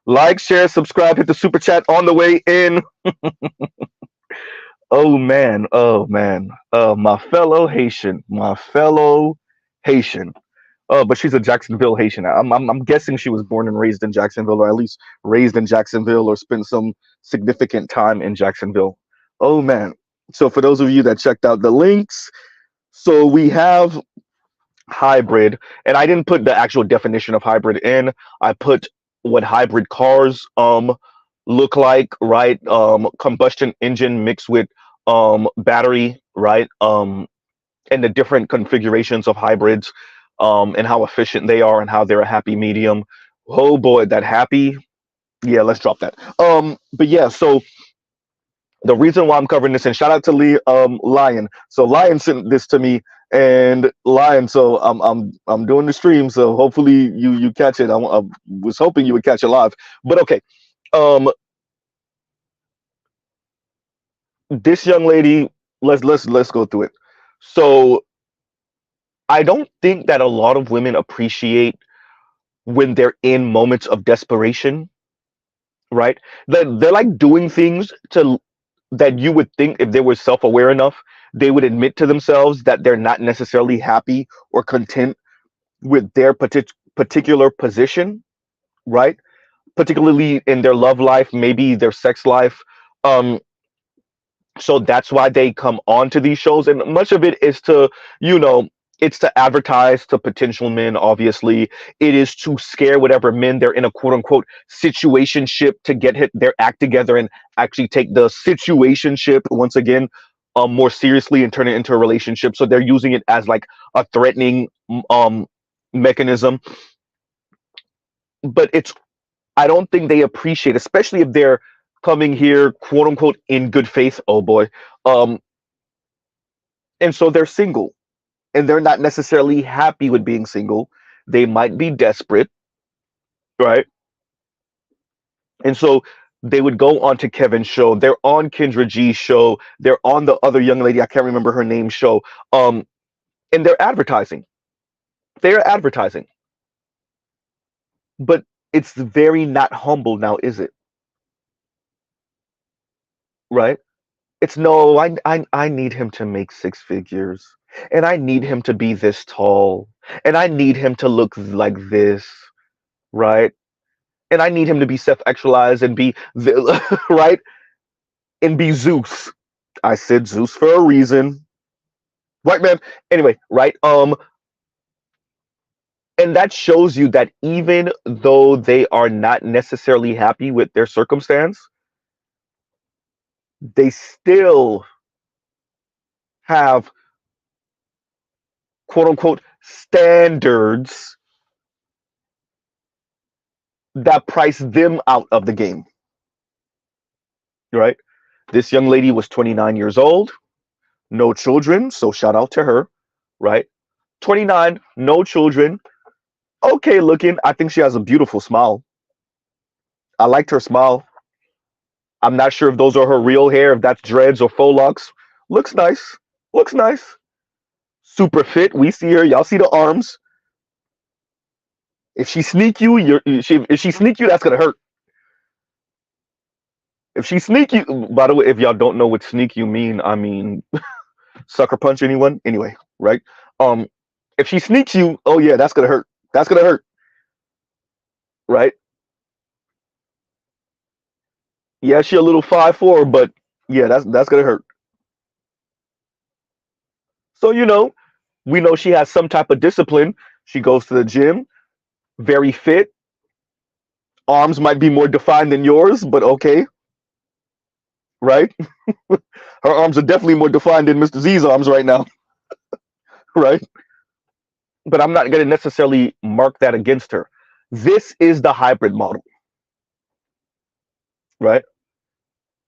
Like, share, subscribe, hit the super chat on the way in. Oh man, oh man. My fellow Haitian, my fellow Haitian. But she's a Jacksonville Haitian. I'm guessing she was born and raised in Jacksonville, or at least raised in Jacksonville, or spent some significant time in Jacksonville. Oh man. So for those of you that checked out the links, so we have hybrid, and I didn't put the actual definition of hybrid in. I put what hybrid cars look like, right? Combustion engine mixed with battery, right? And the different configurations of hybrids, and how efficient they are and how they're a happy medium. Oh boy, that happy. Yeah, let's drop that. But yeah, so the reason why I'm covering this, and shout out to Lion. So Lion sent this to me, and Lion. So I'm doing the stream. So hopefully you catch it. I was hoping you would catch it live, but okay. Um, this young lady. Let's go through it. So I don't think that a lot of women appreciate when they're in moments of desperation, right? They're like doing things to that you would think if they were self-aware enough, they would admit to themselves that they're not necessarily happy or content with their particular position, right? Particularly in their love life, maybe their sex life. Um, so that's why they come on to these shows, and much of it is to, you know, it's to advertise to potential men. Obviously, it is to scare whatever men they're in a quote unquote situationship to get their act together and actually take the situationship once again more seriously and turn it into a relationship. So they're using it as like a threatening um mechanism. But it's, I don't think they appreciate, especially if they're coming here quote unquote in good faith. Oh boy. um and so they're single, and they're not necessarily happy with being single. They might be desperate, right? And so they would go on to Kevin's show. They're on Kendra G's show. They're on the other young lady, I can't remember her name, show. And they're advertising. They're advertising. But it's very not humble now, is it? Right? It's no, I need him to make six figures. And I need him to be this tall. And I need him to look like this, right? And I need him to be self-actualized and be right, and be Zeus. I said Zeus for a reason, right, man? Anyway, right? And that shows you that even though they are not necessarily happy with their circumstance, they still have quote unquote standards that price them out of the game, right? This young lady was 29 years old, no children, so shout out to her, right? 29, no children, okay looking. I think she has a beautiful smile. I liked her smile. I'm not sure if those are her real hair, if that's dreads or faux locks. Looks nice. Looks nice. Super fit. We see her. Y'all see the arms. If she sneak you, if she sneak you, that's gonna hurt. If she sneak you, by the way, if y'all don't know what sneak you mean, I mean sucker punch anyone. Anyway, right? Um, if she sneaks you, oh yeah, that's gonna hurt. That's gonna hurt, right? Yeah, she a little 5'4", but yeah, that's gonna hurt. So we know she has some type of discipline. She goes to the gym, very fit. Arms might be more defined than yours, but okay, right? Her arms are definitely more defined than Mr. Z's arms right now, right? But I'm not going to necessarily mark that against her. This is the hybrid model, right?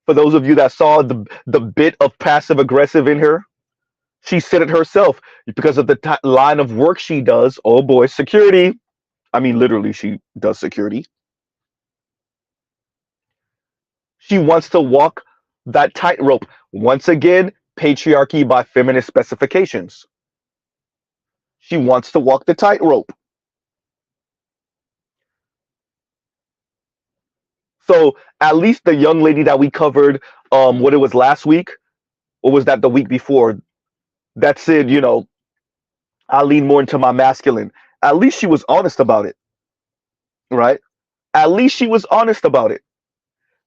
For those of you that saw the bit of passive aggressive in her, she said it herself because of the line of work she does. Oh boy, security. I mean, literally, she does security. She wants to walk that tightrope. Once again, patriarchy by feminist specifications. She wants to walk the tightrope. So at least the young lady that we covered, what it was last week, or was that the week before? That said, I lean more into my masculine. At least she was honest about it, right? At least she was honest about it.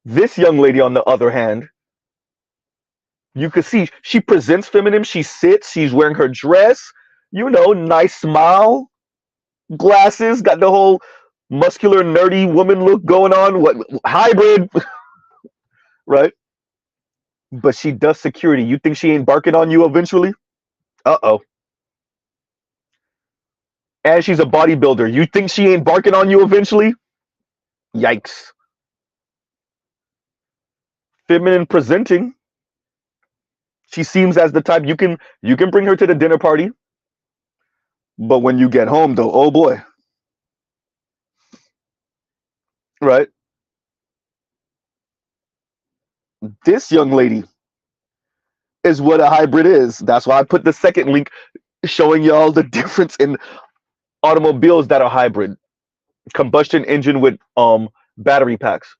This young lady, on the other hand, you could see she presents feminine. She sits. She's wearing her dress. Nice smile, glasses, got the whole muscular, nerdy woman look going on. What hybrid, right? But she does security. You think she ain't barking on you eventually? Uh-oh. And she's a bodybuilder. You think she ain't barking on you eventually? Yikes. Feminine presenting. She seems as the type you can bring her to the dinner party, but when you get home though, oh boy, right? This young lady is what a hybrid is. That's why I put the second link showing y'all the difference in automobiles that are hybrid, combustion engine with battery packs.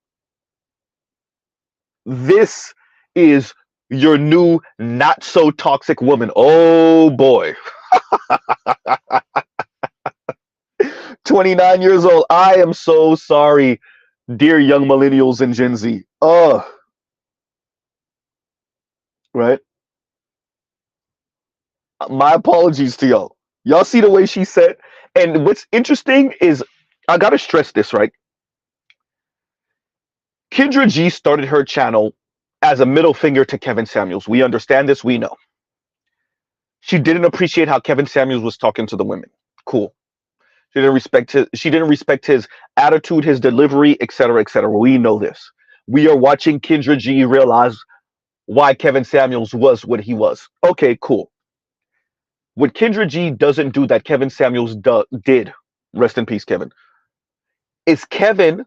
This is your new not so toxic woman. Oh boy. 29 years old. I am so sorry, dear young millennials and Gen Z. Right? My apologies to y'all. Y'all see the way she said? And what's interesting is, I gotta stress this, right? Kendra G started her channel as a middle finger to Kevin Samuels. We understand this, we know. She didn't appreciate how Kevin Samuels was talking to the women. Cool. She didn't respect his attitude, his delivery, etc., etc. We know this. We are watching Kendra G realize why Kevin Samuels was what he was. Okay, cool. What Kendra G doesn't do that Kevin Samuels did, rest in peace, Kevin, is Kevin,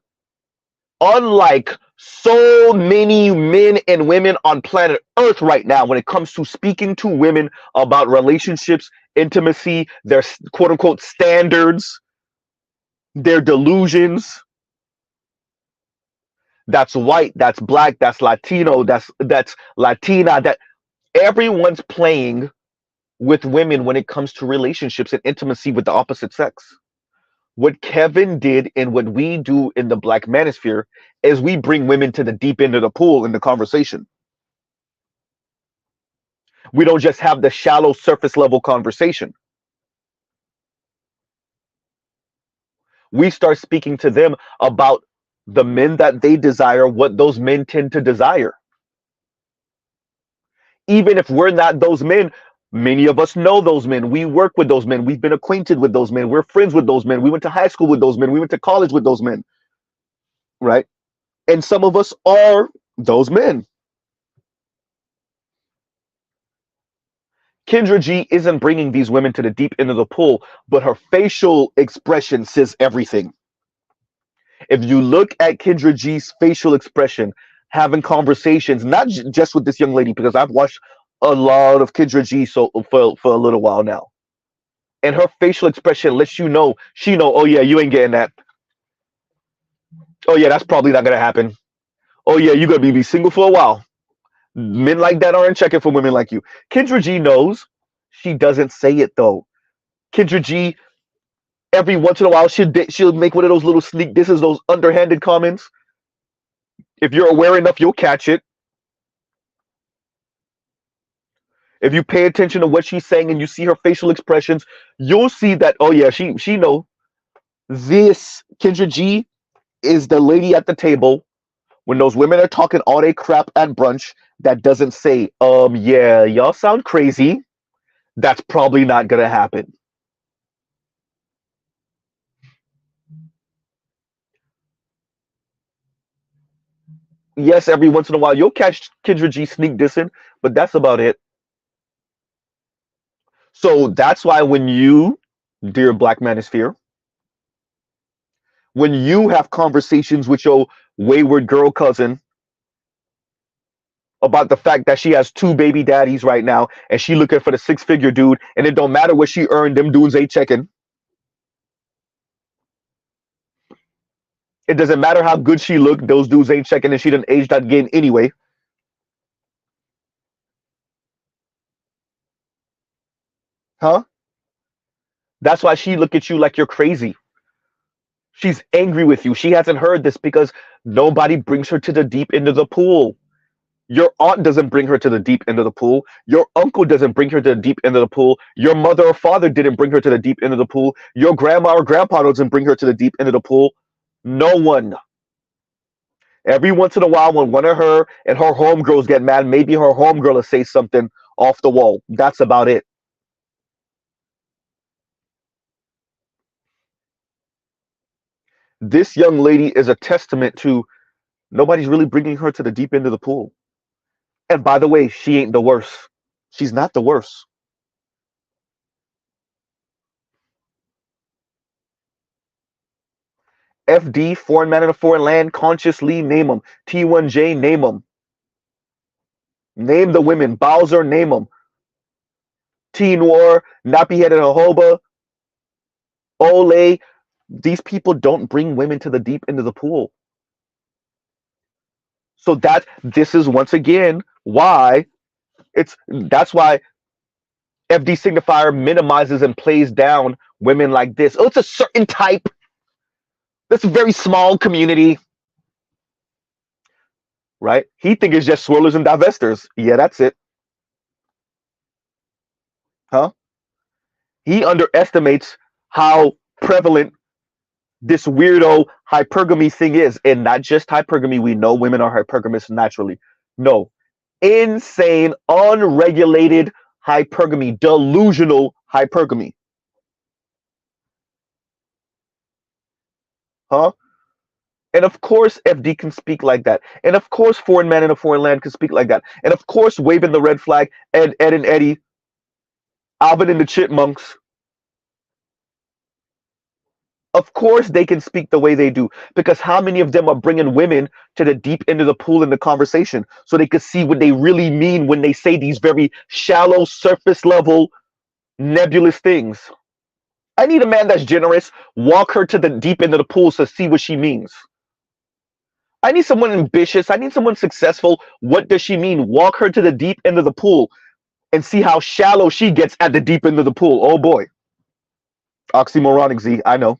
unlike so many men and women on planet Earth right now, when it comes to speaking to women about relationships, intimacy, their quote unquote standards, their delusions. That's white, that's black, that's Latino, that's Latina, that everyone's playing with women when it comes to relationships and intimacy with the opposite sex. What Kevin did and what we do in the Black manosphere is we bring women to the deep end of the pool in the conversation. We don't just have the shallow surface level conversation. We start speaking to them about the men that they desire, what those men tend to desire. Even if we're not those men, many of us know those men. We work with those men. We've been acquainted with those men. We're friends with those men. We went to high school with those men. We went to college with those men. Right? And some of us are those men. Kendra G isn't bringing these women to the deep end of the pool, but her facial expression says everything. If you look at Kendra G's facial expression, having conversations, not just with this young lady, because I've watched a lot of Kendra G for a little while now, and her facial expression lets you know, oh yeah, you ain't getting that. Oh yeah, that's probably not gonna happen. Oh yeah, you're gonna be single for a while. Men like that aren't checking for women like you. Kendra G knows. She doesn't say it though. Kendra G, every once in a while, she'll make one of those little sneak disses, those underhanded comments. If you're aware enough, you'll catch it. If you pay attention to what she's saying and you see her facial expressions, you'll see that, oh yeah, she know. This Kendra G is the lady at the table when those women are talking all they crap at brunch that doesn't say, yeah, y'all sound crazy. That's probably not gonna happen. Yes, every once in a while you'll catch Kendra G sneak dissing, but that's about it. So that's why when you, dear Black Manosphere, when you have conversations with your wayward girl cousin about the fact that she has two baby daddies right now and she looking for the six-figure dude, and it don't matter what she earned, them dudes ain't checking. It doesn't matter how good she looked, those dudes ain't checking, and she done aged that game anyway. Huh? That's why she look at you like you're crazy. She's angry with you. She hasn't heard this because nobody brings her to the deep end of the pool. Your aunt doesn't bring her to the deep end of the pool. Your uncle doesn't bring her to the deep end of the pool. Your mother or father didn't bring her to the deep end of the pool. Your grandma or grandpa doesn't bring her to the deep end of the pool. No one. Every once in a while, when one of her and her homegirls get mad, maybe her homegirl will say something off the wall. That's about it. This young lady is a testament to nobody's really bringing her to the deep end of the pool. And by the way, she ain't the worst. She's not the worst. FD, foreign man in a foreign land, consciously name them. T1J, name them. Name the women. Bowser, name them. T Noir, Nappy Head and Jojoba, Ole. These people don't bring women to the deep end of the pool. So this is once again why that's why FD signifier minimizes and plays down women like this. Oh, it's a certain type. That's a very small community. Right? He think it's just swirlers and divestors. Yeah, that's it. Huh? He underestimates how prevalent this weirdo hypergamy thing is. And not just hypergamy. We know women are hypergamous naturally. No. Insane, unregulated hypergamy. Delusional hypergamy. Huh? And of course, FD can speak like that. And of course, foreign man in a foreign land can speak like that. And of course, waving the red flag, Ed and Eddie, Alvin and the Chipmunks. Of course, they can speak the way they do. Because how many of them are bringing women to the deep end of the pool in the conversation so they could see what they really mean when they say these very shallow, surface level, nebulous things? I need a man that's generous. Walk her to the deep end of the pool to see what she means. I need someone ambitious. I need someone successful. What does she mean? Walk her to the deep end of the pool and see how shallow she gets at the deep end of the pool. Oh boy. Oxymoronic, Z. I know.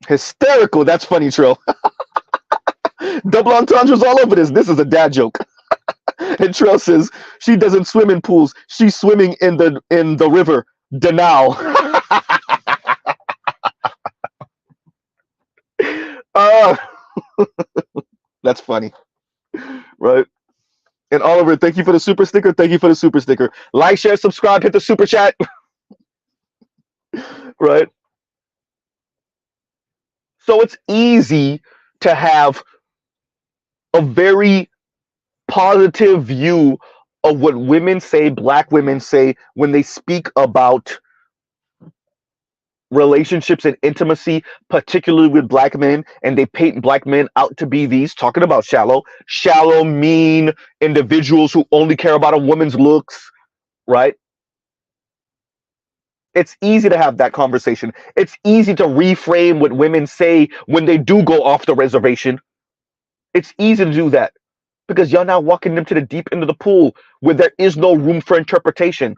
Hysterical. That's funny, Trill. Double entendres all over this. This is a dad joke. And Trill says she doesn't swim in pools. She's swimming in the river. Danao. uh, that's funny. Right? And Oliver, thank you for the super sticker. Thank you for the super sticker. Like, share, subscribe, hit the super chat. Right? So it's easy to have a very positive view of what women say, black women say, when they speak about relationships and intimacy, particularly with black men, and they paint black men out to be these, talking about shallow, mean individuals who only care about a woman's looks, right? It's easy to have that conversation. It's easy to reframe what women say when they do go off the reservation. It's easy to do that because you're now walking them to the deep end of the pool where there is no room for interpretation,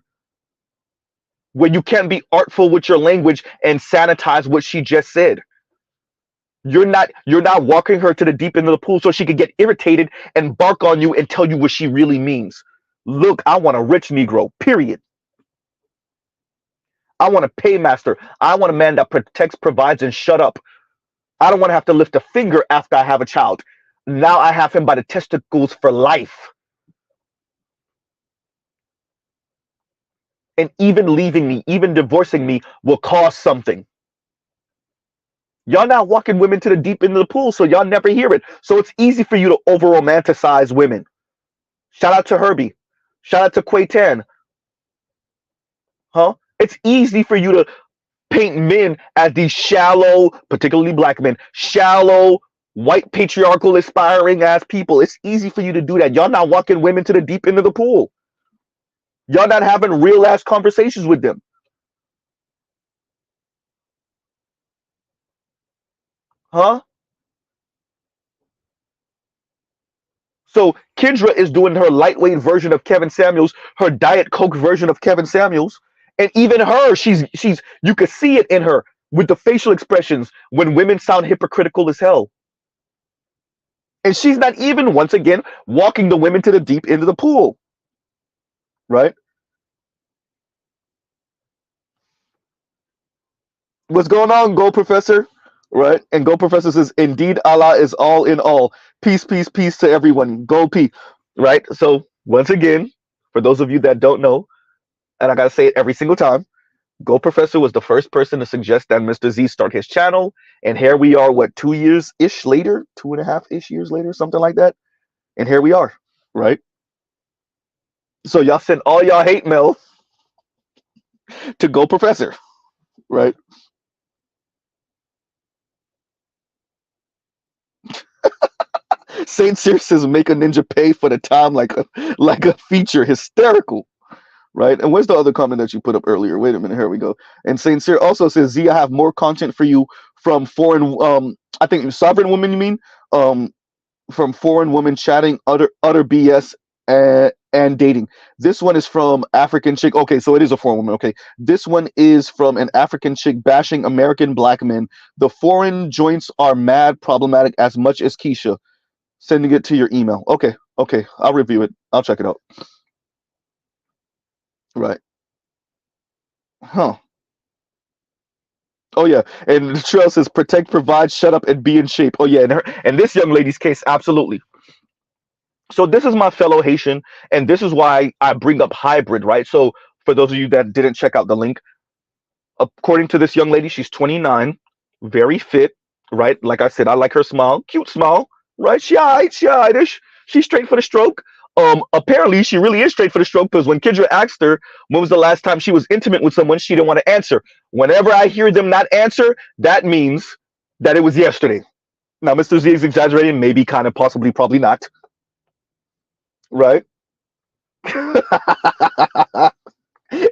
where you can't be artful with your language and sanitize what she just said. You're not walking her to the deep end of the pool so she could get irritated and bark on you and tell you what she really means. Look, I want a rich Negro, period. I want a paymaster. I want a man that protects, provides, and shut up. I don't want to have to lift a finger after I have a child. Now I have him by the testicles for life. And even leaving me, even divorcing me will cost something. Y'all not walking women to the deep end of the pool, so y'all never hear it. So it's easy for you to over romanticize women. Shout out to Herbie. Shout out to Quaytan. Huh? It's easy for you to paint men as these shallow, particularly black men, shallow, white, patriarchal, aspiring ass people. It's easy for you to do that. Y'all not walking women to the deep end of the pool. Y'all not having real ass conversations with them. Huh? So Kendra is doing her lightweight version of Kevin Samuels, her Diet Coke version of Kevin Samuels, and even her, she's you could see it in her with the facial expressions when women sound hypocritical as hell. And she's not even once again walking the women to the deep end of the pool, right? What's going on, Go Professor? Right? And Go Professor says, indeed, Allah is all in all. Peace, peace, peace to everyone. Go P. Right? So, once again, for those of you that don't know, and I got to say it every single time, Go Professor was the first person to suggest that Mr. Z start his channel. And here we are, what, 2 years ish later? 2.5 ish years later, something like that. And here we are, right? So, y'all send all y'all hate mail to Go Professor, right? Saint Cyr says, make a ninja pay for the time like a feature. Hysterical. Right? And where's the other comment that you put up earlier? Wait a minute, here we go. And Saint Cyr also says, Z, I have more content for you from foreign I think sovereign women, you mean? From foreign women chatting utter BS and dating. This one is from African chick. Okay, so it is a foreign woman. Okay. This one is from an African chick bashing American black men. The foreign joints are mad problematic as much as Keisha. Sending it to your email. Okay, okay. I'll review it. I'll check it out. Right. Huh. Oh yeah. And Trail says protect, provide, shut up, and be in shape. Oh yeah. And this young lady's case, absolutely. So this is my fellow Haitian, and this is why I bring up hybrid, right? So for those of you that didn't check out the link, according to this young lady, she's 29, very fit, right? Like I said, I like her smile, cute smile, right? She alright-ish. She's straight for the stroke. Apparently she really is straight for the stroke because when Kendra asked her when was the last time she was intimate with someone, she didn't want to answer. Whenever I hear them not answer, that means that it was yesterday. Now, Mr. Z is exaggerating, maybe, kind of, possibly, probably not, right?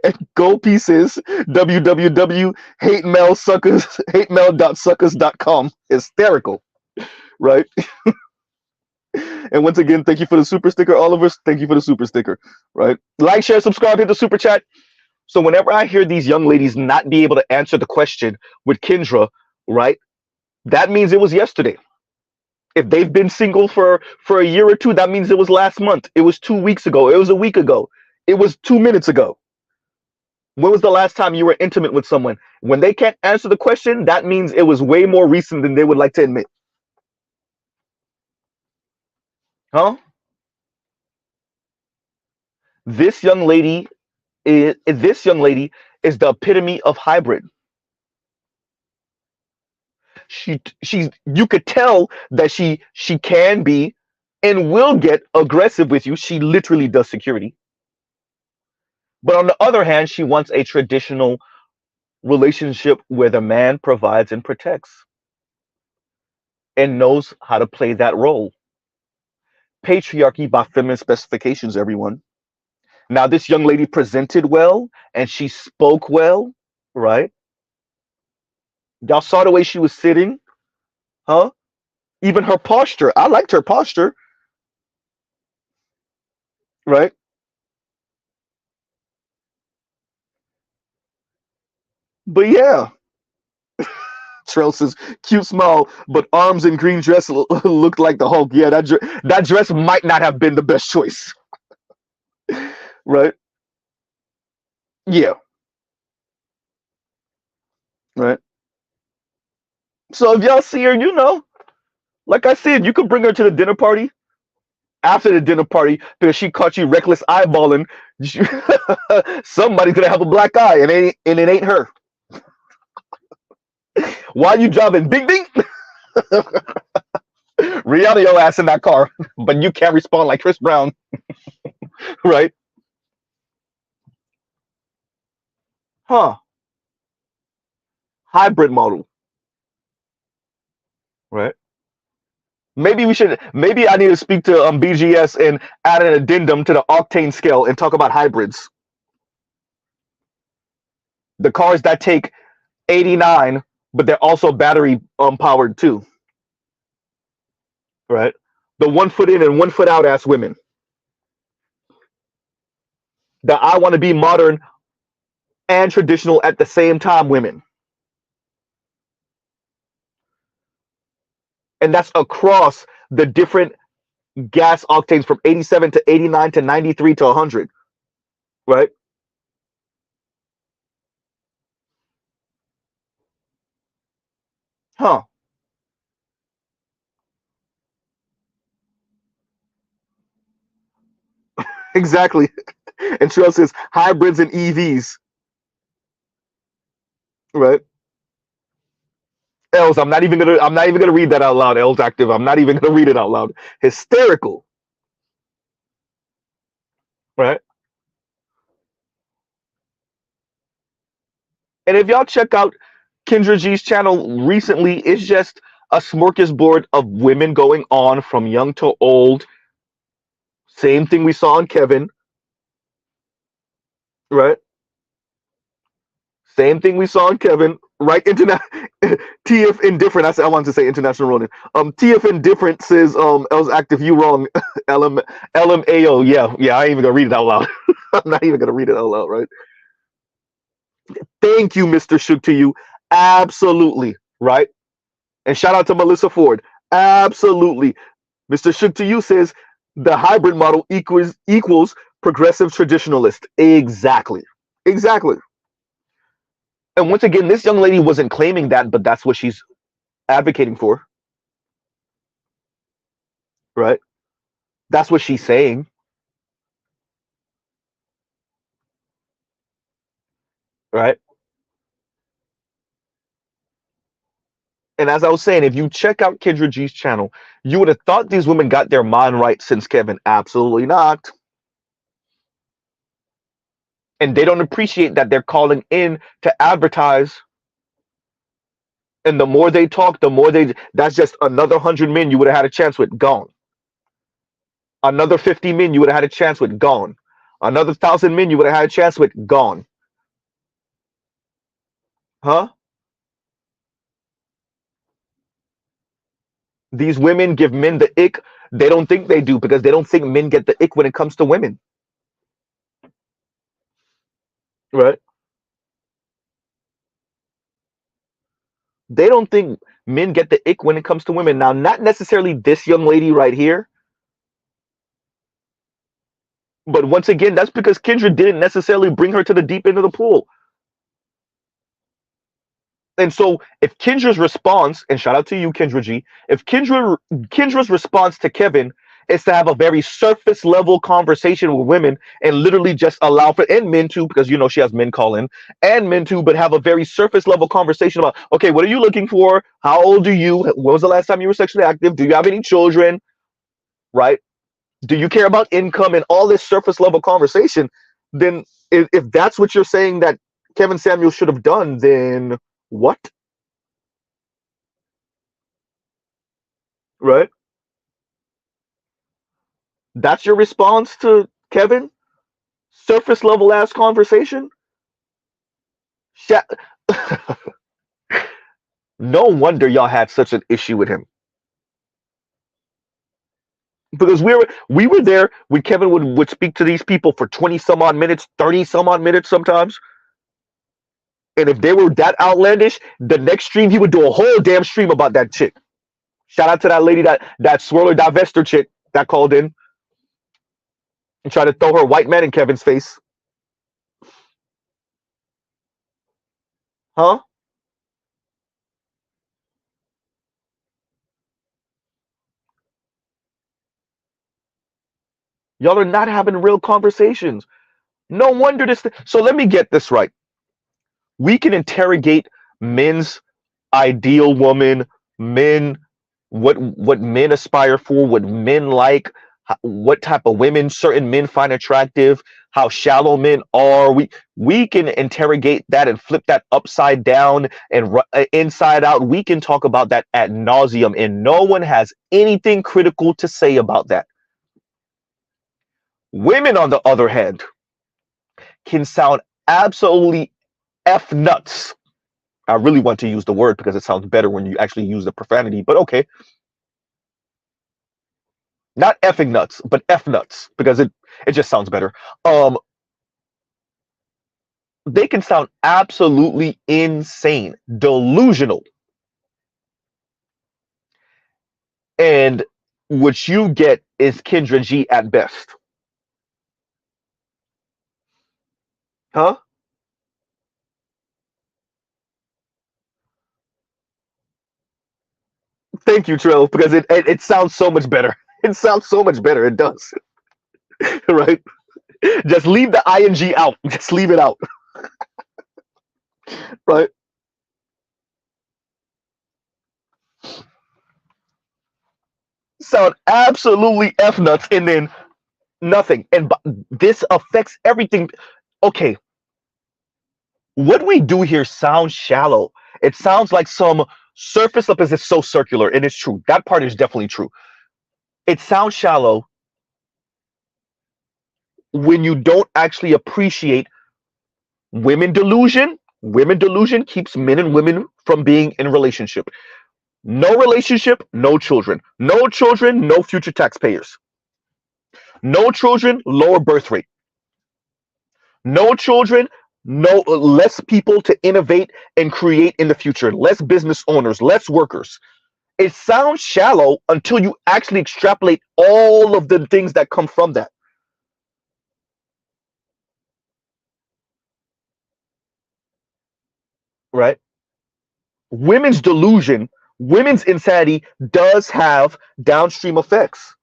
And Go Pieces, www.hatemailsuckers.com. Hysterical, right? And once again, thank you for the super sticker, Oliver. Thank you for the super sticker, right? Like, share, subscribe, hit the super chat. So whenever I hear these young ladies not be able to answer the question with Kendra, right, that means it was yesterday. If they've been single for a year or two, that means it was last month. It was 2 weeks ago. It was a week ago. It was 2 minutes ago. When was the last time you were intimate with someone? When they can't answer the question, that means it was way more recent than they would like to admit. Huh? This young lady is the epitome of hybrid. She's you could tell that she can be and will get aggressive with you. She literally does security. But on the other hand, she wants a traditional relationship where the man provides and protects and knows how to play that role. Patriarchy by feminine specifications, everyone. Now, this young lady presented well and she spoke well, right? Y'all saw the way she was sitting, huh? Even her posture. I liked her posture, right? But yeah, Trail says, cute smile, but arms and green dress looked like the Hulk. Yeah, that dress might not have been the best choice, right? Yeah, right. So if y'all see her, like I said, you could bring her to the dinner party. After the dinner party, because she caught you reckless eyeballing, somebody's gonna have a black eye, and it ain't her. Why you driving? Ding ding. Rihanna your ass in that car, but you can't respond like Chris Brown, right? Huh? Hybrid model, right? Maybe I need to speak to BGS and add an addendum to the octane scale and talk about hybrids. The cars that take 89 but they're also battery powered too, right? The 1 foot in and 1 foot out ass women. The I want to be modern and traditional at the same time women. And that's across the different gas octanes from 87 to 89 to 93 to 100, right? Huh. Exactly. And Trail says hybrids and EVs, right? Els, I'm not even gonna read that out loud. Els active. I'm not even gonna read it out loud. Hysterical, right? And if y'all check out Kendra G's channel recently, it's just a smorgasbord of women going on from young to old. Same thing we saw on Kevin, right? Same thing we saw on Kevin, right? TF indifferent. I wanted to say international rolling. TF indifferent says Els active. You wrong. LM LMAO. Yeah. I ain't even gonna read it out loud. I'm not even gonna read it out loud, right? Thank you, Mr. Shook to you. Absolutely, right? And shout out to Melissa Ford. Absolutely. Mr. Shook to you says the hybrid model equals progressive traditionalist. Exactly. Exactly. And once again, this young lady wasn't claiming that, but that's what she's advocating for, right? That's what she's saying, right? And as I was saying, if you check out Kendra G's channel, you would have thought these women got their mind right since Kevin. Absolutely not. And they don't appreciate that they're calling in to advertise. And the more they talk, the more that's just another 100 men you would have had a chance with gone. Another 50 men you would have had a chance with gone. Another 1,000 men you would have had a chance with gone. Huh? These women give men the ick. They don't think they do because they don't think men get the ick when it comes to women. Right? They don't think men get the ick when it comes to women. Now, not necessarily this young lady right here, but once again, that's because Kendra didn't necessarily bring her to the deep end of the pool. And so, if Kendra's response, and shout out to you, Kendra G, if Kendra's response to Kevin is to have a very surface level conversation with women and literally just allow for and men too, because you know she has men call in and men too, but have a very surface level conversation about, okay, what are you looking for? How old are you? When was the last time you were sexually active? Do you have any children? Right? Do you care about income and all this surface level conversation? Then, if that's what you're saying that Kevin Samuel should have done, then what? Right? That's your response to Kevin? Surface level ass conversation? Sha- no wonder y'all had such an issue with him. Because we were there when Kevin would speak to these people for 20 some odd minutes, 30 some odd minutes sometimes. And if they were that outlandish, the next stream he would do a whole damn stream about that chick. Shout out to that lady, that swirler divester chick that called in and tried to throw her white man in Kevin's face. Huh? Y'all are not having real conversations. No wonder this. So let me get this right. We can interrogate men's ideal woman, men, what men aspire for, what men like, what type of women certain men find attractive, how shallow men are. We can interrogate that and flip that upside down and inside out. We can talk about that ad nauseum, and no one has anything critical to say about that. Women, on the other hand, can sound absolutely f nuts I really want to use the word because it sounds better when you actually use the profanity, but okay. Not effing nuts, but F nuts because it just sounds better. Um, they can sound absolutely insane, delusional, and what you get is Kendra G at best. Huh? Thank you, Trill, because it sounds so much better. It sounds so much better. It does, right? Just leave the ing out. Just leave it out, right? Sound absolutely F nuts, and then nothing. And this affects everything. Okay, what we do here sounds shallow. It sounds like some surface up as it's so circular, and it's true. That part is definitely true. It sounds shallow when you don't actually appreciate women delusion. Women delusion keeps men and women from being in a relationship. No relationship, no children. No children, no future taxpayers. No children, lower birth rate. No children, no less people to innovate and create in the future. Less business owners, less workers. It sounds shallow until you actually extrapolate all of the things that come from that, right? Women's delusion, women's insanity does have downstream effects.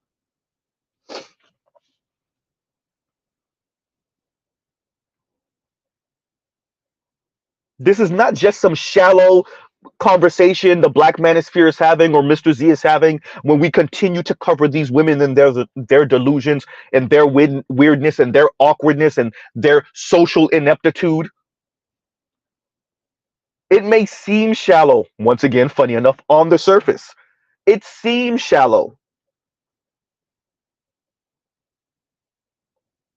This is not just some shallow conversation the Black Manosphere is having or Mr. Z is having when we continue to cover these women and their delusions and their weirdness and their awkwardness and their social ineptitude. It may seem shallow, once again, funny enough, on the surface. It seems shallow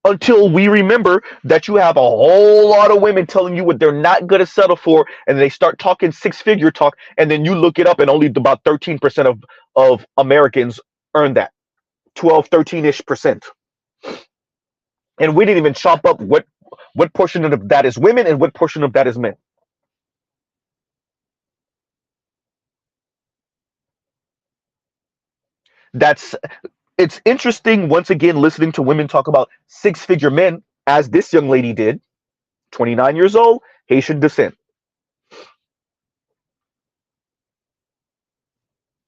until we remember that you have a whole lot of women telling you what they're not going to settle for, and they start talking six-figure talk, and then you look it up, and only about 13% of Americans earn that. 12, 13-ish percent. And we didn't even chop up what portion of that is women and what portion of that is men. That's it's interesting once again listening to women talk about six-figure men, as this young lady did, 29 years old, Haitian descent.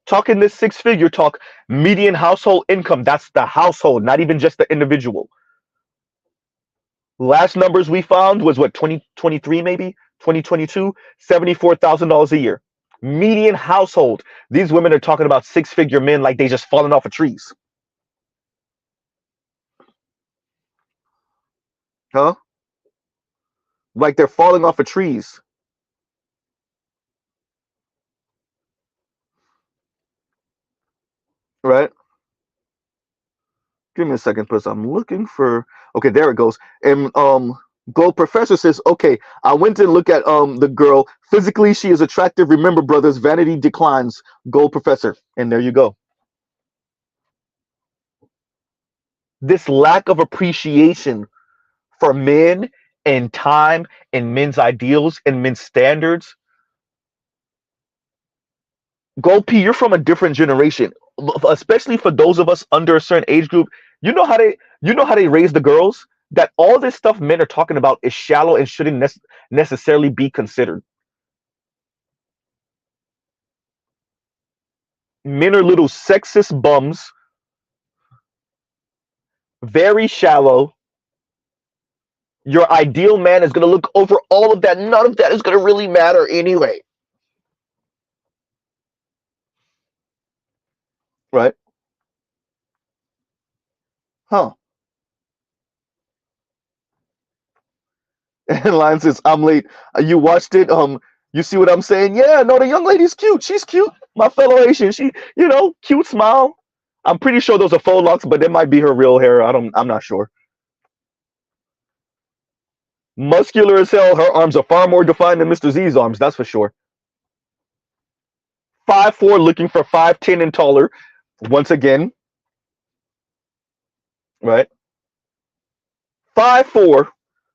Talking this six-figure talk, median household income, that's the household, not even just the individual. Last numbers we found was what, 2023 maybe? 2022, $74,000 a year. Median household. These women are talking about six-figure men like they just fallen off of trees. Huh? Like they're falling off of trees. Right? Give me a second, because I'm looking for. Okay, there it goes. And Gold Professor says, okay, I went to look at the girl. Physically, she is attractive. Remember, brothers, vanity declines. Gold Professor, and there you go. This lack of appreciation for men and time and men's ideals and men's standards. Gold P, you're from a different generation, especially for those of us under a certain age group. You know how they raise the girls. That all this stuff men are talking about is shallow and shouldn't necessarily be considered. Men are little sexist bums, very shallow. Your ideal man is going to look over all of that. None of that is going to really matter anyway. Right? Huh. And Lion says, I'm late. You watched it? You see what I'm saying? Yeah, no, the young lady's cute. She's cute. My fellow Asian. She, cute smile. I'm pretty sure those are faux locks, but it might be her real hair. I'm not sure. Muscular as hell. Her arms are far more defined than Mr. Z's arms, that's for sure. 5'4", looking for 5'10" and taller. Once again, right? 5'4",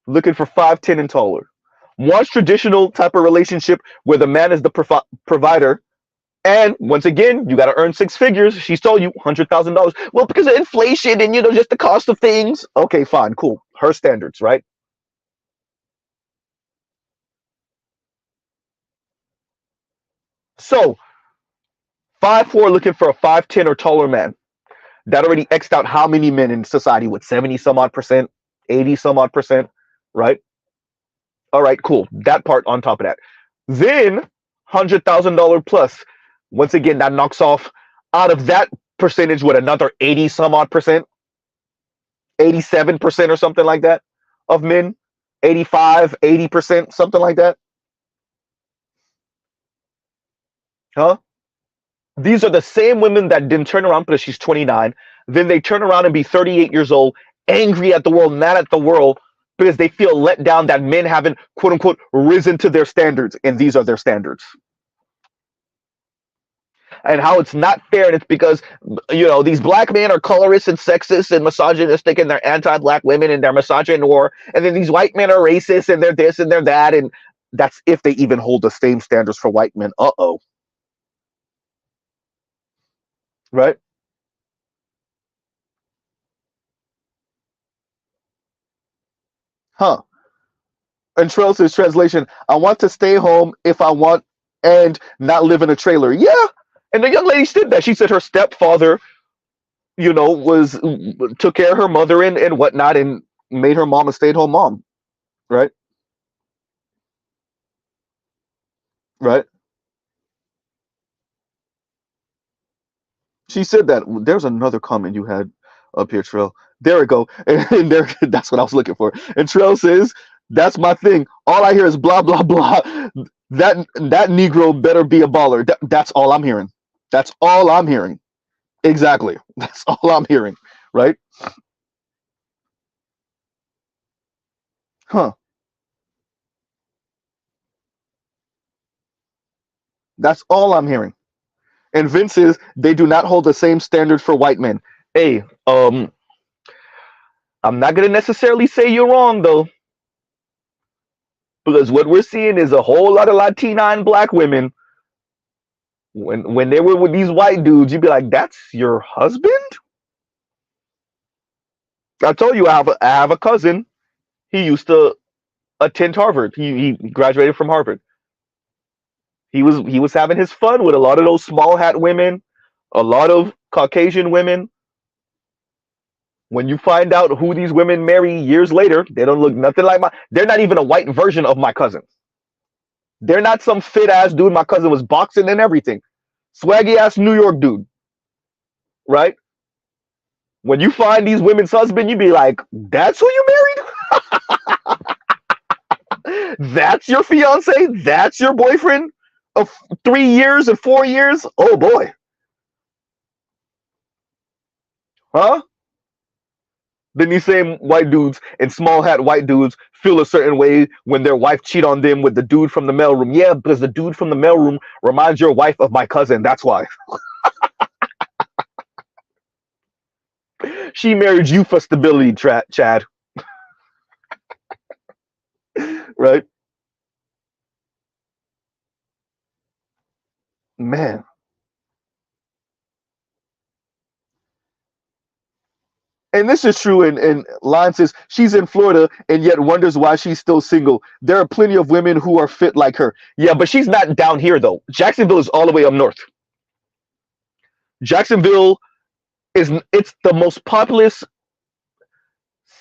looking for 5'10" and taller. Wants traditional type of relationship where the man is the provider. And once again, you got to earn six figures. She's told you $100,000. Well, because of inflation and just the cost of things. Okay, fine, cool. Her standards, right? So 5'4", looking for a 5'10" or taller man. That already X'd out how many men in society with 70 some odd percent, 80 some odd percent, right? All right, cool. That part on top of that. Then $100,000 plus. Once again, that knocks off out of that percentage with another 80 some odd percent, 87% or something like that of men, 85, 80%, something like that. Huh? These are the same women that didn't turn around because she's 29. Then they turn around and be 38 years old, angry at the world, mad at the world, because they feel let down that men haven't, quote unquote, risen to their standards. And these are their standards. And how it's not fair. And it's because, these black men are colorist and sexist and misogynistic and they're anti-black women and they're misogynoir. And then these white men are racist and they're this and they're that. And that's if they even hold the same standards for white men. Uh-oh. Right? Huh. And Trell says, translation, I want to stay home if I want and not live in a trailer. Yeah. And the young lady said that. She said her stepfather, was took care of her mother and whatnot and made her mom a stay-at-home mom. Right? Right? She said that. There's another comment you had up here, Trell. There we go. And there, that's what I was looking for. And Trell says, that's my thing. All I hear is blah, blah, blah. That Negro better be a baller. That's all I'm hearing. That's all I'm hearing. Exactly. That's all I'm hearing. Right? Huh. That's all I'm hearing. And Vince says they do not hold the same standard for white men. Hey, I'm not gonna necessarily say you're wrong though, because what we're seeing is a whole lot of Latina and black women. When they were with these white dudes, you'd be like, "That's your husband?" I told you I have a cousin. He used to attend Harvard. He graduated from Harvard. He was having his fun with a lot of those small hat women, a lot of Caucasian women. When you find out who these women marry years later, they don't look nothing like they're not even a white version of my cousin. They're not some fit ass dude. My cousin was boxing and everything. Swaggy ass New York dude. Right? When you find these women's husband, you be like, that's who you married? That's your fiance? That's your boyfriend of 3 years and 4 years? Oh boy. Huh? Then these same white dudes and small hat white dudes feel a certain way when their wife cheat on them with the dude from the mailroom. Yeah, because the dude from the mailroom reminds your wife of my cousin. That's why. She married you for stability, Chad. Right? Man. And this is true. And Lon says she's in Florida and yet wonders why she's still single. There are plenty of women who are fit like her. Yeah, but she's not down here though. Jacksonville is all the way up north. Jacksonville it's the most populous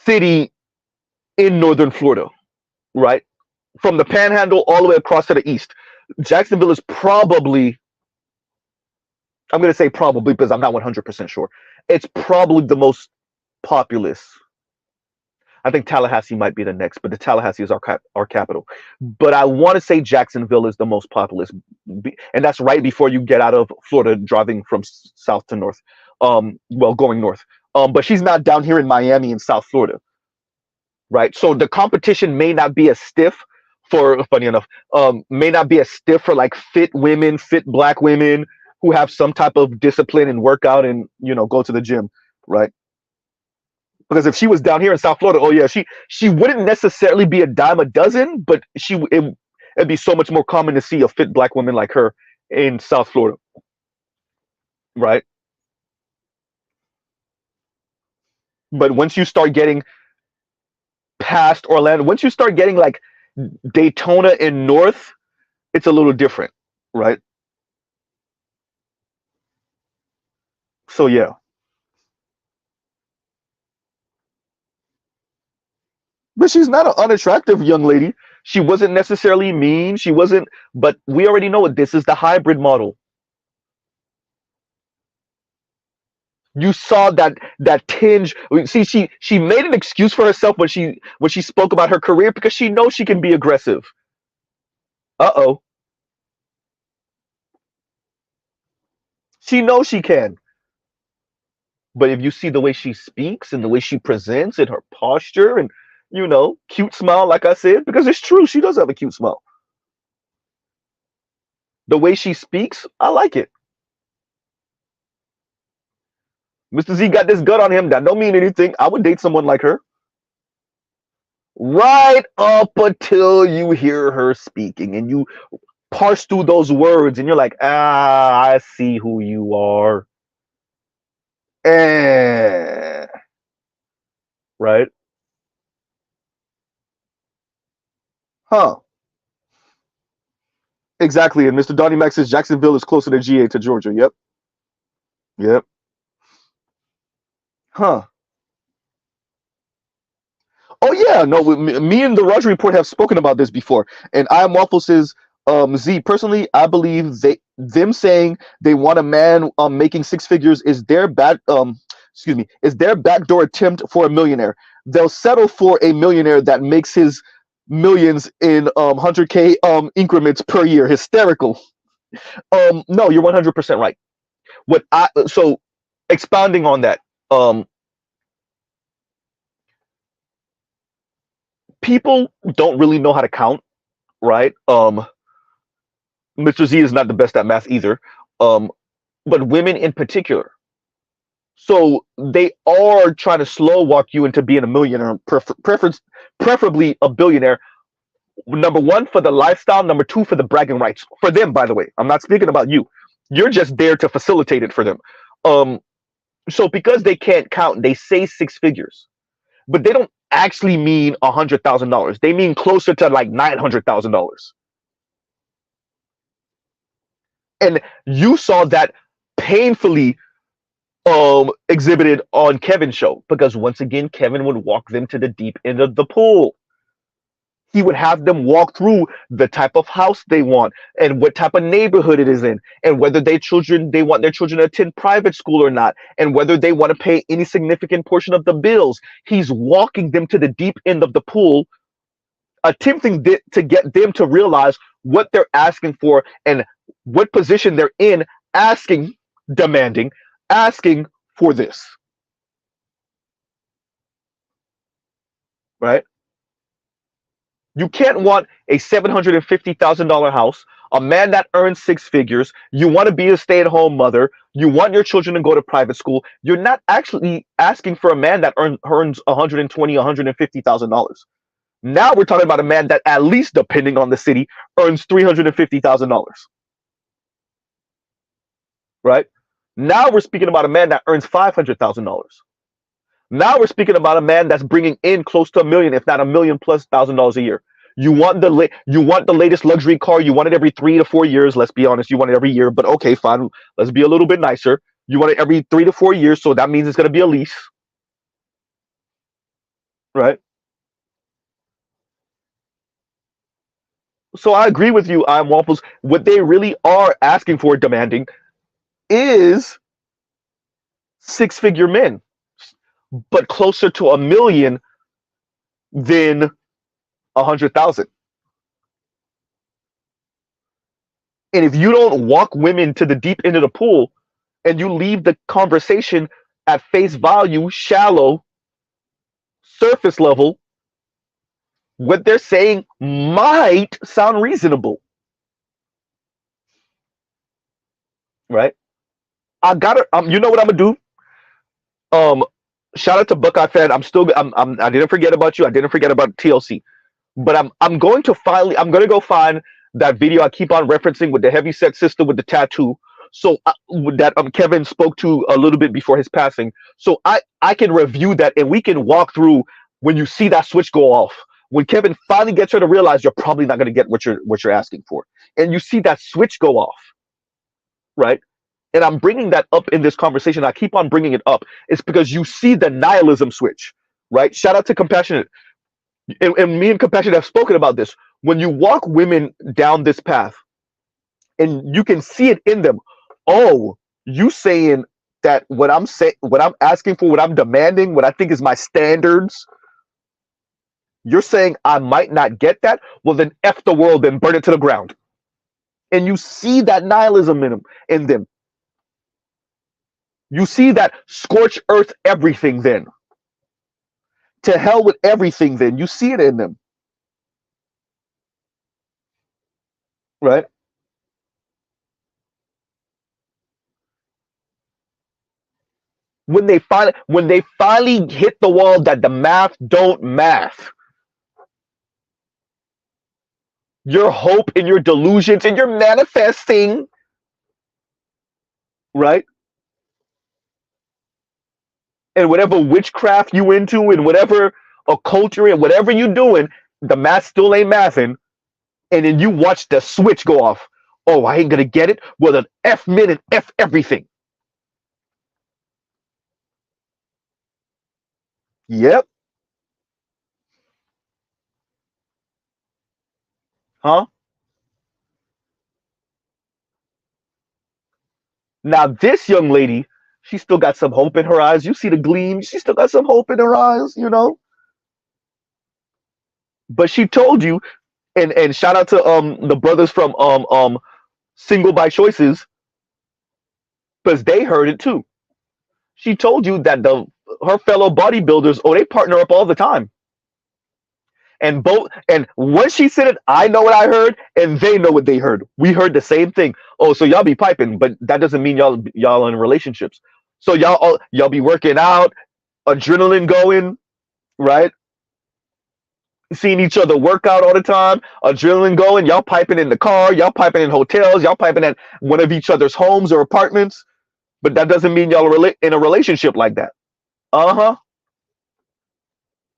city in northern Florida, right? From the Panhandle all the way across to the east. Jacksonville is probably, I'm going to say probably because I'm not 100% sure. It's probably the most populous. I think Tallahassee might be the next, but the Tallahassee is our capital. But I want to say Jacksonville is the most populous, and that's right before you get out of Florida, driving from south to north. Well, going north. But she's not down here in Miami in South Florida. right? So the competition may not be as stiff for, funny enough, may not be as stiff for like fit women, fit black women who have some type of discipline and workout and go to the gym, right? Because if she was down here in South Florida, oh yeah, she wouldn't necessarily be a dime a dozen, but it'd be so much more common to see a fit black woman like her in South Florida, right? But once you start getting past Orlando, once you start getting like Daytona and north, it's a little different, right? So yeah, but she's not an unattractive young lady. She wasn't necessarily mean. She wasn't, but we already know it. This is the hybrid model. You saw that tinge. See, she made an excuse for herself when she spoke about her career because she knows she can be aggressive. Uh-oh. She knows she can. But if you see the way she speaks and the way she presents and her posture and cute smile, like I said, because it's true, she does have a cute smile. The way she speaks, I like it. Mr. Z got this gut on him. That don't mean anything. I would date someone like her. Right up until you hear her speaking and you parse through those words and you're like, I see who you are. Eh. Right? Huh. Exactly. And Mr. Donnie Mac says Jacksonville is closer to GA to Georgia. Yep. Yep. Huh. Oh yeah, no. Me and the Roger Report have spoken about this before, and I am Waffle says, Z personally, I believe them saying they want a man making six figures is their excuse me, is their backdoor attempt for a millionaire. They'll settle for a millionaire that makes his millions in 100K increments per year. Hysterical. No, you're 100% right. What I so expounding on that, people don't really know how to count, right? Mr. Z is not the best at math either, um, but women in particular. So they are trying to slow walk you into being a millionaire, preferably a billionaire. Number one, for the lifestyle. Number two, for the bragging rights. For them, by the way, I'm not speaking about you. You're just there to facilitate it for them. Um, so because they can't count, they say six figures, but they don't actually mean $100,000. They mean closer to like $900,000. And you saw that painfully exhibited on Kevin's show because once again, Kevin would walk them to the deep end of the pool. He would have them walk through the type of house they want and what type of neighborhood it is in and whether they want their children to attend private school or not and whether they want to pay any significant portion of the bills. He's walking them to the deep end of the pool, attempting to get them to realize what they're asking for and what position they're in, asking, demanding, asking for this. Right? You can't want a $750,000 house, a man that earns six figures. You want to be a stay-at-home mother. You want your children to go to private school. You're not actually asking for a man that earns $120,000, $150,000. Now we're talking about a man that, at least depending on the city, earns $350,000. Right? Now we're speaking about a man that earns $500,000. Now we're speaking about a man that's bringing in close to $1 million, if not $1 million plus $1,000 a year. You want the latest luxury car. You want it every 3 to 4 years. Let's be honest. You want it every year, but okay, fine. Let's be a little bit nicer. You want it every 3 to 4 years, so that means it's going to be a lease, right? So I agree with you. I'm Waffles. What they really are asking for, demanding, is six-figure men, but closer to $1 million than 100,000. And if you don't walk women to the deep end of the pool and you leave the conversation at face value, shallow, surface level, What they're saying might sound reasonable, right? I gotta, you know what I'm gonna do? Um, Shout out to Buckeye fan. I didn't forget about you. I didn't forget about TLC. But I'm going to finally, I'm going to go find that video I keep on referencing with the heavy set sister with the tattoo. So that Kevin spoke to a little bit before his passing. So I can review that and we can walk through when you see that switch go off. When Kevin finally gets her to realize you're probably not going to get what you're asking for, and you see that switch go off, right? And I'm bringing that up in this conversation. I keep on bringing it up. It's because you see the nihilism switch, right? Shout out to Compassionate. And me and Compassionate have spoken about this. When you walk women down this path and you can see it in them, oh, you saying that what I'm saying, what I'm asking for, what I'm demanding, what I think is my standards, you're saying I might not get that. Well, then F the world and burn it to the ground. And you see that nihilism in them. You see that scorch earth everything then. To hell with everything then. You see it in them. Right? When they finally hit the wall that the math don't math. Your hope and your delusions and your manifesting, right? And whatever witchcraft you into and whatever occult you're in, whatever you doing, the math still ain't mathing. And then you watch the switch go off. Oh, I ain't gonna get it. Well, then F minute, F everything. Yep. Huh? Now this young lady, she still got some hope in her eyes. You see the gleam. She still got some hope in her eyes, you know. But she told you, and shout out to the brothers from Single by Choices, because they heard it too. She told you that the her fellow bodybuilders, oh, they partner up all the time. And once she said it, I know what I heard, and they know what they heard. We heard the same thing. Oh, so y'all be piping, but that doesn't mean y'all in relationships. So y'all be working out, adrenaline going, right? Seeing each other work out all the time, adrenaline going. Y'all piping in the car, y'all piping in hotels, y'all piping at one of each other's homes or apartments. But that doesn't mean y'all are in a relationship like that. Uh huh.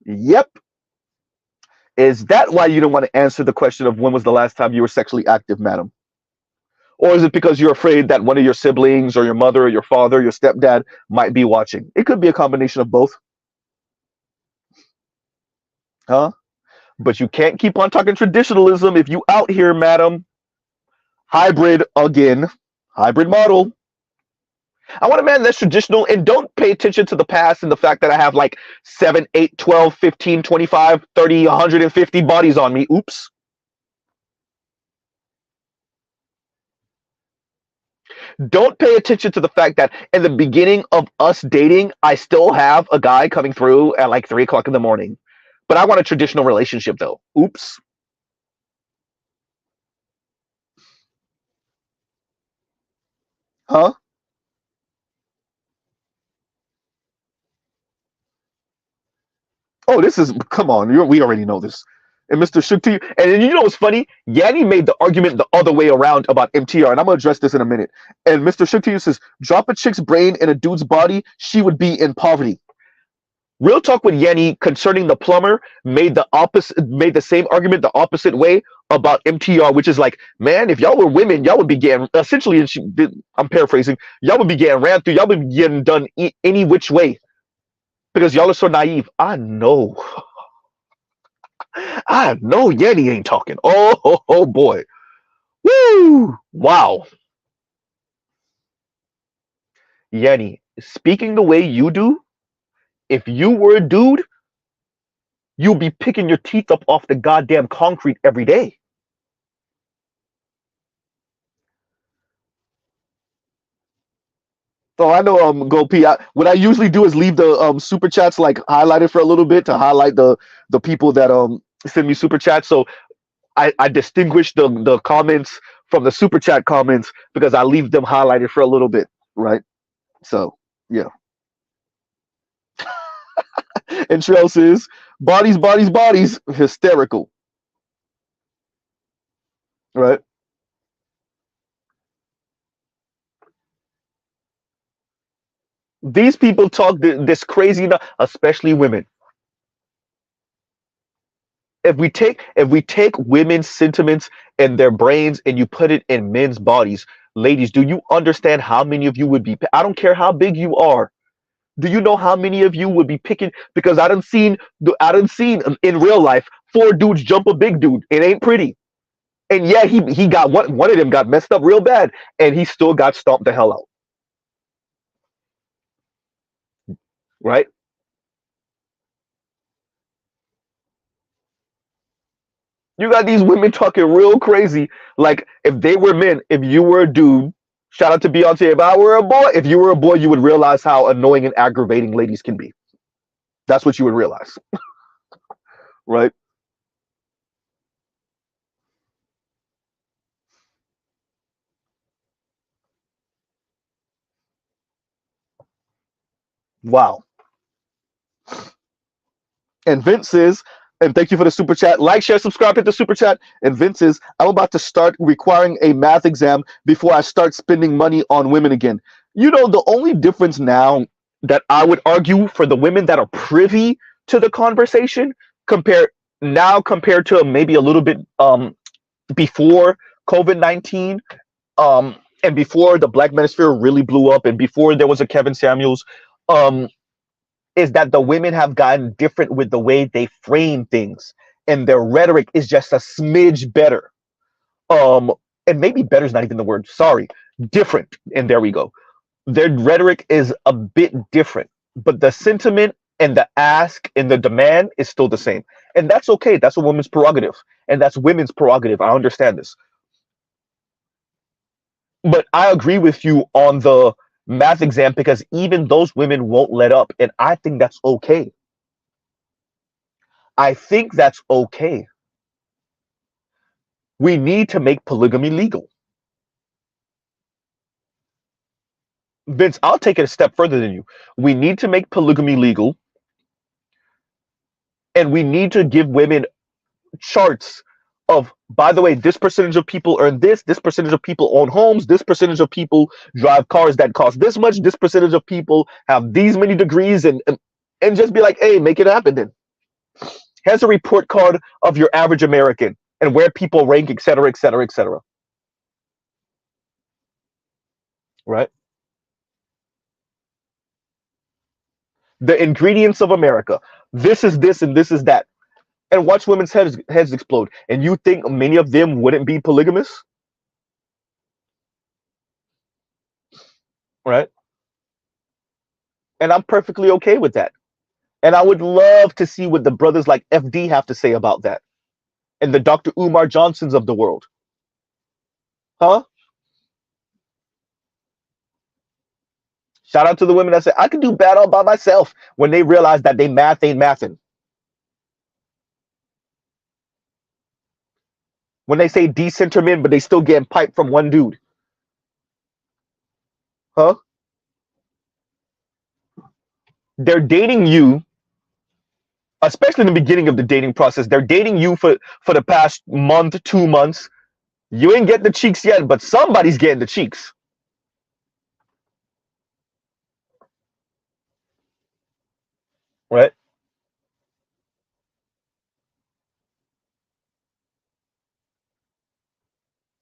Yep. Is that why you don't want to answer the question of when was the last time you were sexually active, madam? Or is it because you're afraid that one of your siblings or your mother or your father, or your stepdad might be watching? It could be a combination of both. Huh? But you can't keep on talking traditionalism if you out here, madam. Hybrid again. Hybrid model. I want a man that's traditional and don't pay attention to the past and the fact that I have like 7, 8, 12, 15, 25, 30, 150 bodies on me. Oops. Don't pay attention to the fact that in the beginning of us dating, I still have a guy coming through at like 3 o'clock in the morning. But I want a traditional relationship though. Oops. Huh? Oh, this is, come on. We already know this. And Mr. Shook to you. And then you know what's funny? Yanni made the argument the other way around about MTR, and I'm going to address this in a minute. And Mr. Shook to you says, drop a chick's brain in a dude's body, she would be in poverty. Real Talk with Yanni concerning the plumber made the same argument the opposite way about MTR, which is like, man, if y'all were women, y'all would be getting, essentially, and I'm paraphrasing, y'all would be getting ran through, y'all would be getting done any which way because y'all are so naive. I know Yanni ain't talking. Oh boy. Woo! Wow. Yanni, speaking the way you do, if you were a dude, you'll be picking your teeth up off the goddamn concrete every day. So I know Go P. What I usually do is leave the super chats like highlighted for a little bit to highlight the people that send me super chat. So I distinguish the comments from the super chat comments because I leave them highlighted for a little bit, right? So yeah. And Trail says, bodies, bodies, bodies, hysterical, right? These people talk this crazy, especially women. If we take women's sentiments and their brains and you put it in men's bodies, ladies, do you understand how many of you would be? I don't care how big you are. Do you know how many of you would be picking? Because I done seen in real life 4 dudes jump a big dude. It ain't pretty. And yeah, he got one of them got messed up real bad, and he still got stomped the hell out. Right? You got these women talking real crazy. Like if they were men, if you were a dude, shout out to Beyonce. If I were a boy, if you were a boy, you would realize how annoying and aggravating ladies can be. That's what you would realize, right? Wow. And Vince says, and thank you for the super chat. Like, share, subscribe, hit the super chat. And Vince says, I'm about to start requiring a math exam before I start spending money on women again. You know, the only difference now that I would argue for the women that are privy to the conversation compared to maybe a little bit before COVID-19, and before the Black Manosphere really blew up, and before there was a Kevin Samuels, um, is that the women have gotten different with the way they frame things, and their rhetoric is just a smidge better. Um, and maybe better is not even the word. Sorry, different. And there we go. Their rhetoric is a bit different, but the sentiment and the ask and the demand is still the same, and that's okay. That's a woman's prerogative, and that's women's prerogative. I understand this, but I agree with you on the math exam because even those women won't let up, and I think that's okay. I think that's okay. We need to make polygamy legal. Vince, I'll take it a step further than you. We need to make polygamy legal, and we need to give women charts of, by the way, this percentage of people earn this percentage of people own homes, this percentage of people drive cars that cost this much, this percentage of people have these many degrees, and just be like, hey, make it happen then. Here's a report card of your average American and where people rank, et cetera, et cetera, et cetera. Right? The ingredients of America. This is this and this is that. And watch women's heads explode. And you think many of them wouldn't be polygamous? Right? And I'm perfectly okay with that. And I would love to see what the brothers like FD have to say about that. And the Dr. Umar Johnsons of the world. Huh? Shout out to the women that say, I can do bad all by myself when they realize that they math ain't mathing. When they say decenter men, but they still getting piped from one dude. Huh? They're dating you, especially in the beginning of the dating process. They're dating you for the past month, 2 months. You ain't getting the cheeks yet, but somebody's getting the cheeks. Right?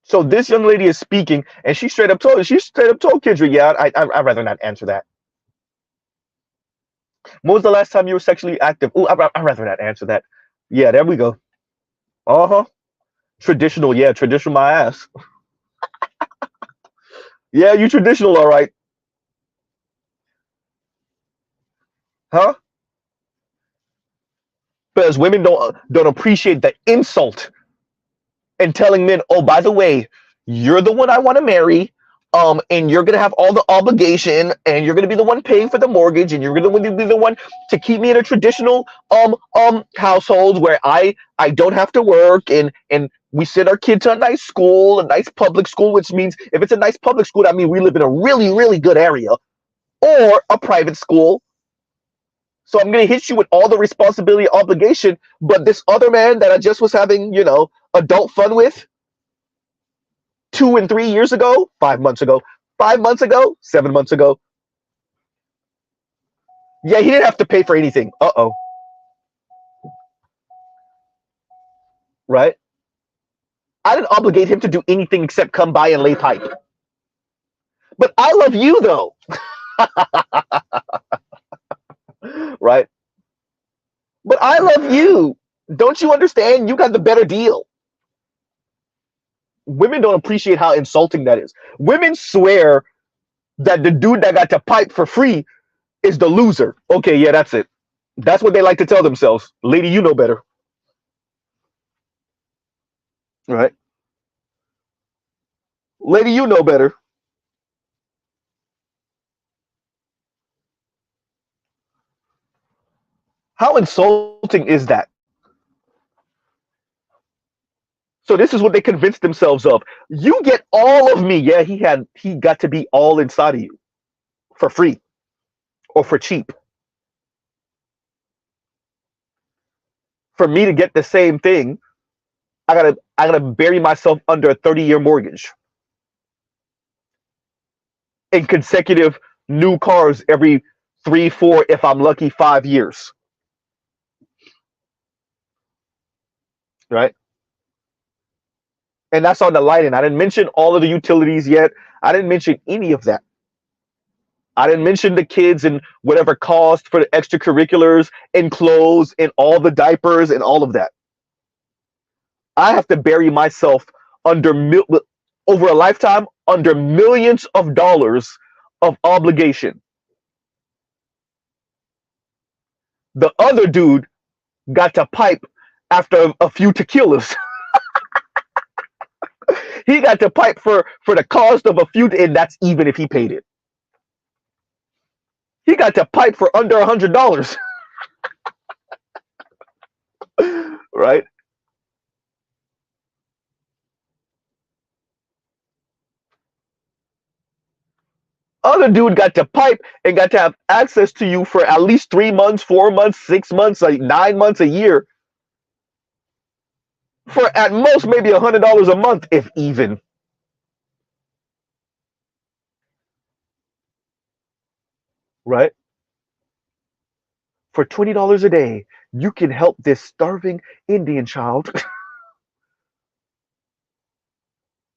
So this young lady is speaking, and she straight up told Kendra, yeah, I'd rather not answer that. When was the last time you were sexually active? Oh, I'd rather not answer that. Yeah, there we go. Uh-huh. Traditional, yeah, traditional my ass. Yeah, you traditional, all right. Huh? Because women don't appreciate the insult and telling men, oh, by the way, you're the one I want to marry. And you're gonna have all the obligation, and you're gonna be the one paying for the mortgage, and you're gonna be the one to keep me in a traditional household where I don't have to work, and we send our kid to a nice school, a nice public school, which means if it's a nice public school, that means we live in a really, really good area, or a private school. So I'm gonna hit you with all the responsibility, obligation, but this other man that I just was having, adult fun with 2 and 3 years ago, 5 months ago, 5 months ago, 7 months ago. Yeah, he didn't have to pay for anything. Right? I didn't obligate him to do anything except come by and lay pipe. But I love you though. Right? But I love you. Don't you understand? You got the better deal. Women don't appreciate how insulting that is. Women swear that the dude that got to pipe for free is the loser. Okay, yeah, that's it. That's what they like to tell themselves. Lady, you know better. Right? Lady, you know better. How insulting is that? So this is what they convinced themselves of. You get all of me. Yeah, he got to be all inside of you for free or for cheap. For me to get the same thing, I gotta bury myself under a 30-year mortgage in consecutive new cars every 3, 4, if I'm lucky, 5 years. Right? And that's on the light end. I didn't mention all of the utilities yet. I didn't mention any of that. I didn't mention the kids and whatever cost for the extracurriculars and clothes and all the diapers and all of that. I have to bury myself over a lifetime under millions of dollars of obligation. The other dude got to pipe after a few tequilas. He got to pipe for the cost of a few, and that's even if he paid it. He got to pipe for under $100. Right? Other dude got to pipe and got to have access to you for at least 3 months, 4 months, 6 months, like 9 months, a year. For at most maybe $100 a month, if even. Right? For $20 a day, you can help this starving Indian child.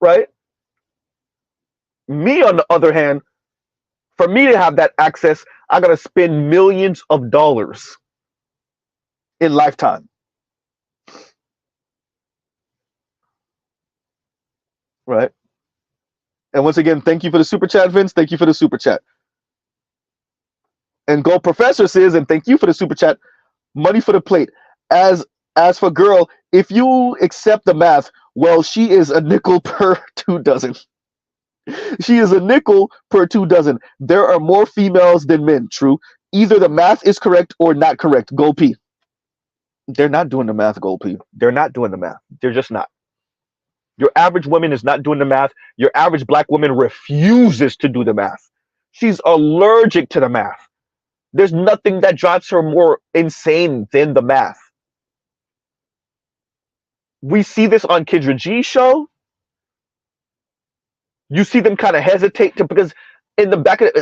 Right? Me, on the other hand, for me to have that access, I gotta spend millions of dollars in lifetime. Right? And once again, thank you for the super chat, Vince. Thank you for the super chat. And Gold Professor says, and thank you for the super chat. Money for the plate. As for girl, if you accept the math, well, she is a nickel per 2 dozen. She is a nickel per 2 dozen. There are more females than men. True. Either the math is correct or not correct. Gold P. They're not doing the math, Gold P. They're not doing the math. They're just not. Your average woman is not doing the math. Your average black woman refuses to do the math. She's allergic to the math. There's nothing that drives her more insane than the math. We see this on Kendra G's show. You see them kind of hesitate because in the back of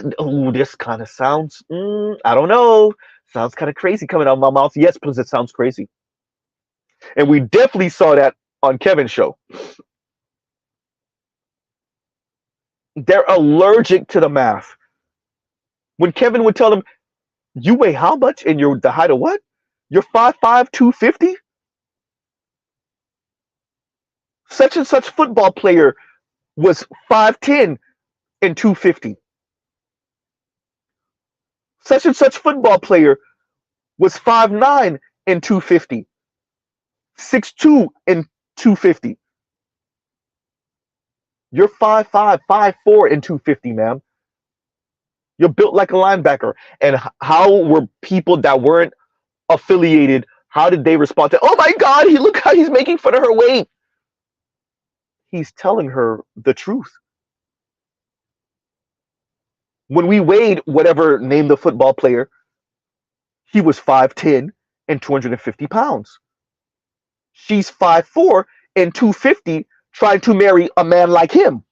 this kind of sounds, I don't know. Sounds kind of crazy coming out of my mouth. Yes, because it sounds crazy. And we definitely saw that on Kevin's show. They're allergic to the math. When Kevin would tell them, you weigh how much and you're the height of what? You're 5'5", 250? Such and such football player was 5'10" and 250. Such and such football player was 5'9" and 250. 6'2" and 250. You're 5'5", 5'4", and 250, ma'am. You're built like a linebacker. And how were people that weren't affiliated, how did they respond to, oh my God, look how he's making fun of her weight? He's telling her the truth. When we weighed whatever, name the football player, he was 5'10" and 250 pounds. She's 5'4" and 250, trying to marry a man like him.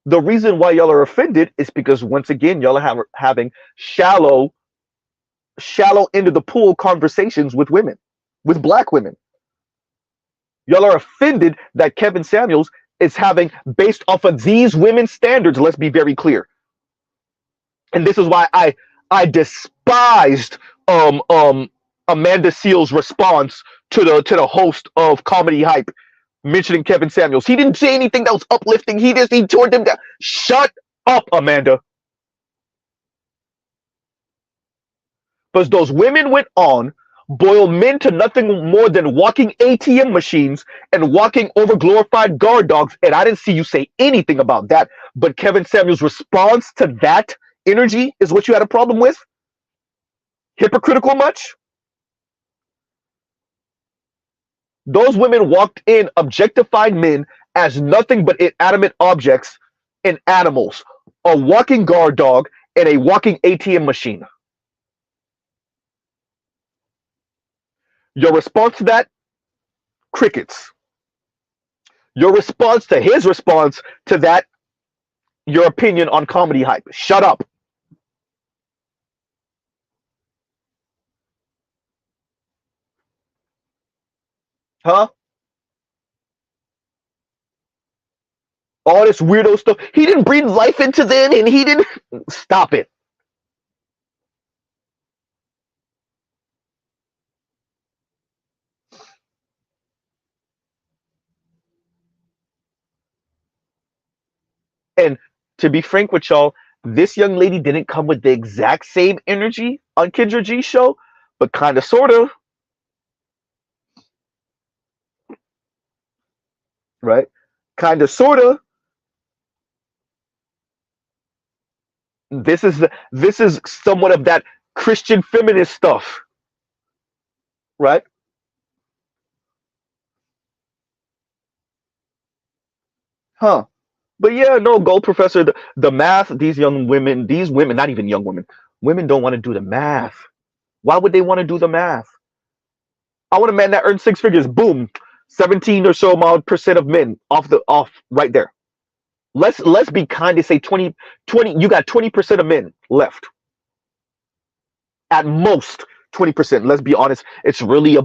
The reason why y'all are offended is because, once again, y'all are having shallow into the pool conversations with women, with black women. Y'all are offended that Kevin Samuels is having, based off of these women's standards, let's be very clear. And this is why I despised Amanda Seales' response to the host of Comedy Hype mentioning Kevin Samuels. He didn't say anything that was uplifting. He tore them down. Shut up, Amanda. Because those women went on, boiled men to nothing more than walking ATM machines and walking over glorified guard dogs, and I didn't see you say anything about that. But Kevin Samuels' response to that energy is what you had a problem with? Hypocritical much? Those women walked in, objectified men as nothing but inanimate objects and animals, a walking guard dog and a walking ATM machine. Your response to that? Crickets. Your response to his response to that? Your opinion on Comedy Hype. Shut up. Huh? All this weirdo stuff. He didn't breathe life into them, and he didn't. Stop it. And to be frank with y'all, this young lady didn't come with the exact same energy on Kendra G's show, but kind of, sort of. Right? Kind of, sort of. This is somewhat of that Christian feminist stuff. Right? Huh. But yeah, no, Gold Professor, the math, these women, not even young women don't want to do the math. Why would they want to do the math? I want a man that earns six figures. Boom, 17 or so % of men off right there. Let's be kind to say 20. You got 20% of men left. At most 20%. Let's be honest. It's really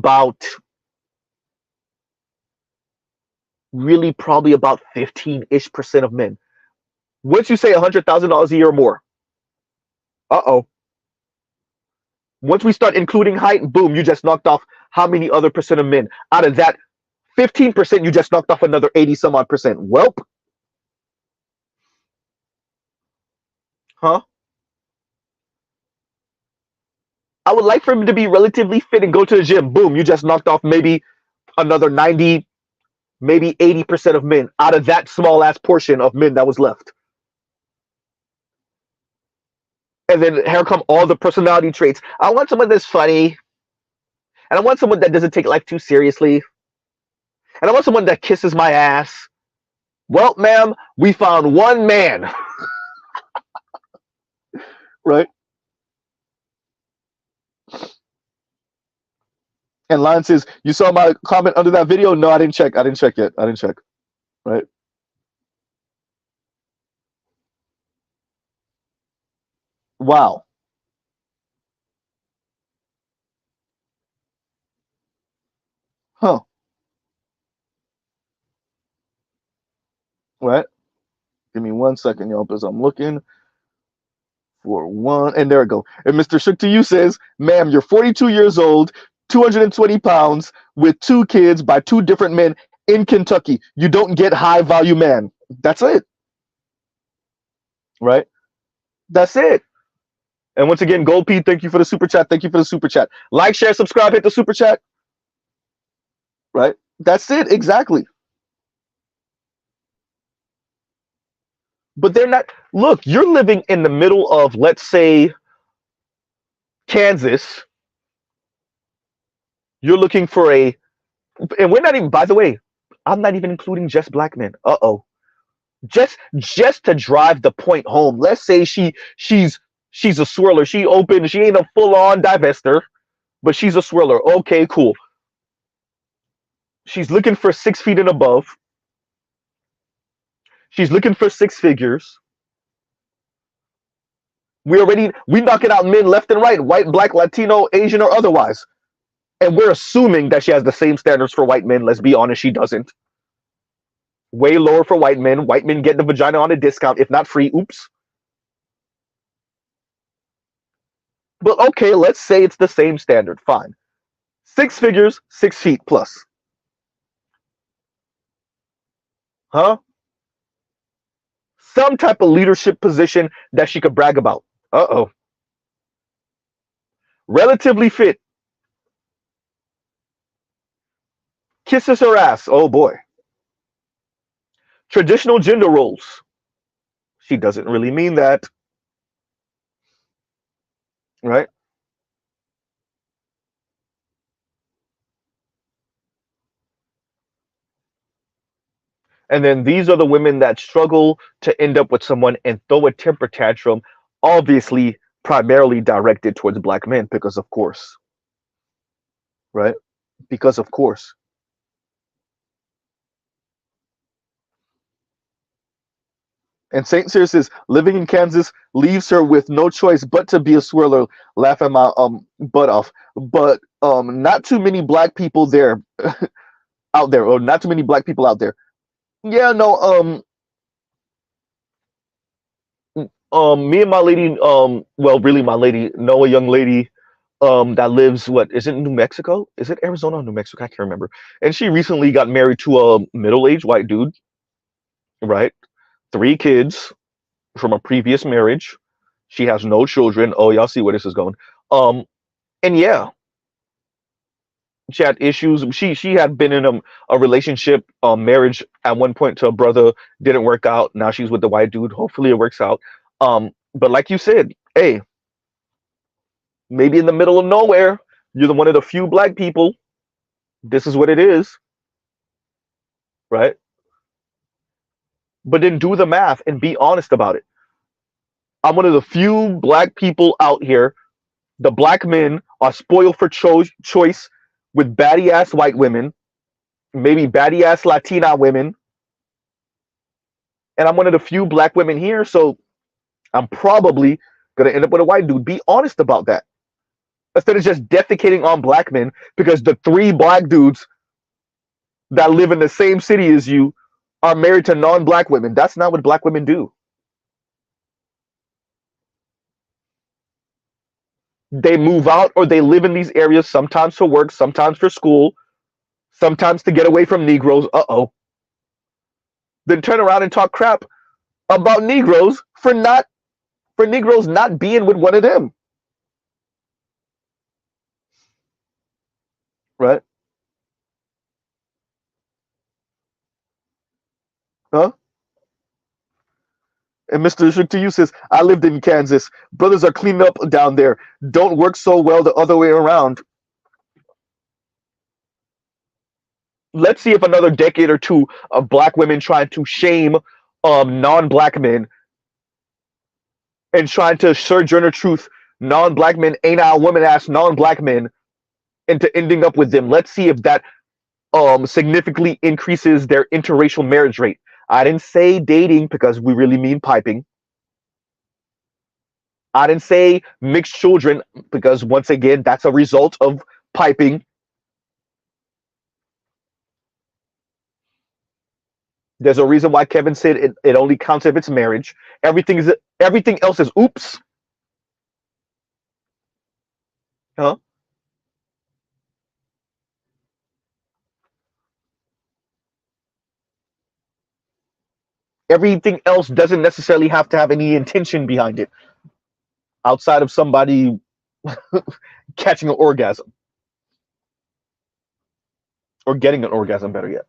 probably about 15-ish% of men. Once you say $100,000 a year or more, once we start including height, boom, you just knocked off how many other % of men? Out of that 15%, you just knocked off another 80 some odd %. Welp. Huh? I would like for him to be relatively fit and go to the gym. Boom, you just knocked off maybe another 90, maybe 80% of men out of that small ass portion of men that was left. And then here come all the personality traits. I want someone that's funny. And I want someone that doesn't take life too seriously. And I want someone that kisses my ass. Well, ma'am, we found one man. Right? And Lion says, you saw my comment under that video? No, I didn't check. I didn't check yet. I didn't check. Right? Wow. Huh. Right? Give me 1 second, y'all, because I'm looking for one. And there we go. And Mr. Shook to you says, ma'am, you're 42 years old, 220 pounds, with 2 kids by 2 different men in Kentucky. You don't get high value man. That's it. Right? That's it. And once again, Gold P, thank you for the super chat. Thank you for the super chat. Like, share, subscribe, hit the super chat. right? That's it, exactly. But they're not. Look, you're living in the middle of, let's say, Kansas. You're looking for a, and we're not even. By the way, I'm not even including just black men. Uh-oh. Just to drive the point home. Let's say she's a swirler. She open. She ain't a full on divester, but she's a swirler. Okay, cool. She's looking for 6 feet and above. She's looking for six figures. We knocking out men left and right, white, black, Latino, Asian, or otherwise. And we're assuming that she has the same standards for white men. Let's be honest, she doesn't. Way lower for white men. White men get the vagina on a discount, if not free. Oops. But okay, let's say it's the same standard. Fine. Six figures, 6 feet plus. Huh? Some type of leadership position that she could brag about. Uh-oh. Relatively fit. Kisses her ass. Oh boy. Traditional gender roles. She doesn't really mean that. Right? And then these are the women that struggle to end up with someone and throw a temper tantrum, obviously primarily directed towards black men, because of course, right? Because of course. And St. Cyr says living in Kansas leaves her with no choice but to be a swirler, laughing my butt off. But not too many black people there out there, or not too many black people out there. Yeah, no, me and my lady, well, really, my lady, know a young lady, that lives, what is it, New Mexico? Is it Arizona or New Mexico? I can't remember. And she recently got married to a middle-aged white dude, right? 3 kids from a previous marriage. She has no children. Oh, y'all see where this is going. Um, and yeah, she had issues. She had been in a relationship, marriage at one point to a brother, didn't work out. Now she's with the white dude. Hopefully it works out. But like you said, hey, maybe in the middle of nowhere, you're one of the few black people. This is what it is, right? But then do the math and be honest about it. I'm one of the few black people out here. The black men are spoiled for choice with baddie ass white women, maybe baddie ass Latina women, and I'm one of the few black women here. So I'm probably gonna end up with a white dude. Be honest about that, instead of just defecating on black men because the 3 black dudes that live in the same city as you are married to non-black women. That's not what black women do. They move out or they live in these areas, sometimes for work, sometimes for school, sometimes to get away from Negroes. Uh-oh. Then turn around and talk crap about Negroes for Negroes not being with one of them. Right? Huh? And Mr. Shook to you says, I lived in Kansas. Brothers are cleaning up down there. Don't work so well the other way around. Let's see if another decade or two of black women trying to shame non-black men and trying to sojourner truth non-black men ain't our woman ass non-black men into ending up with them. Let's see if that significantly increases their interracial marriage rate. I didn't say dating because we really mean piping. I didn't say mixed children because once again that's a result of piping. There's a reason why Kevin said it only counts if it's marriage. Everything else is oops. Huh? Everything else doesn't necessarily have to have any intention behind it outside of somebody catching an orgasm. or getting an orgasm, better yet.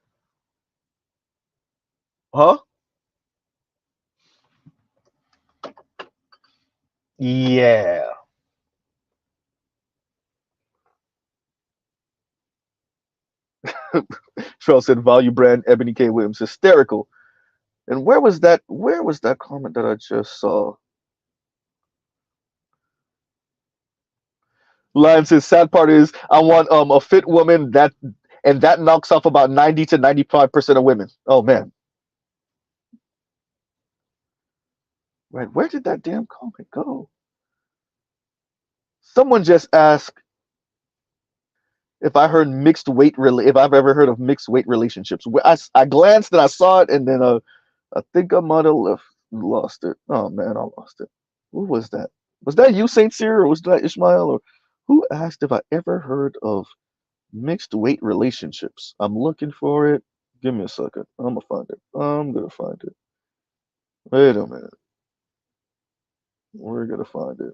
Huh? Yeah. Charles said value brand Ebony K. Williams hysterical. And where was that? Where was that comment that I just saw? Lion says sad part is I want a fit woman that knocks off about 90 to 95% of women. Oh man. Right. Where did that damn comment go? Someone just asked if I heard if I've ever heard of mixed weight relationships. I glanced and I saw it, and then I think I might have lost it. Oh man, I lost it. Who was that? Was that you, Saint Cyr, or was that Ishmael? Or who asked if I ever heard of mixed weight relationships? I'm looking for it. Give me a second. I'm gonna find it. I'm gonna find it. Wait a minute. We're gonna find it.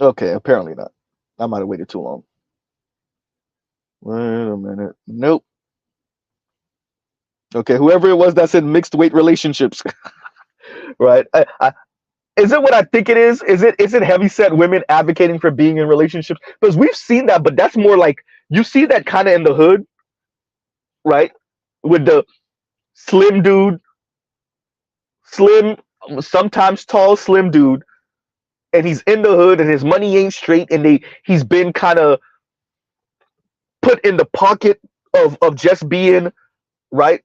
Okay, apparently not. I might have waited too long. Wait a minute. Nope. Okay, whoever it was that said mixed weight relationships, right? Is it what I think it is? Is it heavy set women advocating for being in relationships? Because we've seen that, but that's more like you see that kind of in the hood, right? With the slim dude, slim, sometimes tall, slim dude, and he's in the hood, and his money ain't straight, and he's been kind of put in the pocket of just being right,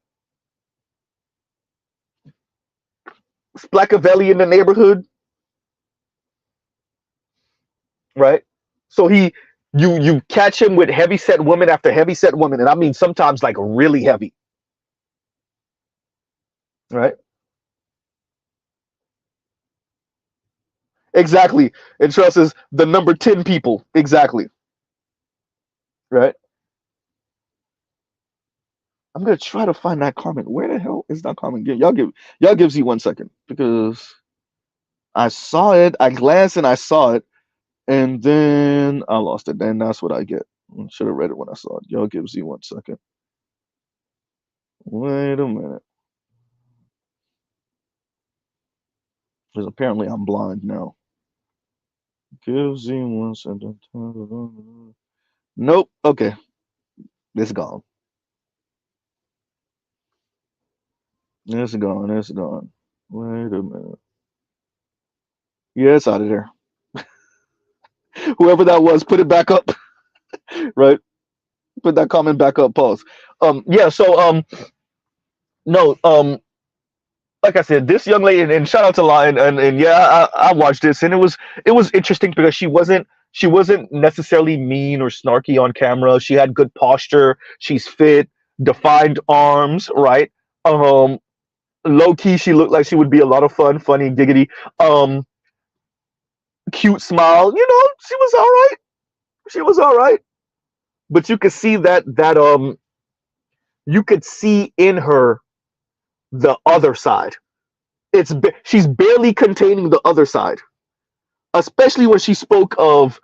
Splackavelli in the neighborhood, right? So you catch him with heavy set woman after heavy set woman, and I mean sometimes like really heavy, right? Exactly. And Charles says the number 10 people. Exactly. Right. I'm gonna try to find that comment. Where the hell is that comment? Y'all give Z 1 second because I saw it. I glanced and I saw it, and then I lost it. Then that's what I get. I should have read it when I saw it. Y'all give Z 1 second. Wait a minute. Because apparently I'm blind now. Give Z 1 second. Nope. Okay. It's gone. It's gone. It's gone. Wait a minute. Yeah, it's out of there. Whoever that was, put it back up. Right? Put that comment back up. Pause. Yeah. So no. Like I said, this young lady, and shout out to Lion, and yeah, I watched this, and it was interesting because she wasn't necessarily mean or snarky on camera. She had good posture. She's fit, defined arms, right? Um, Low key, she looked like she would be a lot of fun, funny, giggity. Um, Cute smile. She was all right. She was all right. But you could see that you could see in her the other side. She's barely containing the other side, especially when she spoke of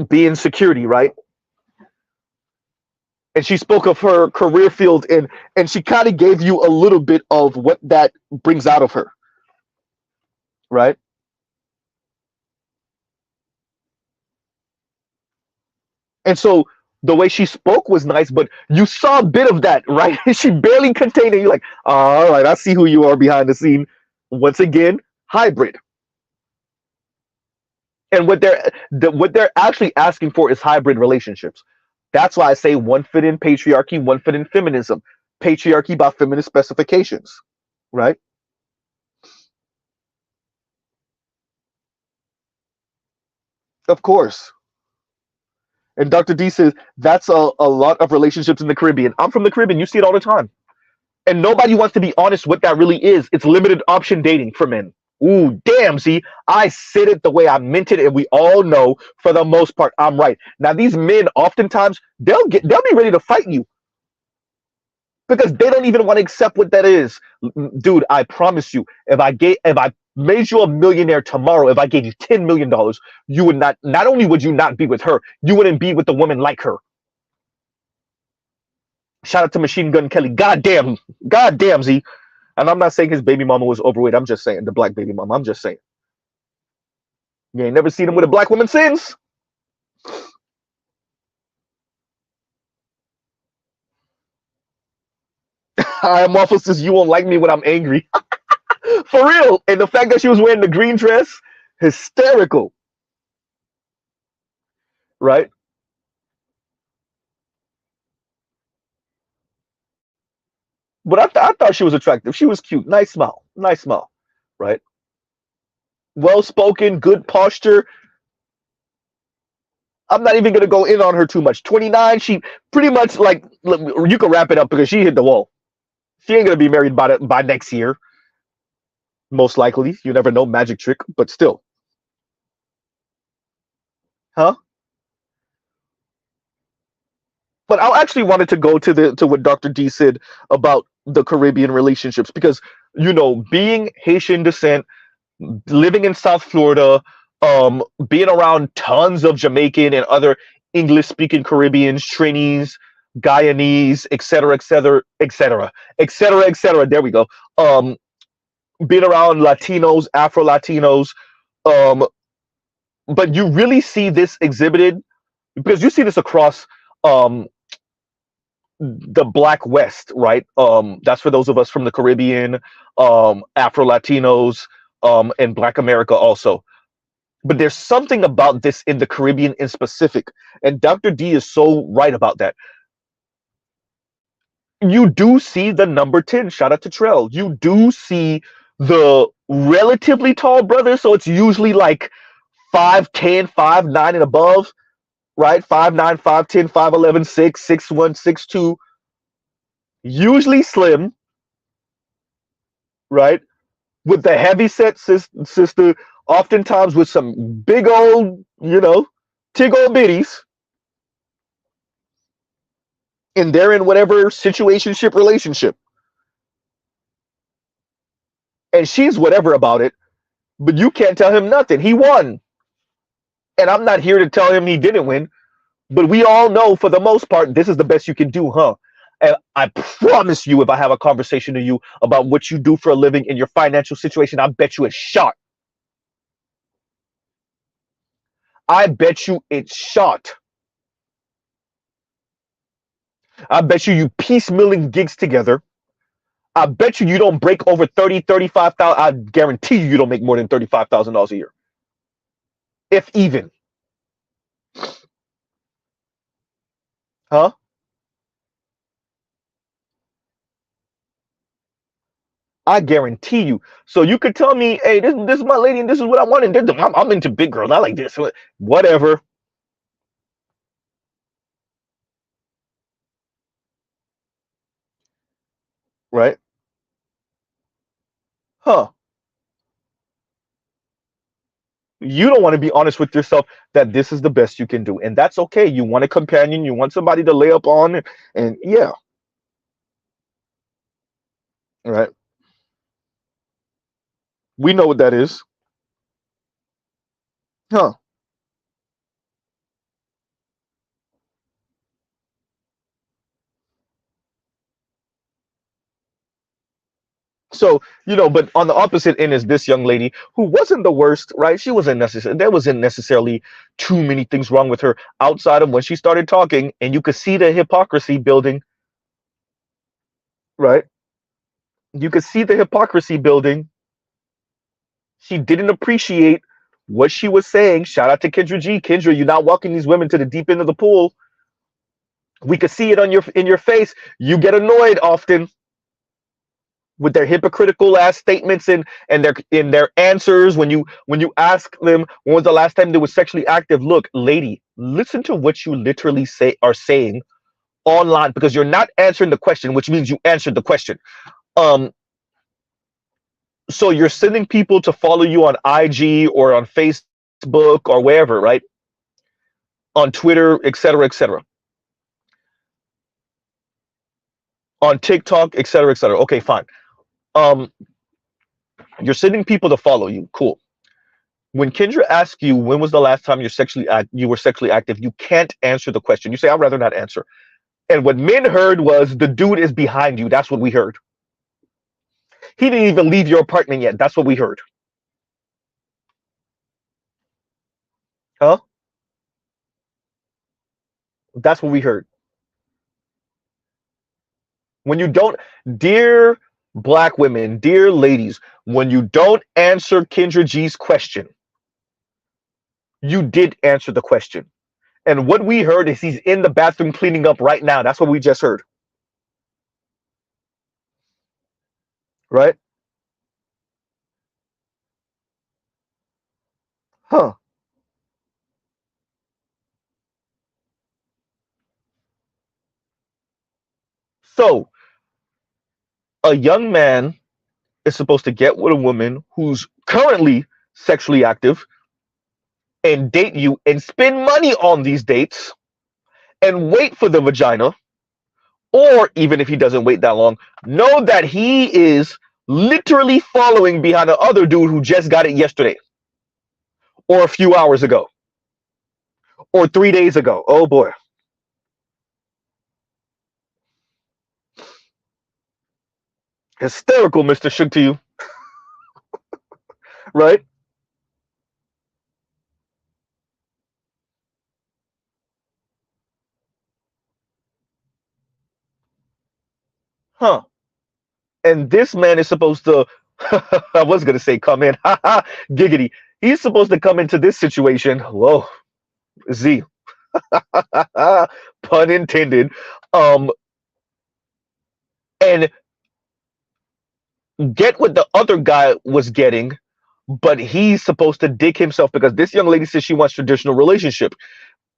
being security, right? And she spoke of her career field, and she kind of gave you a little bit of what that brings out of her, right? And so the way she spoke was nice, but you saw a bit of that, right? She barely contained it. You're like, all right, I see who you are behind the scene. Once again, hybrid. And what they're actually asking for is hybrid relationships. That's why I say one fit in patriarchy, one fit in feminism. Patriarchy by feminist specifications, right? Of course. And Dr. D says that's a lot of relationships in the Caribbean. I'm from the Caribbean. You see it all the time. And nobody wants to be honest what that really is. It's limited option dating for men. Ooh, damn, see, I said it the way I meant it, and we all know for the most part I'm right. Now, these men oftentimes they'll be ready to fight you because they don't even want to accept what that is. Dude, I promise you, if I made you a millionaire tomorrow, if I gave you $10 million, you would not only would you not be with her, you wouldn't be with a woman like her. Shout out to Machine Gun Kelly. God damn, Z. And I'm not saying his baby mama was overweight. I'm just saying the black baby mama. I'm just saying. You ain't never seen him with a black woman since. I am officers. You won't like me when I'm angry. For real. And the fact that she was wearing the green dress, hysterical. Right? But I thought she was attractive. She was cute. Nice smile. Nice smile. Right? Well spoken, good posture. I'm not even gonna go in on her too much. 29, she pretty much like you can wrap it up because she hit the wall. She ain't gonna be married by next year, most likely. You never know, magic trick, but still, huh? But I actually wanted to go to what Dr. D said about the Caribbean relationships because being Haitian descent, living in South Florida, being around tons of Jamaican and other English speaking Caribbeans, Trinis, Guyanese, etc., etc., etc., etc., etc. There we go. Being around Latinos, Afro Latinos, um, but you really see this exhibited because you see this across um, the Black West, right? That's for those of us from the Caribbean, Afro Latinos, and Black America also. But there's something about this in the Caribbean in specific, and Dr. D is so right about that. You do see the number 10, shout out to Trell. You do see the relatively tall brother, so it's usually like 5'10", 5'9", and above, right? 5'9", 5'10", 5'11", 6', 6'1", 6'2", usually slim, right? With the heavy set sister, oftentimes with some big old, tig old bitties, and they're in whatever situationship relationship. And she's whatever about it, but you can't tell him nothing. He won. And I'm not here to tell him he didn't win, but we all know for the most part, this is the best you can do, huh? And I promise you, if I have a conversation to you about what you do for a living in your financial situation, I bet you it's shot. I bet you it's shot. I bet you piecemealing gigs together. I bet you don't break over 30, 35,000. I guarantee you don't make more than $35,000 a year. If even. Huh? I guarantee you. So you could tell me, hey, this is my lady and this is what I want. And I'm into big girls. I like this. Whatever. Right? Huh. You don't want to be honest with yourself that this is the best you can do. And that's okay. You want a companion. You want somebody to lay up on. And yeah. Right. We know what that is. Huh. So, but on the opposite end is this young lady who wasn't the worst, right? She wasn't necessarily, there wasn't necessarily too many things wrong with her outside of when she started talking, and you could see the hypocrisy building, right? You could see the hypocrisy building. She didn't appreciate what she was saying. Shout out to Kendra G. Kendra, you're not walking these women to the deep end of the pool. We could see it in your face. You get annoyed often with their hypocritical ass statements and their answers when you ask them when was the last time they were sexually active. Look, lady, listen to what you literally are saying online, because you're not answering the question, which means you answered the question. um so you're sending people to follow you on IG or on Facebook or wherever, right? On Twitter, etc., etc., on TikTok, etc., etc. Okay, fine. um You're sending people to follow you. Cool. When Kendra asks you when was the last time you were sexually active, you can't answer the question. You say, I'd rather not answer. And what men heard was the dude is behind you. That's what we heard. He didn't even leave your apartment yet. That's what we heard. Huh? That's what we heard. When you don't, dear black women, dear ladies, when you don't answer Kendra G's question, you did answer the question. And what we heard is he's in the bathroom cleaning up right now. That's what we just heard. Right? Huh. So, a young man is supposed to get with a woman who's currently sexually active and date you and spend money on these dates and wait for the vagina, or even if he doesn't wait that long, know that he is literally following behind the other dude who just got it yesterday or a few hours ago or 3 days ago. Oh boy. Hysterical, Mr. Shook to you, right? Huh. And this man is supposed to, I was going to say come in, giggity. He's supposed to come into this situation. Whoa, Z, pun intended. Um, and get what the other guy was getting, but he's supposed to dig himself because this young lady says she wants traditional relationship.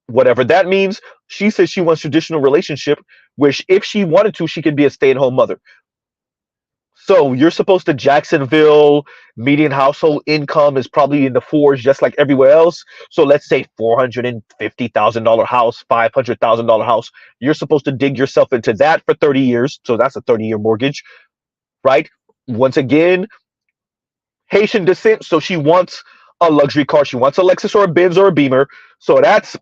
Whatever that means, she says she wants traditional relationship, which if she wanted to, she could be a stay-at-home mother. So you're supposed to Jacksonville median household income is probably in the fours, just like everywhere else. So let's say $450,000 house, $500,000 house. You're supposed to dig yourself into that for 30 years. So that's a 30-year mortgage, right? Once again, Haitian descent. So she wants a luxury car. She wants a Lexus or a Benz or a Beamer. So that's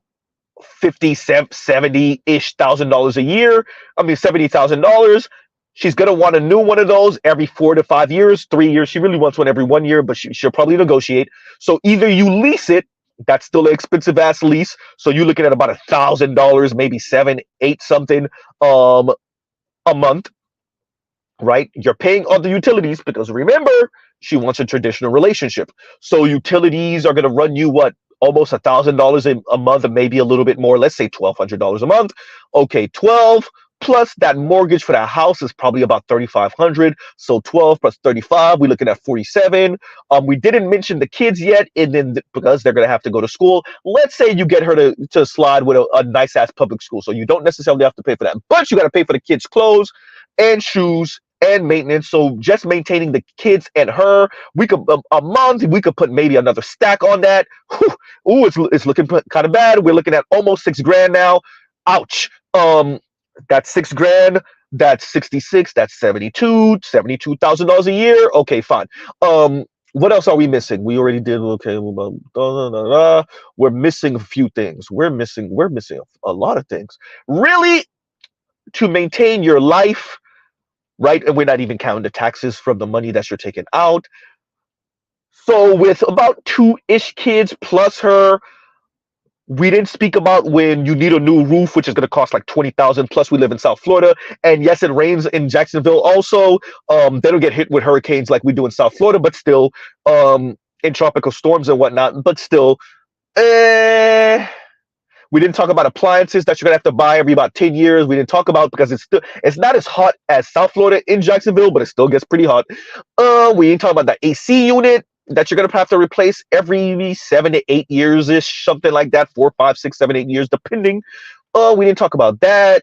50, 70-ish thousand dollars a year. I mean, $70,000. She's going to want a new one of those every 4 to 5 years, 3 years. She really wants one every 1 year, but she'll probably negotiate. So either you lease it, that's still an expensive ass lease. So you're looking at about $1,000, maybe seven, eight something um, a month, right? You're paying other utilities because remember, she wants a traditional relationship. So utilities are going to run you what? Almost $1,000 a month, or maybe a little bit more. Let's say $1,200 a month. Okay, 12 plus that mortgage for that house is probably about 3,500. So 12 plus 35, we're looking at 47. We didn't mention the kids yet, and then because they're gonna have to go to school. Let's say you get her to slide with a nice ass public school, so you don't necessarily have to pay for that, but you got to pay for the kids' clothes and shoes and maintenance. So just maintaining the kids and her, we could a month, we could put maybe another stack on that. Whew. Ooh, it's looking kind of bad. We're looking at almost 6 grand now. Ouch. That's 6 grand. That's 66. That's 72,000 dollars a year. Okay, fine. What else are we missing? We already did. Okay, we're missing a few things. We're missing a lot of things. Really, to maintain your life, right? And we're not even counting the taxes from the money that you're taking out. So with about two-ish kids plus her, we didn't speak about when you need a new roof, which is going to cost like 20,000. Plus, we live in South Florida, and yes, it rains in Jacksonville. Also, they don't get hit with hurricanes like we do in South Florida, but still, in tropical storms and whatnot. But still, we didn't talk about appliances that you're gonna have to buy every about 10 years. We didn't talk about because it's not as hot as South Florida in Jacksonville, but it still gets pretty hot. We didn't talk about the AC unit that you're gonna have to replace every 7 to 8 years ish, something like that, 4, 5, 6, 7, 8 years, depending. We didn't talk about that.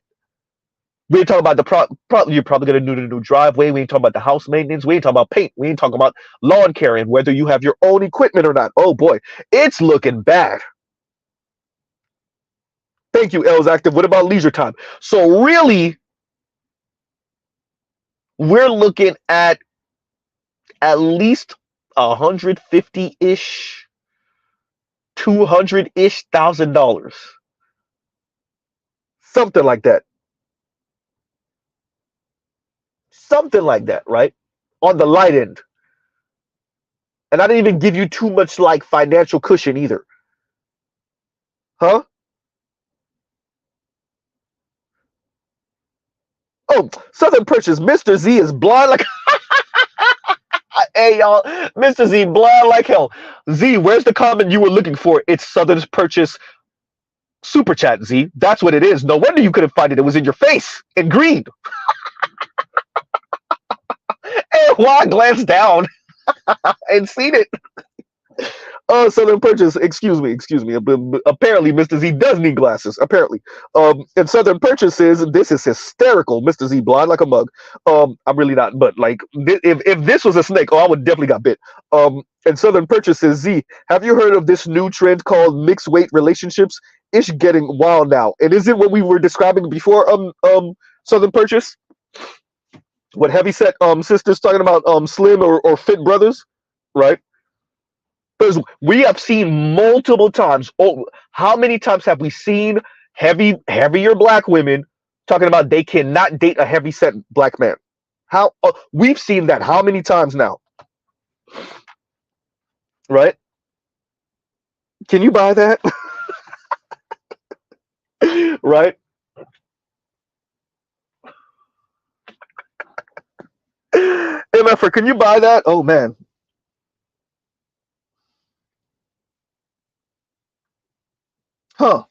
We didn't talk about you're probably gonna need a new driveway. We didn't talk about the house maintenance. We didn't talk about paint. We didn't talk about lawn care and whether you have your own equipment or not. Oh boy, it's looking bad. Thank you, L's Active. What about leisure time? So really, we're looking at least $150-ish, $200-ish thousand dollars, something like that, right? On the light end, and I didn't even give you too much like financial cushion either, huh? Oh, Southern Purchase, Mr. Z is blind like hey y'all, Mr. Z blind like hell. Z, where's the comment you were looking for? It's Southern Purchase super chat. Z, that's what it is. No wonder you couldn't find it. It was in your face in green. And while I glanced down and seen it. Southern Purchase, excuse me. Apparently, Mr. Z does need glasses. Apparently, and Southern Purchase says this is hysterical. Mr. Z blind like a mug. I'm really not, but like, if this was a snake, oh, I would definitely got bit. And Southern Purchase says, Z, have you heard of this new trend called mixed weight relationships? It's getting wild now, and is it what we were describing before? Southern Purchase, what heavyset sisters talking about slim or fit brothers, right? Because we have seen multiple times. Oh, how many times have we seen heavier black women talking about they cannot date a heavy-set black man? How we've seen that how many times now? Right? Can you buy that? Right? MFR, can you buy that? Oh man. Huh.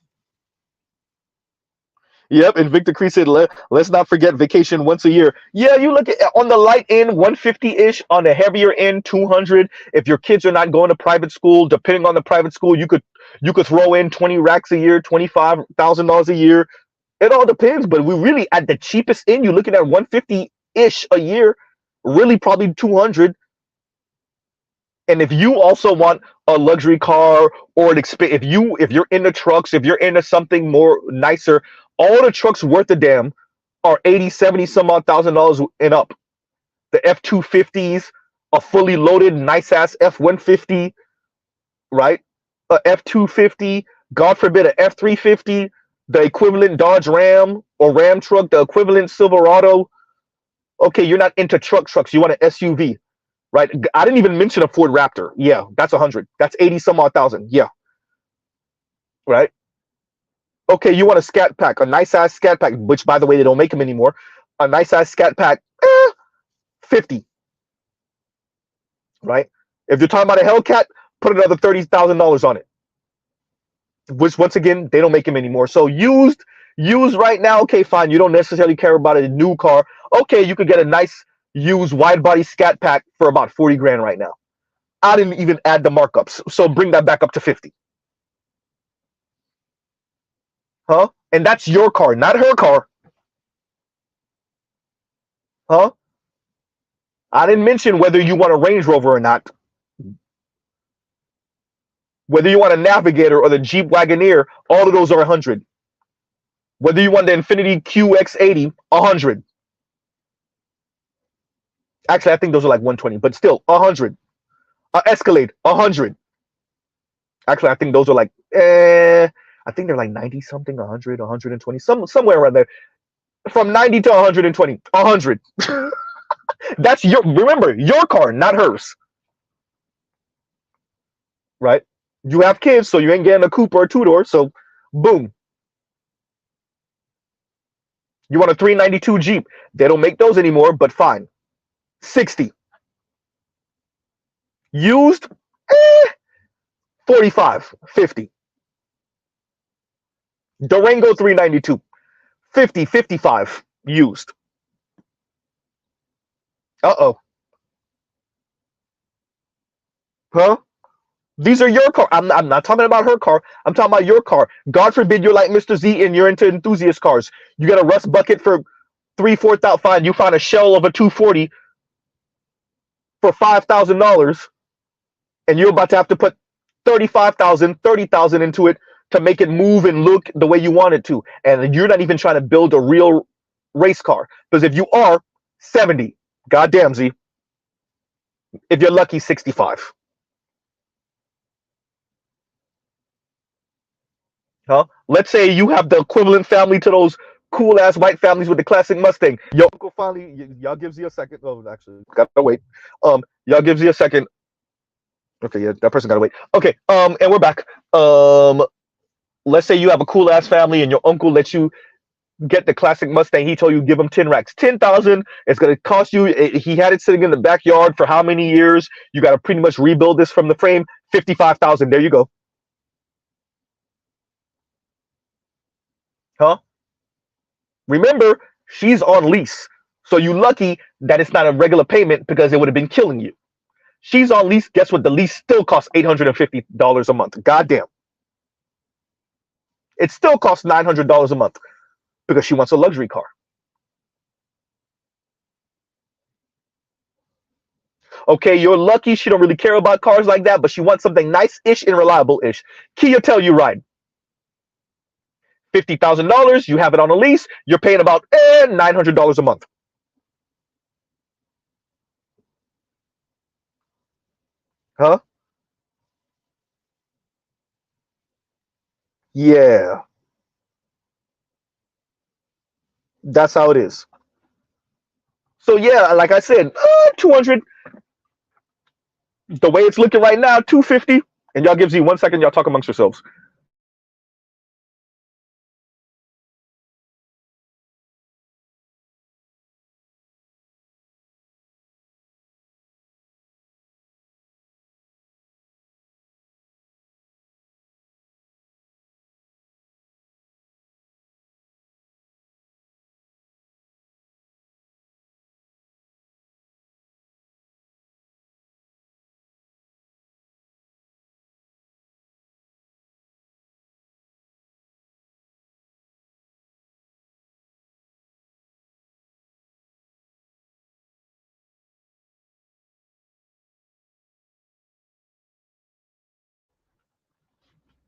Yep, and Victor Cree said, let's not forget vacation once a year. Yeah, you look at on the light end, 150-ish, on the heavier end, 200. If your kids are not going to private school, depending on the private school, you could throw in 20 racks a year, $25,000 a year. It all depends, but we really at the cheapest end, you're looking at 150-ish a year, really probably 200. And if you also want a luxury car or an if you're into trucks, if you're into something more nicer, all the trucks worth a damn are 80, 70 some odd $1,000 and up. The F-250s, a fully loaded nice ass F-150, right? A F-250, God forbid a F-350, the equivalent Dodge Ram or Ram truck, the equivalent Silverado. Okay, you're not into trucks, you want an SUV. Right, I didn't even mention a Ford Raptor. Yeah, that's 100. That's 80 some odd thousand. Yeah, right. Okay, you want a Scat Pack, a nice ass Scat Pack, which by the way they don't make them anymore. A nice ass Scat Pack, 50. Right. If you're talking about a Hellcat, put another $30,000 on it. Which once again they don't make them anymore. So used right now. Okay, fine. You don't necessarily care about a new car. Okay, you could get a nice used wide body Scat Pack for about 40 grand right now. I didn't even add the markups, so bring that back up to 50. Huh? And that's your car, not her car. Huh? I didn't mention whether you want a Range Rover or not. Whether you want a Navigator or the Jeep Wagoneer, all of those are 100. Whether you want the Infiniti QX80, 100. Actually, I think those are like 120, but still 100. Escalade, 100. Actually, I think those are like, I think they're like 90 something, 100, 120, somewhere around there. From 90 to 120, 100. That's remember, your car, not hers. Right? You have kids, so you ain't getting a coupe or a two-door, so boom. You want a 392 Jeep. They don't make those anymore, but fine. 60. Used, 45, 50. Durango 392, 50, 55 used. Uh-oh. Huh? These are your car. I'm not talking about her car. I'm talking about your car. God forbid you're like Mr. Z and you're into enthusiast cars. You got a rust bucket for $3,000, $4,000. Fine. You find a shell of a 240 for $5,000, and you're about to have to put $35,000, $30,000 into it to make it move and look the way you want it to. And you're not even trying to build a real race car. Because if you are, 70. Goddamn, Z. If you're lucky, 65. Huh? Let's say you have the equivalent family to those cool ass white families with the classic Mustang. Your uncle finally, y'all gives you a second. Oh, actually, gotta wait. Y'all gives you a second. Okay, yeah, that person gotta wait. Okay, and we're back. Let's say you have a cool ass family and your uncle lets you get the classic Mustang. He told you give him 10 racks, 10,000. It's gonna cost you. He had it sitting in the backyard for how many years? You got to pretty much rebuild this from the frame. 55,000. There you go. Huh? Remember, she's on lease, so you lucky that it's not a regular payment because it would have been killing you. She's on lease. Guess what? The lease still costs $850 a month. Goddamn. It still costs $900 a month because she wants a luxury car. Okay, you're lucky she don't really care about cars like that, but she wants something nice-ish and reliable-ish. Kia tell you ride. $50,000, you have it on a lease, you're paying about $900 a month. Huh? Yeah, that's how it is. So yeah, like I said, 200. The way it's looking right now, 250. And y'all gives you 1 second. Y'all talk amongst yourselves.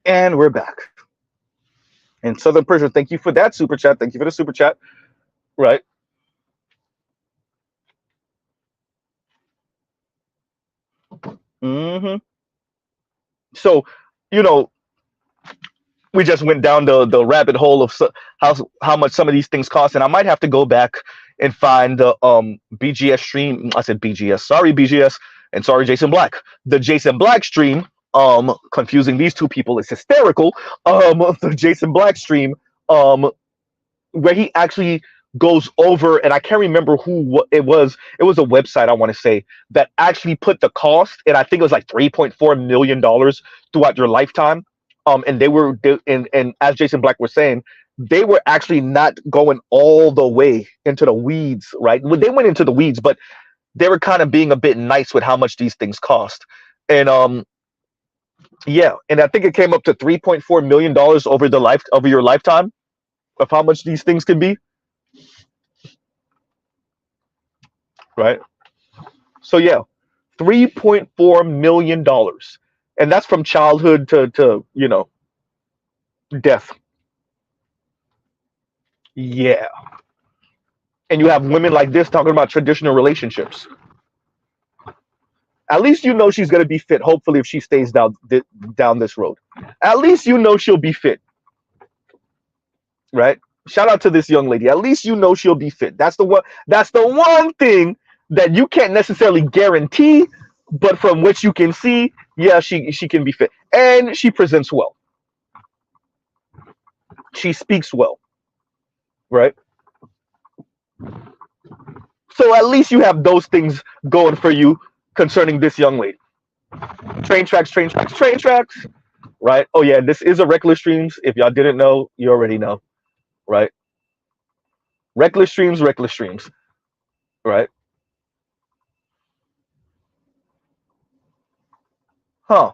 And we're back. And Southern Persia, thank you for that super chat. Thank you for the super chat. Right. Mm-hmm. So, you know, we just went down the rabbit hole of how much some of these things cost, and I might have to go back and find the BGS stream. I said BGS. Sorry, BGS, and sorry, Jason Black. The Jason Black stream. Confusing these two people is hysterical. The Jason Black stream. Where he actually goes over, and I can't remember who it was. It was a website, I want to say, that actually put the cost, and I think it was like $3.4 million throughout your lifetime. And and as Jason Black was saying, they were actually not going all the way into the weeds, right? They went into the weeds, but they were kind of being a bit nice with how much these things cost. And yeah, and I think it came up to $3.4 million over your lifetime of how much these things can be. Right. So yeah, $3.4 million, and that's from childhood to death. Yeah, and you have women like this talking about traditional relationships. At least you know she's gonna be fit. Hopefully, if she stays down this road, at least you know she'll be fit. Right. Shout out to this young lady. At least you know she'll be fit. That's the one. That's the one thing that you can't necessarily guarantee, but from what you can see, yeah, she can be fit, and she presents well. She speaks well, right? So at least you have those things going for you concerning this young lady. Train tracks, train tracks, train tracks, right? Oh yeah, this is a Reckless Streams. If y'all didn't know, you already know, right? Reckless Streams, right? Huh.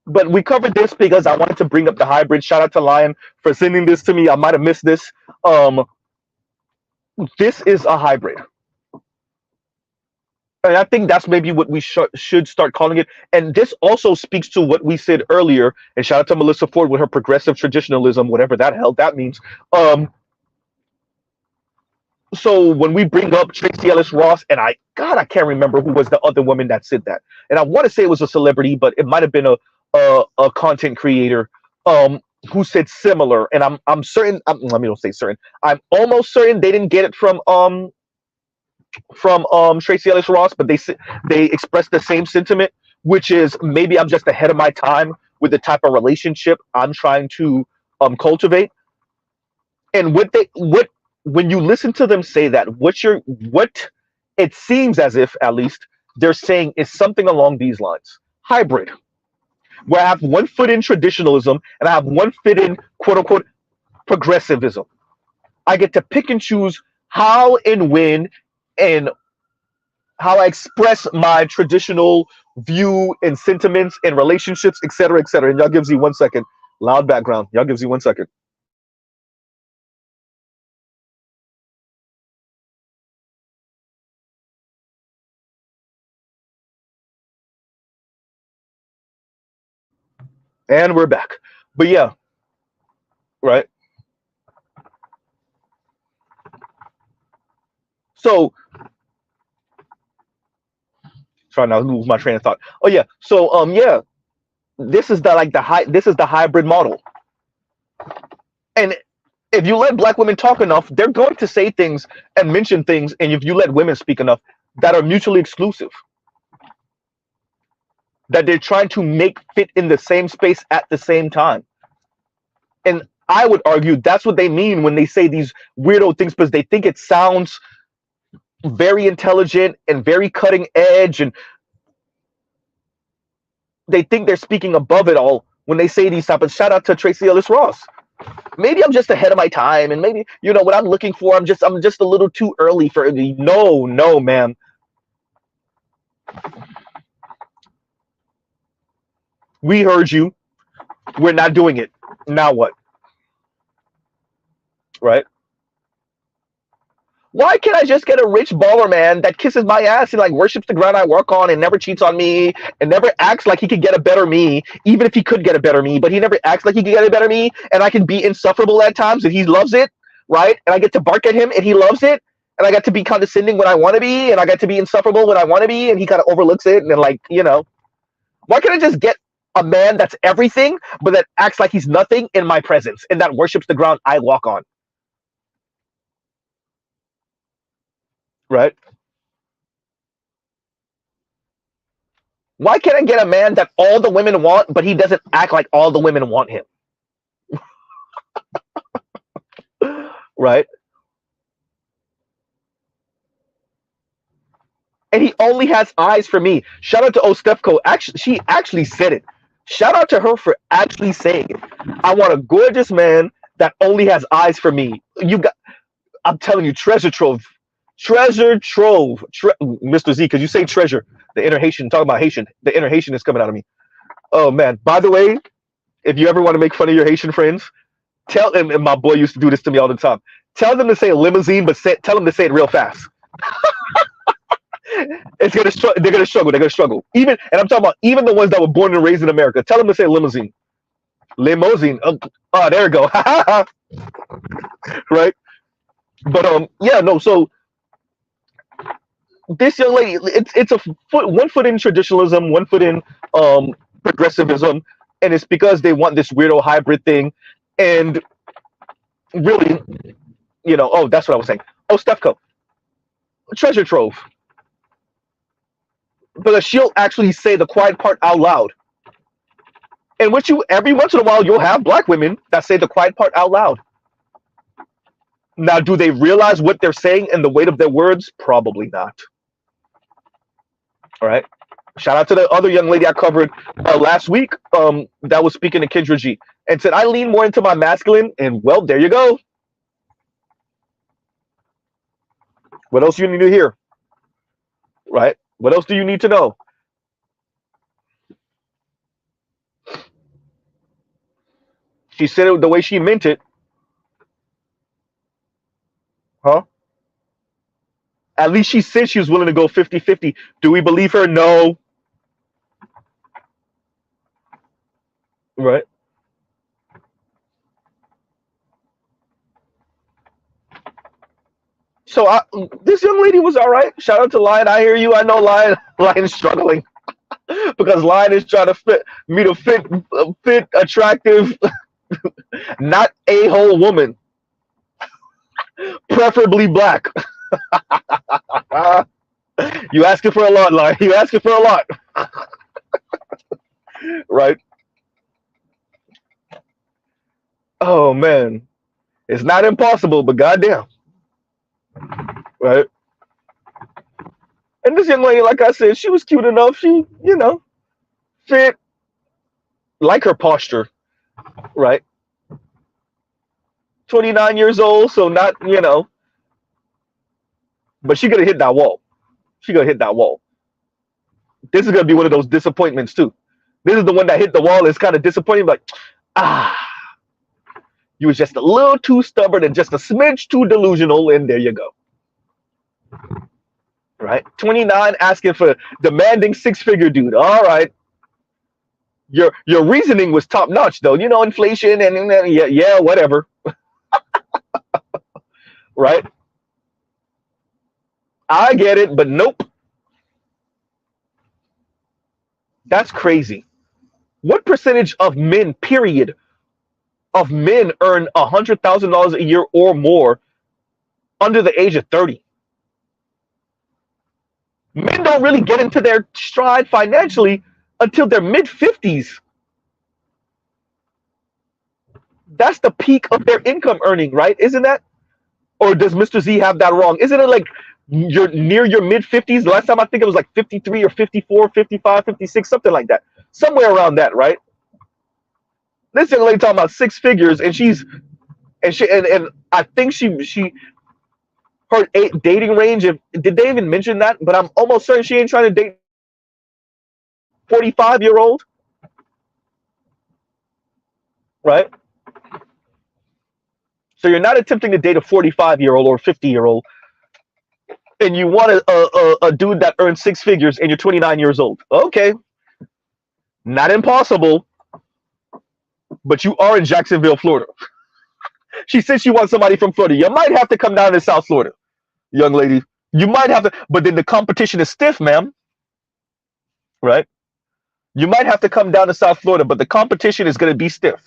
But we covered this because I wanted to bring up the hybrid. Shout out to Lion for sending this to me. I might have missed this. This is a hybrid. And I think that's maybe what we should start calling it. And this also speaks to what we said earlier. And shout out to Melissa Ford with her progressive traditionalism, whatever that hell that means. So when we bring up Tracee Ellis Ross, and I can't remember who was the other woman that said that, and I want to say it was a celebrity, but it might have been a content creator who said similar, and I'm certain. Let me don't say certain. I'm almost certain they didn't get it from Tracee Ellis Ross, but they expressed the same sentiment, which is maybe I'm just ahead of my time with the type of relationship I'm trying to cultivate. And what when you listen to them say that, what it seems as if at least they're saying is something along these lines: hybrid, where I have one foot in traditionalism and I have one foot in quote unquote progressivism. I get to pick and choose how and when and how I express my traditional view and sentiments and relationships, etc., etc. And y'all gives you 1 second. Loud background. Y'all gives you 1 second. And we're back. But yeah, right. So trying not to lose my train of thought. Oh yeah. So yeah, this is the hybrid model. And if you let black women talk enough, they're going to say things and mention things, and if you let women speak enough, that are mutually exclusive, that they're trying to make fit in the same space at the same time. And I would argue that's what they mean when they say these weirdo things, because they think it sounds very intelligent and very cutting edge, and they think they're speaking above it all when they say these type of. Shout out to Tracee Ellis Ross. Maybe I'm just ahead of my time, and maybe what I'm looking for. I'm just a little too early for it. No, no, man. We heard you. We're not doing it. Now what? Right? Why can't I just get a rich baller man that kisses my ass and like worships the ground I work on and never cheats on me and never acts like he could get a better me, even if he could get a better me, but he never acts like he could get a better me, and I can be insufferable at times and he loves it, right? And I get to bark at him and he loves it, and I get to be condescending when I want to be, and I get to be insufferable when I want to be, and he kind of overlooks it, and then why can't I just get a man that's everything, but that acts like he's nothing in my presence and that worships the ground I walk on, right? Why can't I get a man that all the women want, but he doesn't act like all the women want him? Right? And he only has eyes for me. Shout out to Ostefco. Actually, she actually said it. Shout out to her for actually saying it. I want a gorgeous man that only has eyes for me. I'm telling you, treasure trove. Treasure trove. Mr. Z, because you say treasure. The inner Haitian, talking about Haitian. The inner Haitian is coming out of me. Oh, man. By the way, if you ever want to make fun of your Haitian friends, tell them, and my boy used to do this to me all the time. Tell them to say limousine, but tell them to say it real fast. They're gonna struggle. They're gonna struggle. And I'm talking about even the ones that were born and raised in America. Tell them to say limousine, limousine. Oh, there we go. Right. But yeah, no. So this young lady, it's a one foot in traditionalism, one foot in progressivism, and it's because they want this weirdo hybrid thing, and really, oh, that's what I was saying. Oh, Stefco, treasure trove, because she'll actually say the quiet part out loud. And which you every once in a while you'll have black women that say the quiet part out loud. Now, do they realize what they're saying and the weight of their words? Probably not. All right. Shout out to the other young lady I covered last week that was speaking to Kendra G and said, I lean more into my masculine. And well, there you go. What else do you need to hear? Right? What else do you need to know? She said it the way she meant it. Huh? At least she said she was willing to go 50-50. Do we believe her? No. Right? So this young lady was all right. Shout out to Lion. I hear you. I know Lion. Lion's struggling because Lion is trying to fit me to fit attractive, not a whole woman, preferably black. You asking for a lot, Lion. You asking for a lot, right? Oh man, it's not impossible, but goddamn, right? And this young lady, like I said, she was cute enough. She, fit, like her posture, right? 29 years old, so not, but she gonna hit that wall. She gonna hit that wall. This is gonna be one of those disappointments too. This is the one that hit the wall. It's kind of disappointing, like, ah, you was just a little too stubborn and just a smidge too delusional, and there you go. Right? 29 asking for demanding six-figure dude. All right. Your reasoning was top notch though. Inflation and yeah, whatever. Right? I get it, but nope. That's crazy. What percentage of men, period, of men earn $100,000 a year or more under the age of 30? Men don't really get into their stride financially until their mid 50s. That's the peak of their income earning, right? Isn't that? Or does Mr. Z have that wrong? Isn't it like you're near your mid 50s? Last time I think it was like 53 or 54, 55, 56, something like that. Somewhere around that, right? This young lady talking about six figures, and and I think her dating range. Did they even mention that? But I'm almost certain she ain't trying to date 45-year-old, right? So you're not attempting to date a 45-year-old or 50-year-old, and you want a dude that earns six figures, and you're 29 years old. Okay, not impossible, but you are in Jacksonville, Florida. She said she wants somebody from Florida. You might have to come down to South Florida, young lady. You might have to, but then the competition is stiff, ma'am. Right? You might have to come down to South Florida, but the competition is going to be stiff.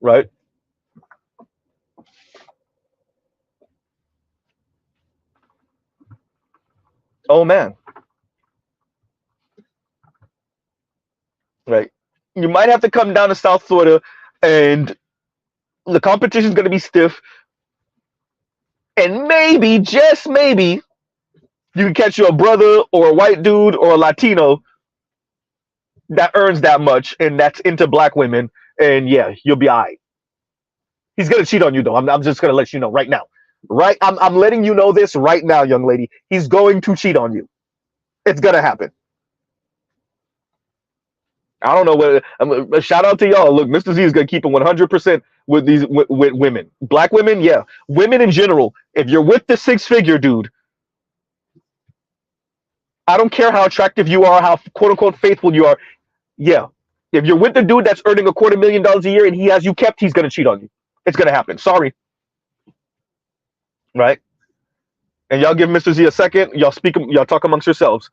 Right? Oh man. Right? You might have to come down to South Florida, and the competition is going to be stiff. And maybe, just maybe, you can catch you a brother or a white dude or a Latino that earns that much and that's into black women, and yeah, you'll be all right. He's gonna cheat on you though. I'm just gonna let you know right now. Right? I'm letting you know this right now, young lady. He's going to cheat on you. It's gonna happen. I don't know what. A shout out to y'all. Look, Mr. Z is gonna keep it 100% with these with women, black women. Yeah, women in general. If you're with the six-figure dude, I don't care how attractive you are, how quote unquote faithful you are. Yeah, if you're with the dude that's earning $250,000 a year and he has you kept, he's gonna cheat on you. It's gonna happen. Sorry, right? And y'all give Mr. Z a second. Y'all talk amongst yourselves.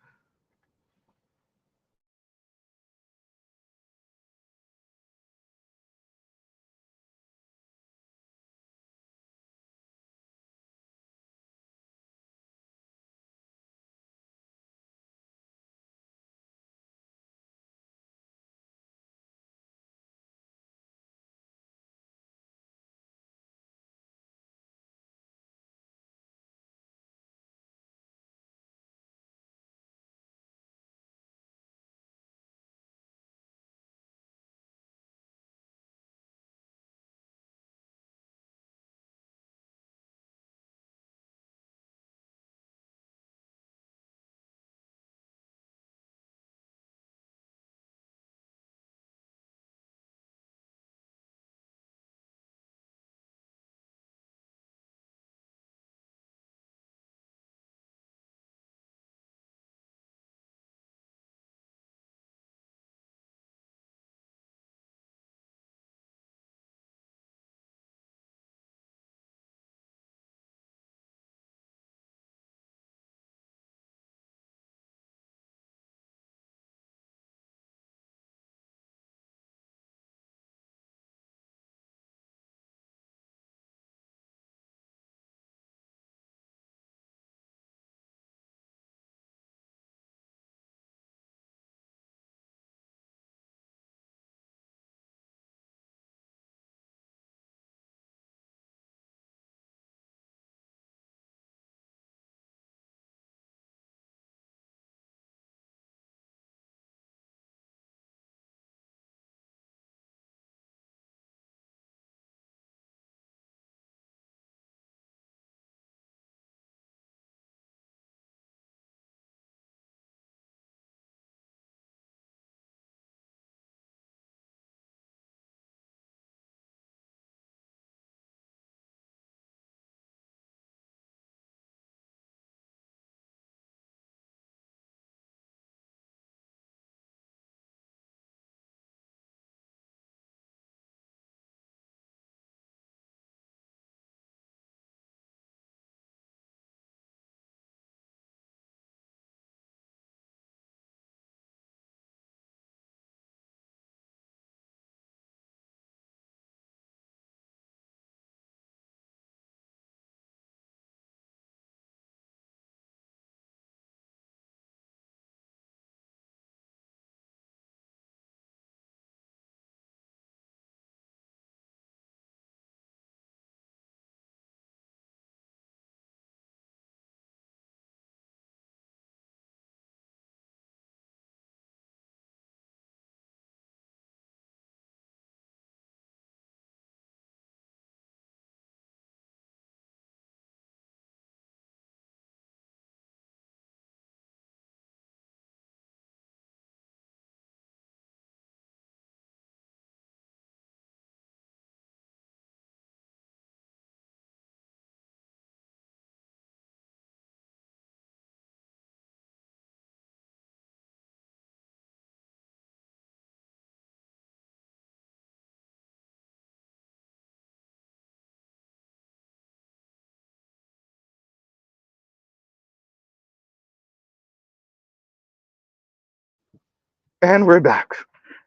And we're back.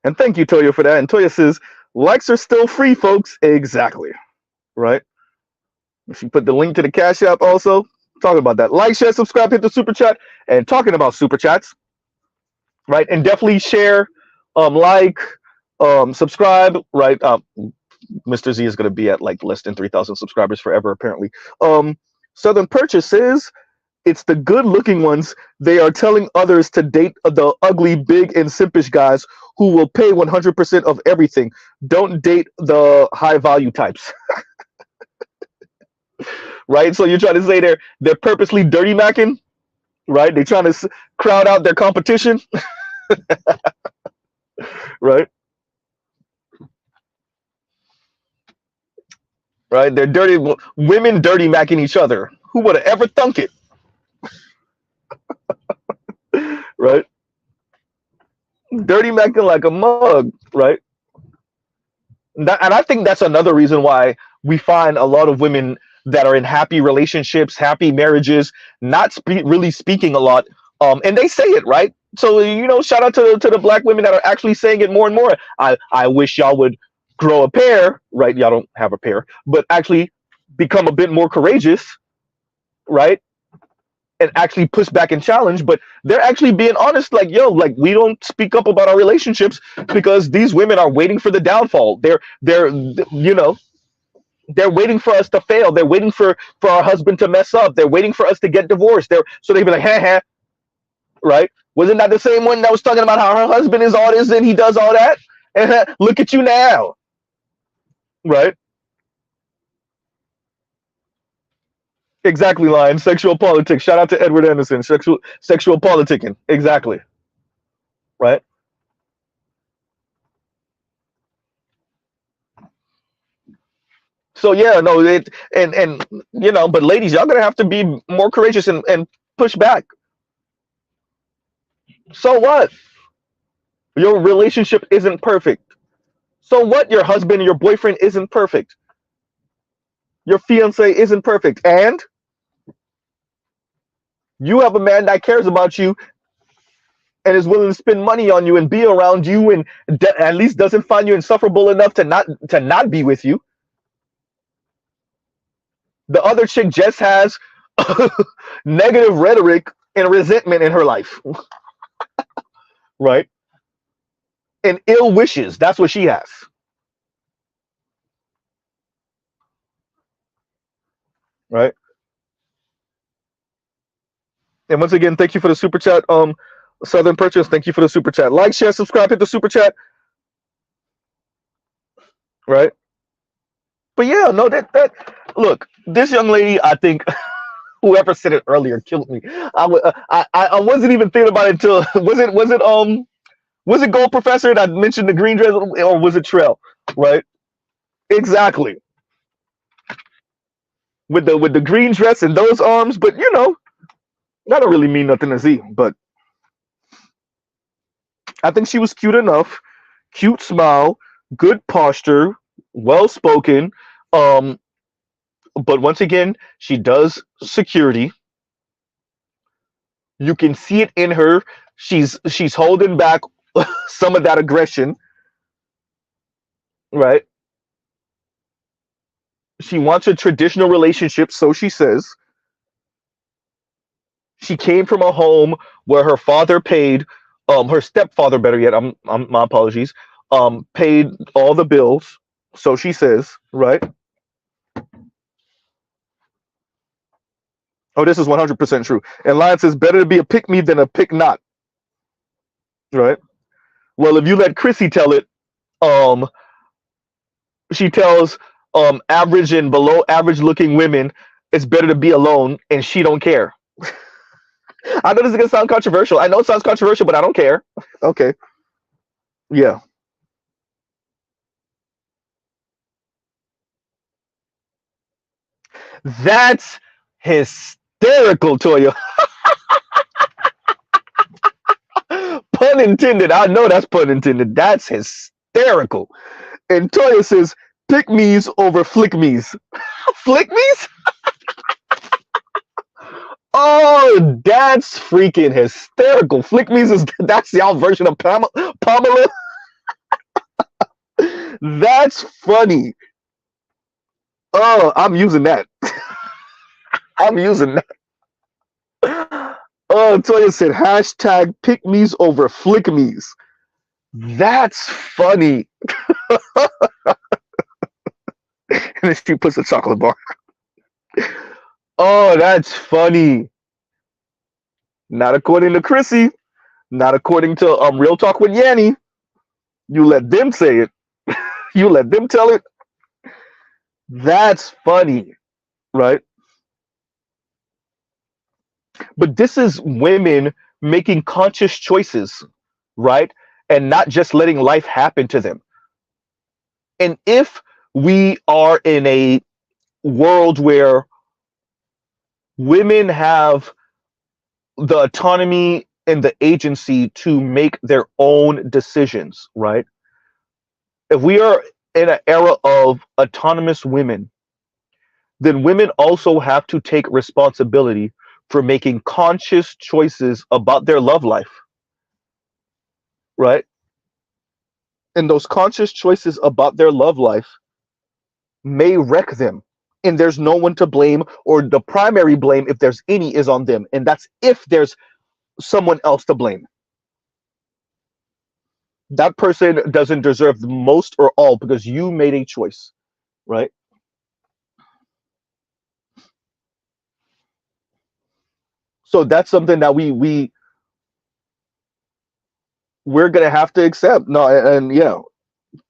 And thank you, Toya, for that. And Toya says, likes are still free, folks. Exactly. Right? She put the link to the Cash App also. Talking about that. Like, share, subscribe, hit the super chat. And talking about super chats, right? And definitely share, like, subscribe, right? Mr. Z is going to be at like less than 3,000 subscribers forever, apparently. Southern Purchases, it's the good looking ones. They are telling others to date the ugly, big, and simpish guys who will pay 100% of everything. Don't date the high value types. Right? So you're trying to say they're purposely dirty macking, right? They're trying to crowd out their competition, right? Right? They're dirty women, dirty macking each other. Who would have ever thunk it? Right? Dirty macking like a mug, right? And I think that's another reason why we find a lot of women that are in happy relationships, happy marriages, not really speaking a lot, and they say it, right? So shout out to the black women that are actually saying it more and more. I wish y'all would grow a pair, right? Y'all don't have a pair, but actually become a bit more courageous, right? And actually push back and challenge. But they're actually being honest, like, yo, like, we don't speak up about our relationships because these women are waiting for the downfall. They're waiting for us to fail. They're waiting for our husband to mess up. They're waiting for us to get divorced. So they'd be like, ha, right? Wasn't that the same one that was talking about how her husband is all this and he does all that? And look at you now, right? Exactly, Lion. Sexual politics. Shout out to Edward Anderson. Sexual politicking. Exactly. Right? So yeah, no, but ladies, y'all gonna have to be more courageous and push back. So what? Your relationship isn't perfect. So what? Your husband, your boyfriend isn't perfect. Your fiance isn't perfect. And you have a man that cares about you and is willing to spend money on you and be around you and at least doesn't find you insufferable enough to not be with you. The other chick just has negative rhetoric and resentment in her life. Right? And ill wishes. That's what she has. Right? And once again, thank you for the super chat. Southern Purchase, thank you for the super chat. Like, share, subscribe, hit the super chat. Right? But yeah, no, that look, this young lady, I think whoever said it earlier killed me. I wasn't even thinking about it until was it Gold Professor that mentioned the green dress, or was it Trail? Right? Exactly. With the green dress and those arms, but that don't really mean nothing to Z. But I think she was cute enough, cute smile, good posture, well spoken. But once again, she does security. You can see it in her. She's holding back some of that aggression, right? She wants a traditional relationship, so she says. She came from a home where her father paid, her stepfather, better yet, I'm my apologies, paid all the bills, so she says, right? Oh, this is 100% true. And Lion says, better to be a pick me than a pick not. Right? Well, if you let Chrissy tell it, she tells average and below average looking women it's better to be alone, and she don't care. I know this is gonna sound controversial. I know it sounds controversial, but I don't care. Okay. Yeah. That's hysterical, Toya. Pun intended. I know that's pun intended. That's hysterical. And Toya says, pick me's over flick me's. Flick me's? Oh, that's freaking hysterical. Flick me's that's y'all version of Kamala. That's funny. Oh, I'm using that. I'm using that. Oh, Toya said hashtag pick me's over flick me's. That's funny. And then she puts a chocolate bar. Oh, that's funny. Not according to Chrissy. Not according to Real Talk with Yanni. You let them say it. You let them tell it. That's funny, right? But this is women making conscious choices, right? And not just letting life happen to them. And if we are in a world where women have the autonomy and the agency to make their own decisions, right? If we are in an era of autonomous women, then women also have to take responsibility for making conscious choices about their love life, right? And those conscious choices about their love life may wreck them. And there's no one to blame, or the primary blame, if there's any, is on them. And that's if there's someone else to blame. That person doesn't deserve the most or all because you made a choice, right? So that's something that we're gonna have to accept. No, and yeah,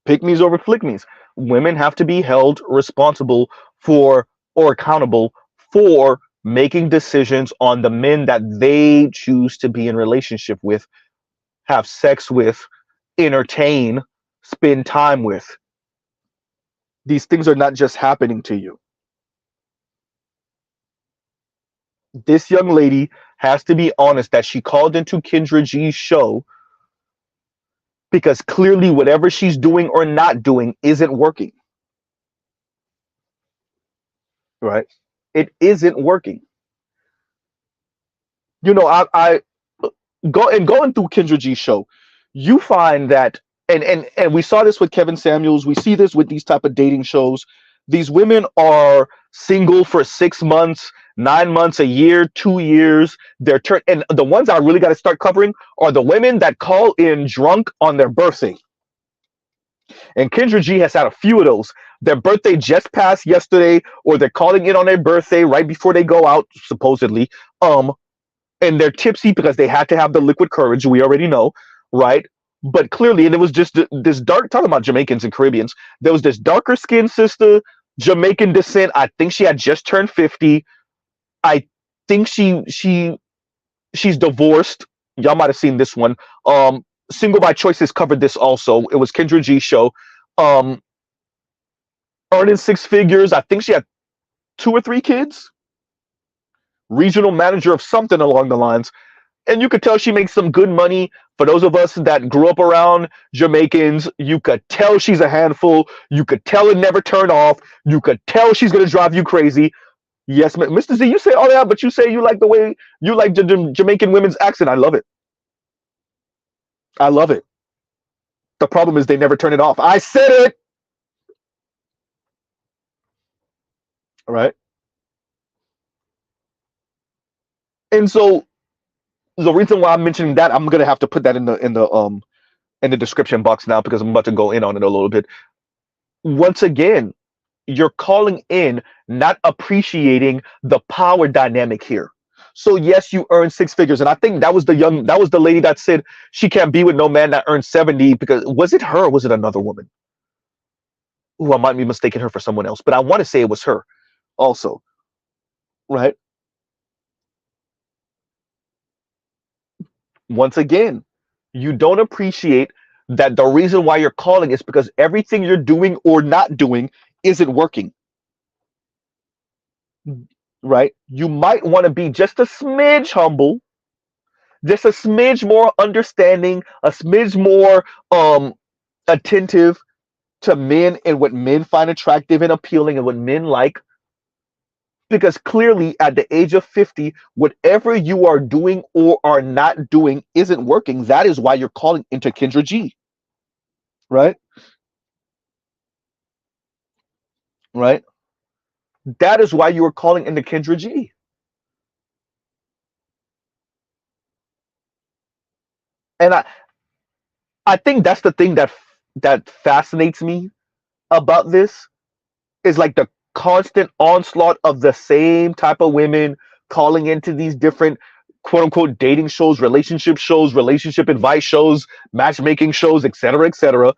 pick me's over flick me's. Women have to be held responsible for or accountable for making decisions on the men that they choose to be in relationship with, have sex with, entertain, spend time with. These things are not just happening to you. This young lady has to be honest that she called into Kendra G's show because clearly whatever she's doing or not doing isn't working. Right? It isn't working. You know, I going through Kendra G's show, you find that, and we saw this with Kevin Samuels. We see this with these type of dating shows. These women are single for 6 months, 9 months, a year, 2 years. They're and the ones I really got to start covering are the women that call in drunk on their birthday. And Kendra G has had a few of those. Their birthday just passed yesterday, or they're calling in on their birthday right before they go out, supposedly. And they're tipsy because they had to have the liquid courage. We already know, right? But clearly, and it was just this dark, talking about Jamaicans and Caribbeans, there was this darker skinned sister, Jamaican descent. I think she had just turned 50. I think she's divorced. Y'all might have seen this one. Single by Choices covered this also. It was Kendra G's show. Earning six figures. I think she had 2 or 3 kids. Regional manager of something along the lines. And you could tell she makes some good money. For those of us that grew up around Jamaicans, you could tell she's a handful. You could tell it never turned off. You could tell she's going to drive you crazy. Yes, Mr. Z, you say all that, but you say you like the way you like the Jamaican women's accent. I love it. I love it. The problem is they never turn it off. I said it. All right. And so the reason why I'm mentioning that, I'm gonna have to put that in the description box now because I'm about to go in on it a little bit. Once again, you're calling in, not appreciating the power dynamic here. So yes, you earn six figures, and I think that was the lady that said she can't be with no man that earns 70 because was it her or was it another woman? Ooh, I might be mistaking her for someone else, but I want to say it was her also, right? Once again, you don't appreciate that the reason why you're calling is because everything you're doing or not doing isn't working. Right? You might want to be just a smidge humble, just a smidge more understanding, a smidge more attentive to men and what men find attractive and appealing and what men like. Because clearly at the age of 50, whatever you are doing or are not doing isn't working. That is why you're calling into Kendra G, right? Right? That is why you are calling into Kendra G. And I think that's the thing that fascinates me about this is like the constant onslaught of the same type of women calling into these different quote unquote dating shows, relationship advice shows, matchmaking shows, etc., etc.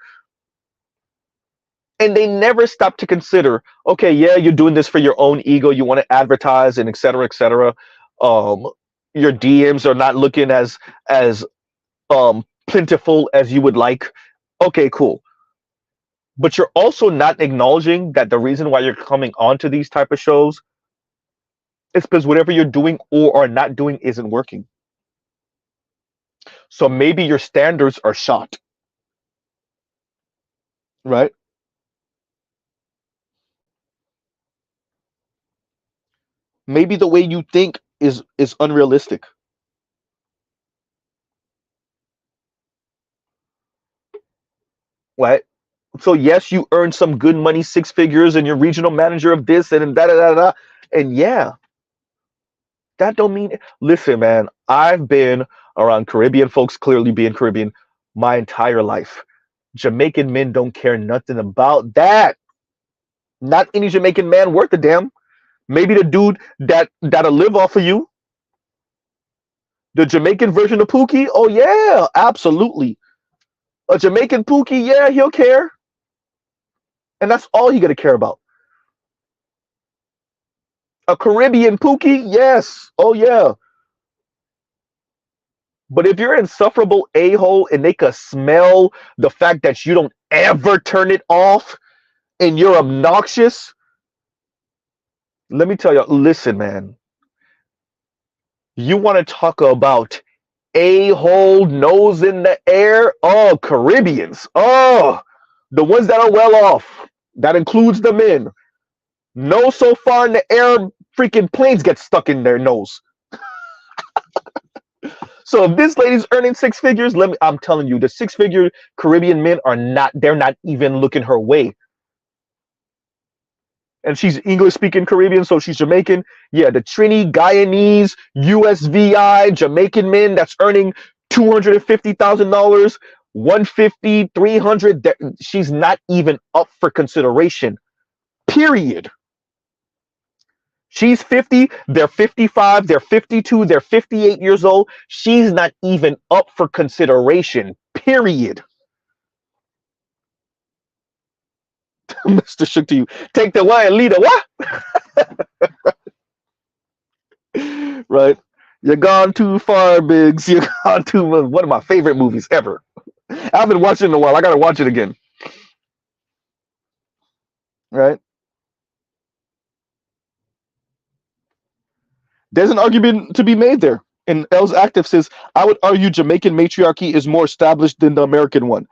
And they never stop to consider, okay, yeah, you're doing this for your own ego, you want to advertise and etc., etc. Um, your DMs are not looking as plentiful as you would like. Okay, cool. But you're also not acknowledging that the reason why you're coming onto these type of shows is because whatever you're doing or are not doing isn't working. So maybe your standards are shot, right? Maybe the way you think is unrealistic, right? So yes, you earn some good money, six figures, and you're regional manager of this and da da da da. And yeah, that don't mean. Listen, man, I've been around Caribbean folks, clearly being Caribbean, my entire life. Jamaican men don't care nothing about that. Not any Jamaican man worth a damn. Maybe the dude that'll live off of you, the Jamaican version of Pookie. Oh yeah, absolutely. A Jamaican Pookie, yeah, he'll care, and that's all he gonna care about. A Caribbean Pookie, yes, oh yeah. But if you're an insufferable a hole and they can smell the fact that you don't ever turn it off and you're obnoxious, let me tell you, listen, man, you want to talk about a hole nose in the air? Oh, Caribbeans. Oh, the ones that are well off. That includes the men. Nose so far in the air, freaking planes get stuck in their nose. So if this lady's earning six figures, I'm telling you, the six-figure Caribbean men are not, they're not even looking her way. And she's English speaking Caribbean, so she's Jamaican. Yeah, the Trini, Guyanese, USVI, Jamaican men that's earning $250,000, 150, 300. She's not even up for consideration. Period. She's 50, they're 55, they're 52, they're 58 years old. She's not even up for consideration. Period. Mr. Shook to you. Take the way and lead the what? Right? You're gone too far, Biggs. You're gone too much. One of my favorite movies ever. I haven't watched it in a while. I gotta watch it again. Right? There's an argument to be made there. And Els Active says, I would argue Jamaican matriarchy is more established than the American one.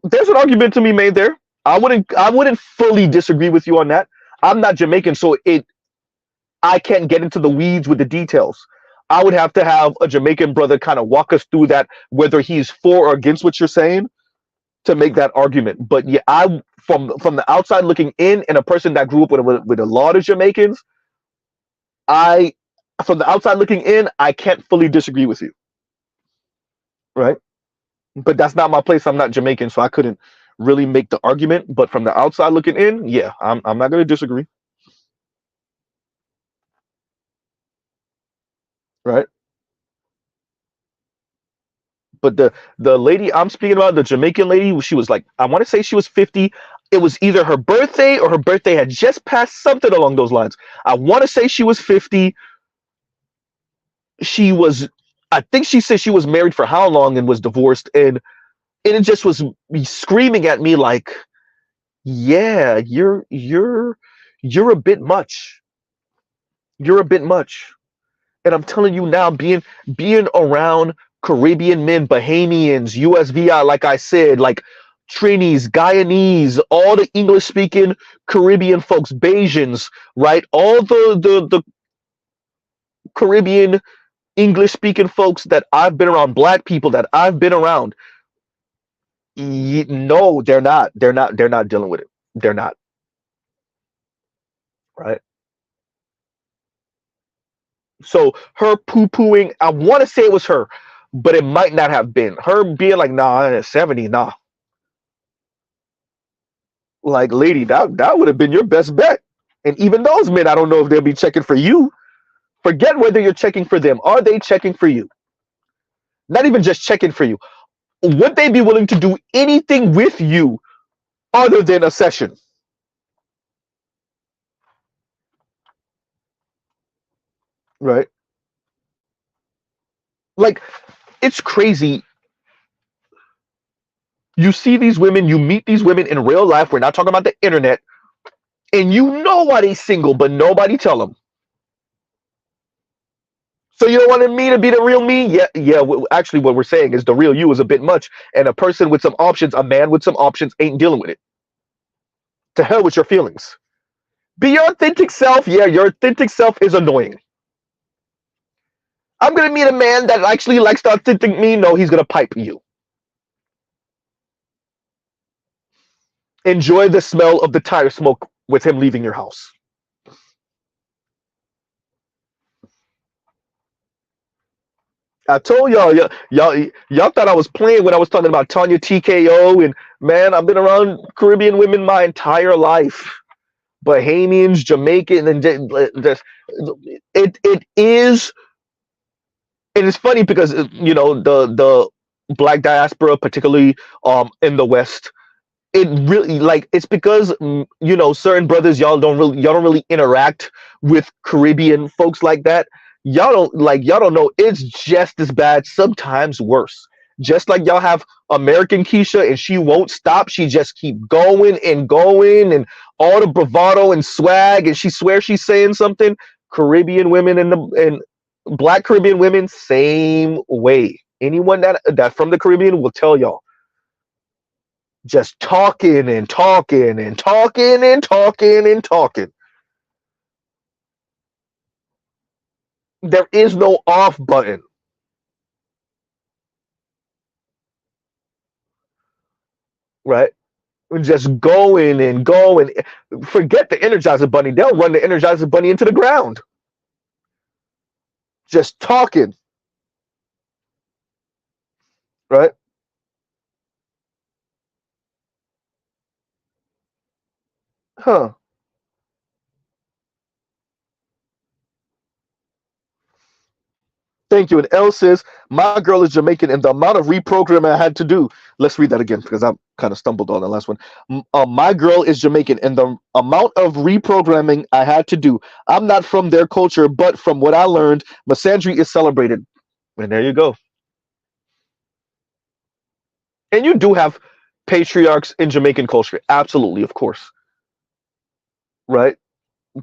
There's an argument to be made there. I wouldn't fully disagree with you on that. I'm not Jamaican, so I can't get into the weeds with the details. I would have to have a Jamaican brother kind of walk us through that, whether he's for or against what you're saying, to make that argument. But yeah, I from the outside looking in, and a person that grew up with a lot of Jamaicans, I from the outside looking in, I can't fully disagree with you, right? But that's not my place. I'm not Jamaican, so I couldn't really make the argument. But from the outside looking in, yeah, I'm not going to disagree, right? But the lady I'm speaking about, the Jamaican lady, she was like, I want to say she was 50. It was either her birthday or her birthday had just passed, something along those lines. I want to say she was 50. She was, I think she said she was married for how long and was divorced, and it just was screaming at me like, yeah, you're a bit much. You're a bit much. And I'm telling you now, being around Caribbean men, Bahamians, USVI, like I said, like Trinis, Guyanese, all the English speaking Caribbean folks, Bajans, right? All the Caribbean English speaking folks that I've been around, black people that I've been around, no, they're not. They're not dealing with it. They're not, right? So her poo pooing, I want to say it was her, but it might not have been. Her being like, nah, at 70, nah. Like, lady, that would have been your best bet. And even those men, I don't know if they'll be checking for you. Forget whether you're checking for them. Are they checking for you? Not even just checking for you. Would they be willing to do anything with you other than a session? Right? Like, it's crazy. You see these women, you meet these women in real life. We're not talking about the internet, and you know why they single, but nobody tell them. So you don't want me to be the real me? Yeah, yeah. Actually, what we're saying is the real you is a bit much, and a person with some options, a man with some options, ain't dealing with it. To hell with your feelings. Be your authentic self. Yeah, your authentic self is annoying. I'm gonna meet a man that actually likes the authentic me. No, he's gonna pipe you. Enjoy the smell of the tire smoke with him leaving your house. I told y'all thought I was playing when I was talking about Tanya TKO, and man, I've been around Caribbean women my entire life. Bahamians, Jamaican, and it is. It is funny because the black diaspora, particularly in the West, it really, like, it's because certain brothers, y'all don't really interact with Caribbean folks like that. Y'all don't know, it's just as bad, sometimes worse. Just like y'all have American Keisha, and she won't stop, she just keep going and going, and all the bravado and swag, and she swears she's saying something. Caribbean women and black Caribbean women, same way. Anyone that from the Caribbean will tell y'all, just talking and talking and talking and talking and talking. There is no off button, right? Just going and going. Forget the Energizer Bunny. They'll run the Energizer Bunny into the ground. Just talking, right? Huh. Thank you. And L says, my girl is Jamaican, and the amount of reprogramming I had to do. Let's read that again because I kind of stumbled on the last one. My girl is Jamaican, and the amount of reprogramming I had to do. I'm not from their culture, but from what I learned, misandry is celebrated. And there you go. And you do have patriarchs in Jamaican culture. Absolutely, of course. Right?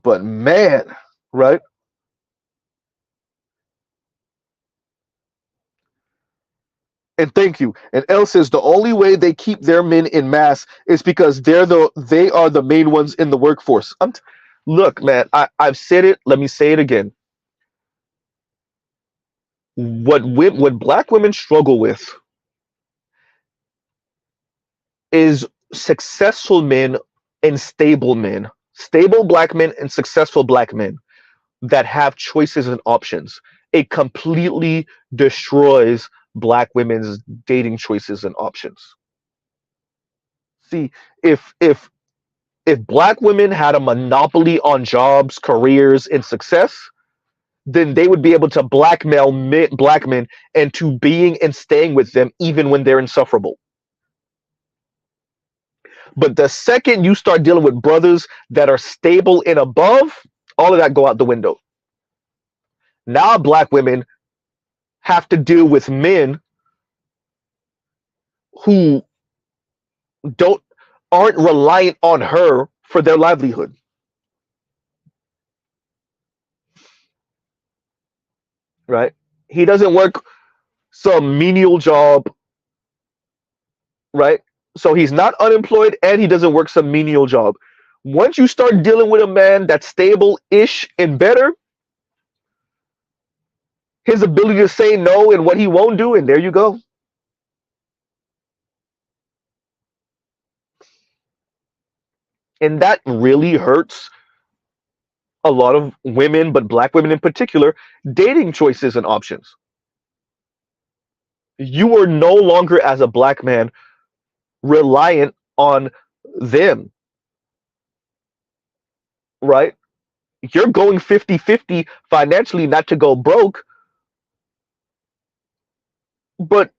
But man, right? And thank you. And L says the only way they keep their men in mass is because they are the main ones in the workforce. Look, man, I've said it. Let me say it again. What black women struggle with is successful men and stable black men and successful black men that have choices and options. It completely destroys black women's dating choices and options. See, if black women had a monopoly on jobs, careers, and success, then they would be able to blackmail black men into being and staying with them even when they're insufferable. But the second you start dealing with brothers that are stable and above, all of that go out the window. Now black women have to deal with men who don't aren't reliant on her for their livelihood. Right? He doesn't work some menial job, right? So he's not unemployed and he doesn't work some menial job. Once you start dealing with a man that's stable-ish and better, his ability to say no and what he won't do, and there you go. And that really hurts a lot of women, but black women in particular, dating choices and options. You are no longer, as a black man, reliant on them, right? You're going 50-50 financially, not to go broke, but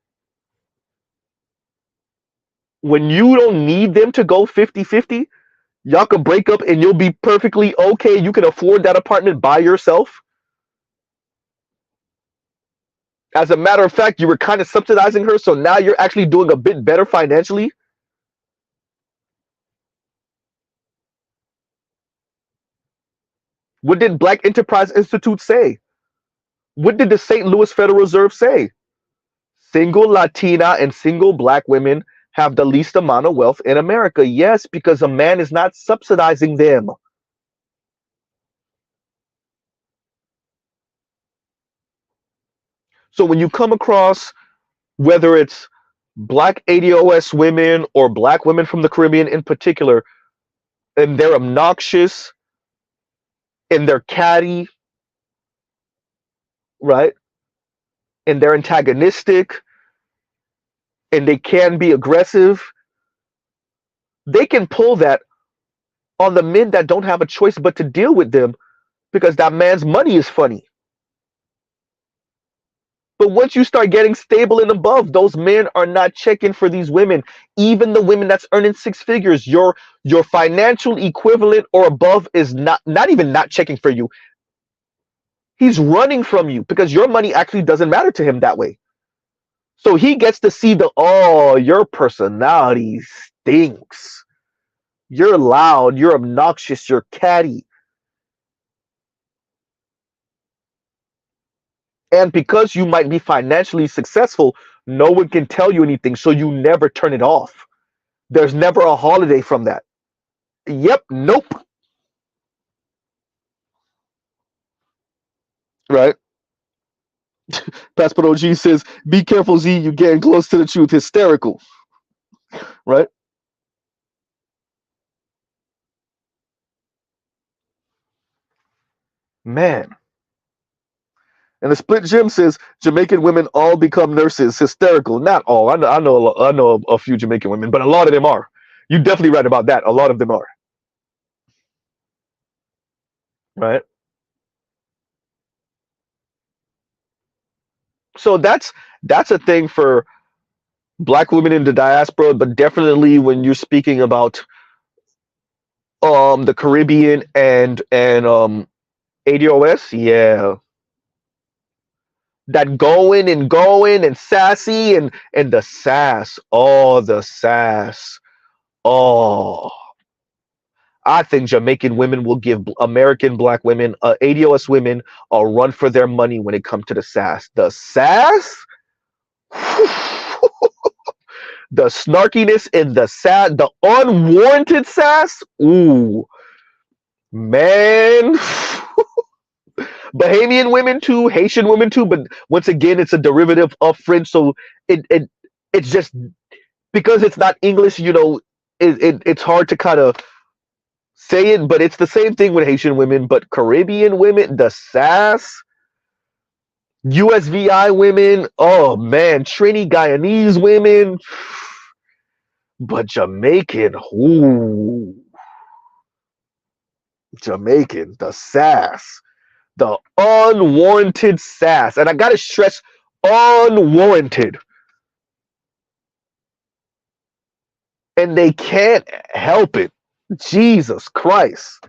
when you don't need them to go 50-50, y'all can break up and you'll be perfectly okay. You can afford that apartment by yourself. As a matter of fact, you were kind of subsidizing her, so now you're actually doing a bit better financially. What did Black Enterprise Institute say? What did the St. Louis Federal Reserve say? Single Latina and single black women have the least amount of wealth in America. Yes, because a man is not subsidizing them. So when you come across, whether it's black ADOS women or black women from the Caribbean in particular, and they're obnoxious and they're catty, right? And they're antagonistic and they can be aggressive, they can pull that on the men that don't have a choice but to deal with them because that man's money is funny. But once you start getting stable and above, those men are not checking for these women. Even the women that's earning six figures, your financial equivalent or above is not even not checking for you. He's running from you because your money actually doesn't matter to him that way. So he gets to see your personality stinks. You're loud, you're obnoxious, you're catty. And because you might be financially successful, no one can tell you anything, so you never turn it off. There's never a holiday from that. Yep, nope. Right? Passport OG says, be careful, Z, you're getting close to the truth. Hysterical. Right? Man. And the split gym says Jamaican women all become nurses. Hysterical. Not all. I know a few Jamaican women, but a lot of them are. You're definitely right about that. A lot of them are. Right? So that's a thing for black women in the diaspora, but definitely when you're speaking about the Caribbean and ADOS, yeah. That going and sassy and the sass. Oh, the sass. Oh, I think Jamaican women will give American black women, ADOS women, a run for their money when it comes to the sass. The sass, the snarkiness and the sass, the unwarranted sass. Ooh, man. Bahamian women too, Haitian women too, but once again, it's a derivative of French, so it's just because it's not English, it's hard to kind of say it, but it's the same thing with Haitian women, but Caribbean women, the sass, USVI women, oh man, Trini Guyanese women, but Jamaican, ooh, Jamaican, the sass. The unwarranted sass. And I gotta stress unwarranted. And they can't help it. Jesus Christ.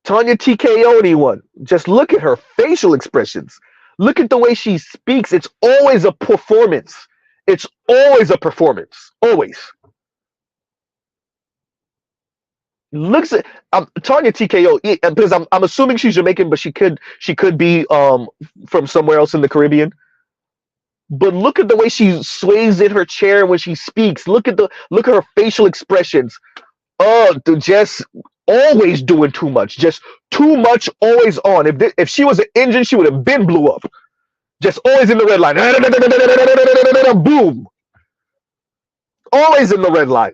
Tanya TKO anyone. Just look at her facial expressions. Look at the way she speaks. It's always a performance. It's always a performance. Always. Looks at Tanya TKO because I'm assuming she's Jamaican, but she could be from somewhere else in the Caribbean. But look at the way she sways in her chair when she speaks. Look at her facial expressions. Oh, just always doing too much. Just too much, always on. If she was an engine, she would have been blew up. Just always in the red line. Boom. Always in the red line.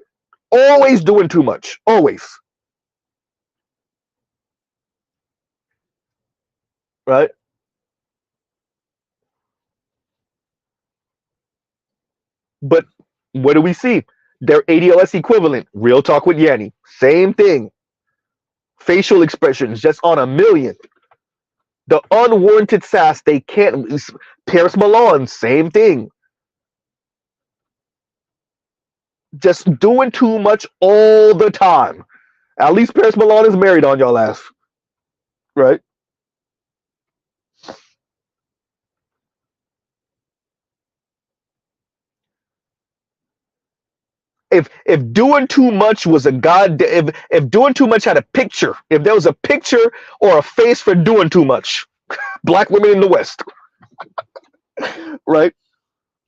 Always doing too much. Always. Right? But what do we see? Their ADLS equivalent. Real talk with Yanni. Same thing. Facial expressions just on a million. The unwarranted sass, they can't. Paris Milan, same thing. Just doing too much all the time. At least Paris Milan is married on y'all ass. Right? If doing too much was a god, if doing too much had a picture, if there was a picture or a face for doing too much, black women in the West, right?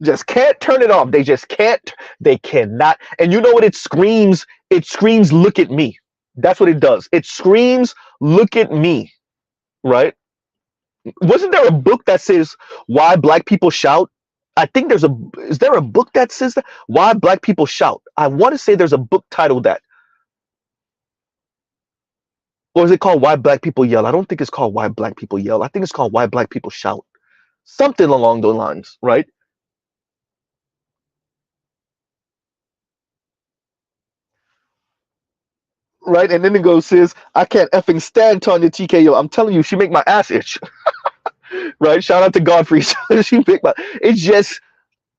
Just can't turn it off. They just can't. They cannot. And you know what it screams? It screams, "Look at me." That's what it does. It screams, "Look at me." Right? Wasn't there a book that says why black people shout? I think there's a. Is there a book that says that why black people shout? I want to say there's a book titled that. Or is it called Why Black People Yell? I don't think it's called Why Black People Yell. I think it's called Why Black People Shout. Something along those lines, right? Right? And then it goes, says, I can't effing stand Tanya TKO. I'm telling you, she make my ass itch. Right? Shout out to Godfrey. She make my it's just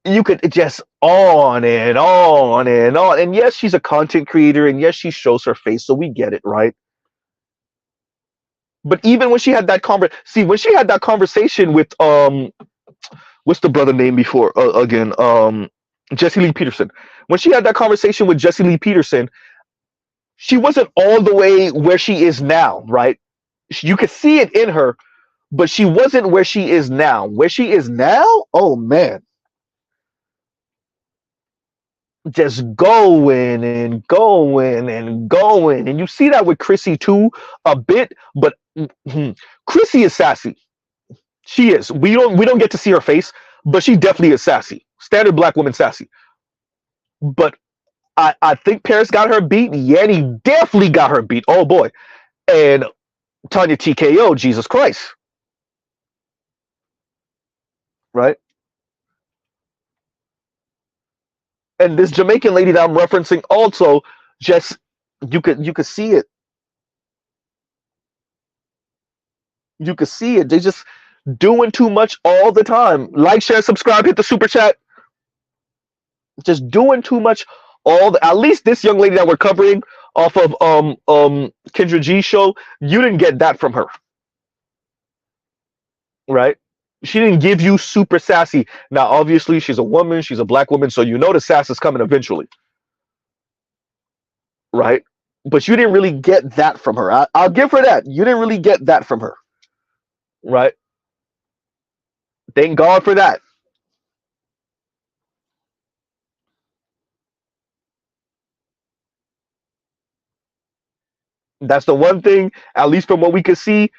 you could just on and on and on. And yes, she's a content creator, and yes, she shows her face, so we get it, right? But even when she had that when she had that conversation with what's the brother name before again Jesse Lee Peterson. When she had that conversation with Jesse Lee Peterson, she wasn't all the way where she is now, right? You could see it in her, but she wasn't where she is now. Where she is now, oh man, just going and going and going. And you see that with Chrissy too, a bit, but Chrissy is sassy. She is. We don't get to see her face, but she definitely is sassy. Standard black woman sassy. But I think Paris got her beat. Yanni definitely got her beat. Oh boy. And Tanya TKO, Jesus Christ. Right? And this Jamaican lady that I'm referencing also just you could see it. You could see it. They just doing too much all the time. Like, share, subscribe, hit the super chat. Just doing too much at least this young lady that we're covering off of Kendra G's show, you didn't get that from her. Right? She didn't give you super sassy. Now, obviously, she's a woman, she's a black woman, so you know the sass is coming eventually. Right? But you didn't really get that from her. I'll give her that. You didn't really get that from her. Right? Thank God for that. That's the one thing, at least from what we could see,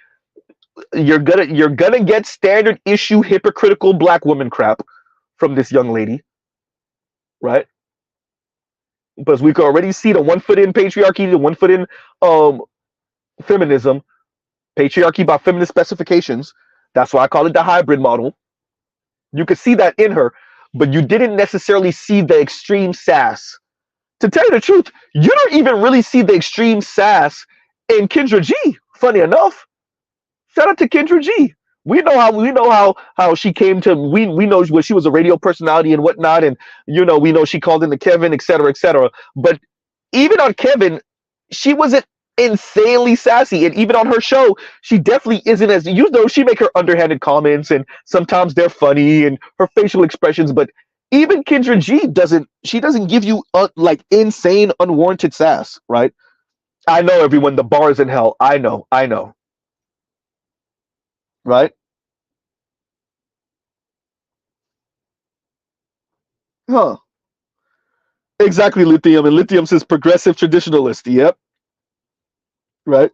you're gonna get standard issue hypocritical black woman crap from this young lady, right? Because we can already see the 1 foot in patriarchy, the 1 foot in um feminism, patriarchy by feminist specifications. That's why I call it the hybrid model. You could see that in her, but you didn't necessarily see the extreme sass. To tell you the truth, you don't even really see the extreme sass in Kendra G. Funny enough, shout out to Kendra G. We know how she came to we know when she was a radio personality and whatnot, and we know she called into Kevin, etc., etc. But even on Kevin, she wasn't insanely sassy, and even on her show, she definitely isn't as she make her underhanded comments, and sometimes they're funny and her facial expressions, but even Kendra G doesn't give you like insane unwarranted sass, right? I know everyone, the bar is in hell. I know, right? Huh. Exactly, Lithium. And Lithium says progressive traditionalist. Yep. Right.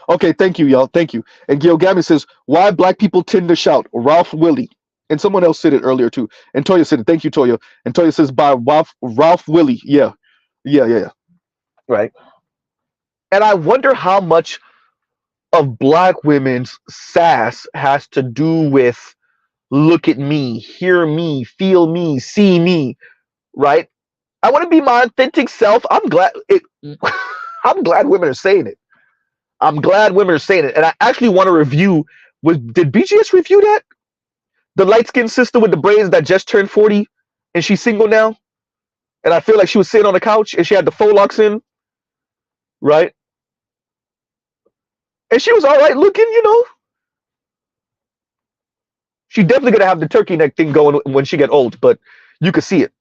Okay, thank you, y'all. Thank you. And Gil Gabby says, why black people tend to shout? Ralph Willie. And someone else said it earlier too. And Toya said it. Thank you, Toya. And Toya says by Ralph Willie. Yeah. Yeah, yeah, yeah. Right. And I wonder how much of black women's sass has to do with look at me, hear me, feel me, see me, right? I want to be my authentic self. I'm glad it I'm glad women are saying it. I'm glad women are saying it. And I actually want to review did BGS review that? The light skinned sister with the braids that just turned 40 and she's single now. And I feel like she was sitting on the couch and she had the faux locks in, right? And she was all right looking, you know. She definitely gonna have the turkey neck thing going when she get old, but you could see it.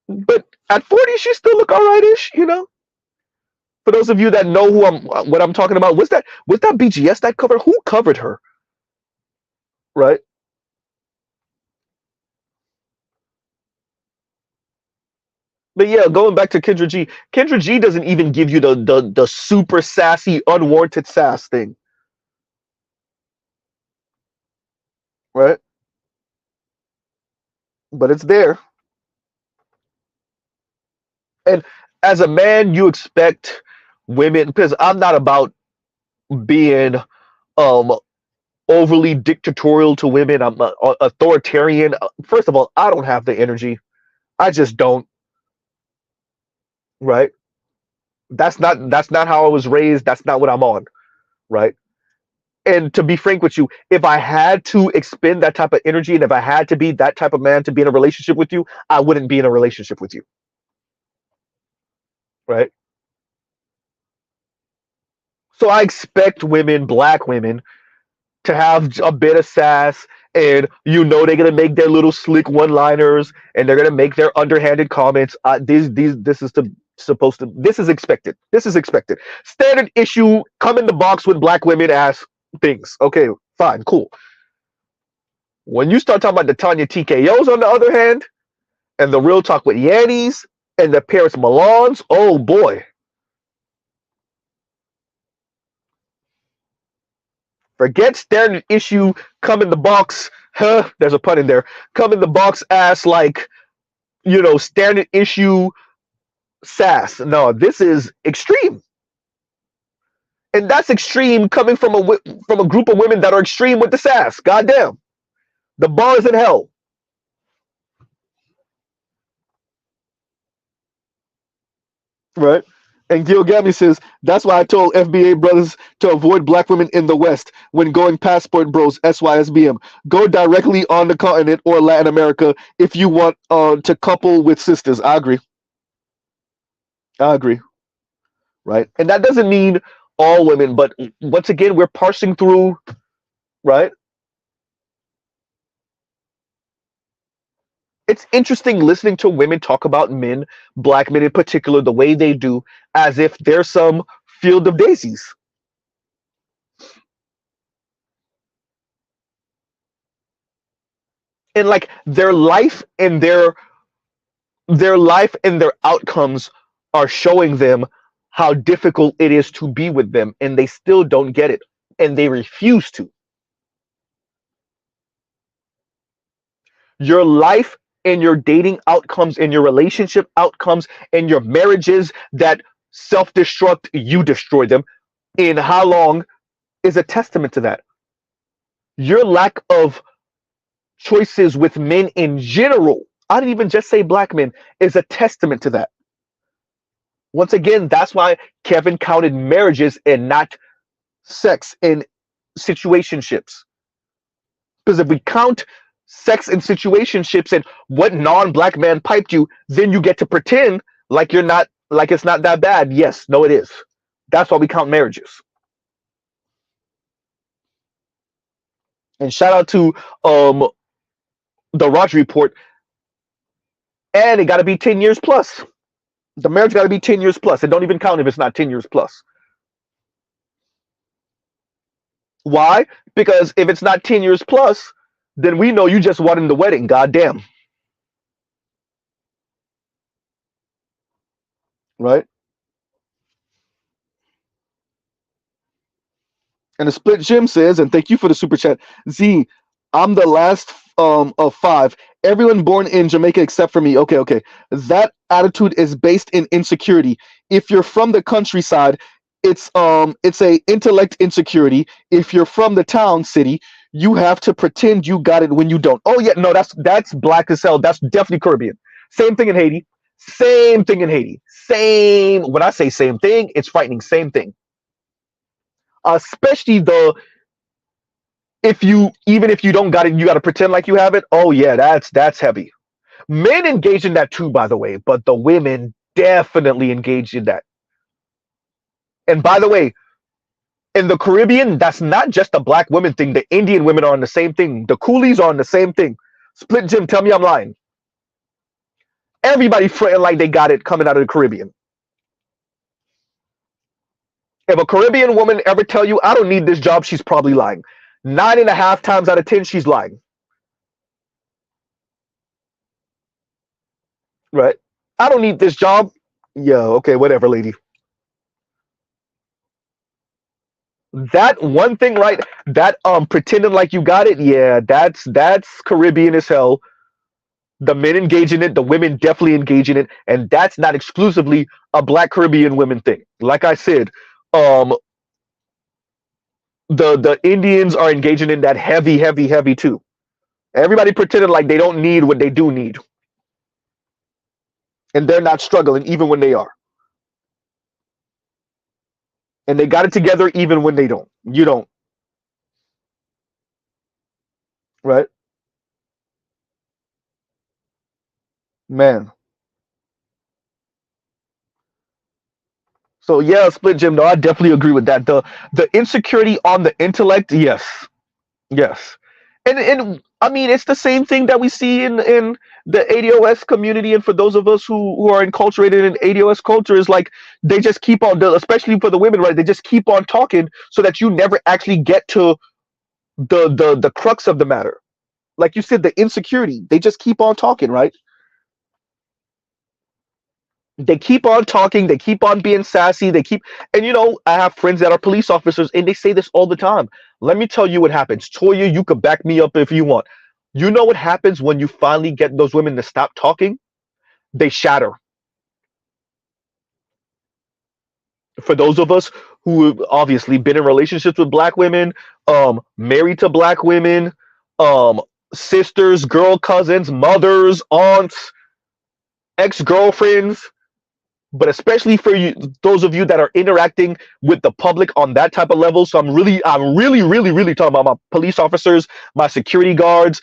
But at 40, she still look all right-ish, you know. For those of you that know what I'm talking about, was that BGS that covered? Who covered her? Right? But yeah, going back to Kendra G. Kendra G doesn't even give you the super sassy, unwarranted sass thing. Right? But it's there. And as a man, you expect women, because I'm not about being um overly dictatorial to women. I'm authoritarian. First of all, I don't have the energy. I just don't. Right? That's not how I was raised. That's not what I'm on. Right? And to be frank with you, if I had to expend that type of energy and if I had to be that type of man to be in a relationship with you, I wouldn't be in a relationship with you. Right? So I expect women, black women, to have a bit of sass, and they're gonna make their little slick one-liners and they're gonna make their underhanded comments. This is expected. This is expected. Standard issue. Come in the box when black women ask things. Okay, fine, cool. When you start talking about the Tanya TKOs, on the other hand, and the real talk with Yannies and the Paris Milans, oh boy. Forget standard issue, come in the box, there's a pun in there, come in the box ass like, standard issue sass. No, this is extreme. And that's extreme coming from a group of women that are extreme with the sass. Goddamn. The bar is in hell. Right? And Gil Gabby says, that's why I told FBA brothers to avoid black women in the West when going passport bros, SYSBM. Go directly on the continent or Latin America if you want to couple with sisters. I agree. I agree. Right? And that doesn't mean all women, but once again, we're parsing through, right? It's interesting listening to women talk about men, black men in particular, the way they do, as if they're some field of daisies. And like their life and their outcomes are showing them how difficult it is to be with them, and they still don't get it, and they refuse to. Your life and your dating outcomes and your relationship outcomes and your marriages that self-destruct, you destroy them in how long, is a testament to that. Your lack of choices with men in general, I didn't even just say black men, is a testament to that. Once again, that's why Kevin counted marriages and not sex in situationships. Because if we count sex in situationships and what non-black man piped you, then you get to pretend like you're not, like it's not that bad. Yes, no, it is. That's why we count marriages. And shout out to the Roger Report. And it got to be 10 years plus. The marriage got to be 10 years plus. It don't even count if it's not 10 years plus. Why? Because if it's not 10 years plus, then we know you just wanted the wedding. Goddamn. Right? And the split Jim says, and thank you for the super chat. Z, I'm the last of five. Everyone born in Jamaica except for me. Okay, okay. That attitude is based in insecurity. If you're from the countryside, it's a intellect insecurity. If you're from the town city, you have to pretend you got it when you don't. Oh yeah, no, that's black as hell. That's definitely Caribbean. Same thing in Haiti. Same thing in Haiti. Same. When I say same thing, it's frightening. Same thing. Especially the if you even if you don't got it, you got to pretend like you have it. Oh yeah, that's heavy. Men engage in that too, by the way, but the women definitely engage in that. And by the way, in the Caribbean, that's not just a black women thing. The Indian women are on the same thing. The coolies are on the same thing. Split Jim, tell me I'm lying. Everybody fretting like they got it coming out of the Caribbean. If a Caribbean woman ever tell you I don't need this job, she's probably lying. 9.5 times out of 10, she's lying. Right? I don't need this job. Yeah, okay, whatever, lady. That one thing, right? That pretending like you got it, yeah, that's Caribbean as hell. The men engage in it, the women definitely engage in it, and that's not exclusively a black Caribbean women thing. Like I said, um the Indians are engaging in that heavy, heavy, heavy too. Everybody pretending like they don't need what they do need. And they're not struggling even when they are. And they got it together even when they don't. You don't, right? Man. So yeah, split Jim. No, I definitely agree with that. The insecurity on the intellect, yes. Yes. And I mean it's the same thing that we see in the ADOS community, and for those of us who are enculturated in ADOS culture is like they just keep on especially for the women, right? They just keep on talking so that you never actually get to the crux of the matter. Like you said, the insecurity. They just keep on talking, right? They keep on talking, they keep on being sassy, they keep and I have friends that are police officers and they say this all the time. Let me tell you what happens. Toya, you could back me up if you want. You know what happens when you finally get those women to stop talking? They shatter. For those of us who have obviously been in relationships with black women, married to black women, um, sisters, girl cousins, mothers, aunts, ex-girlfriends, but especially for you, those of you that are interacting with the public on that type of level. So I'm really talking about my police officers, my security guards,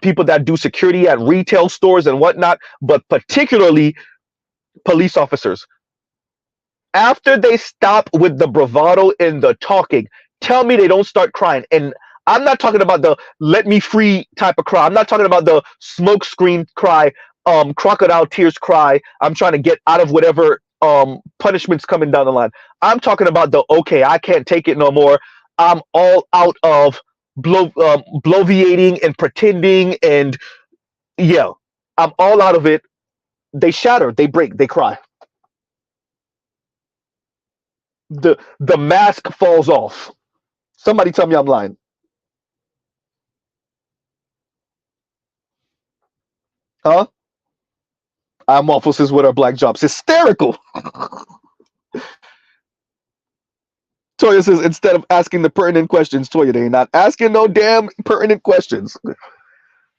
people that do security at retail stores and whatnot, but particularly police officers. After they stop with the bravado and the talking, tell me they don't start crying. And I'm not talking about the let me free type of cry. I'm not talking about the smoke screen cry, crocodile tears cry. I'm trying to get out of whatever punishment's coming down the line. I'm talking about the okay, I can't take it no more. I'm all out of bloviating and pretending, and yeah, I'm all out of it. They shatter, they break, they cry. The mask falls off. Somebody tell me I'm lying. Huh? I'm officers with our black jobs. Hysterical. Toya says instead of asking the pertinent questions, Toya, they ain't not asking no damn pertinent questions.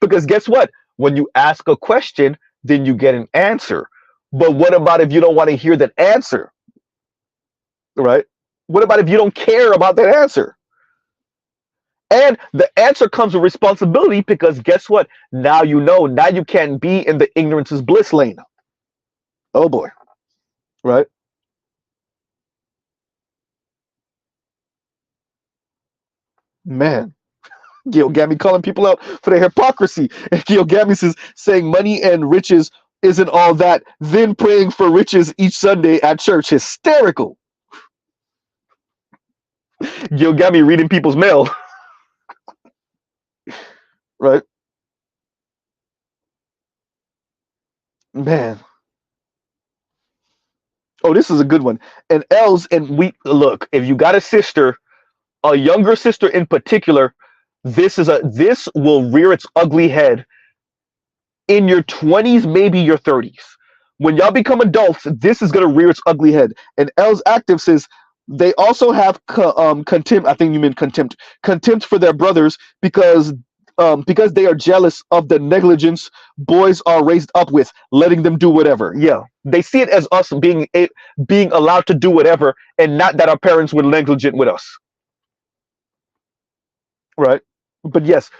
Because guess what? When you ask a question, then you get an answer. But what about if you don't want to hear that answer? Right? What about if you don't care about that answer? And the answer comes with responsibility because guess what? Now you know. Now you can't be in the ignorance is bliss lane. Oh boy. Right? Man. Gil Gammy calling people out for their hypocrisy. And Gil Gammy says saying money and riches isn't all that, then praying for riches each Sunday at church. Hysterical. You got me reading people's mail, right? Man. Oh, this is a good one. And Els, and we look, if you got a younger sister in particular, this will rear its ugly head in your 20s, maybe your 30s. When y'all become adults, this is gonna rear its ugly head. And Els Active says they also have contempt. I think you meant contempt for their brothers because they are jealous of the negligence boys are raised up with, letting them do whatever. Yeah, they see it as us being allowed to do whatever, and not that our parents were negligent with us, right? But yes,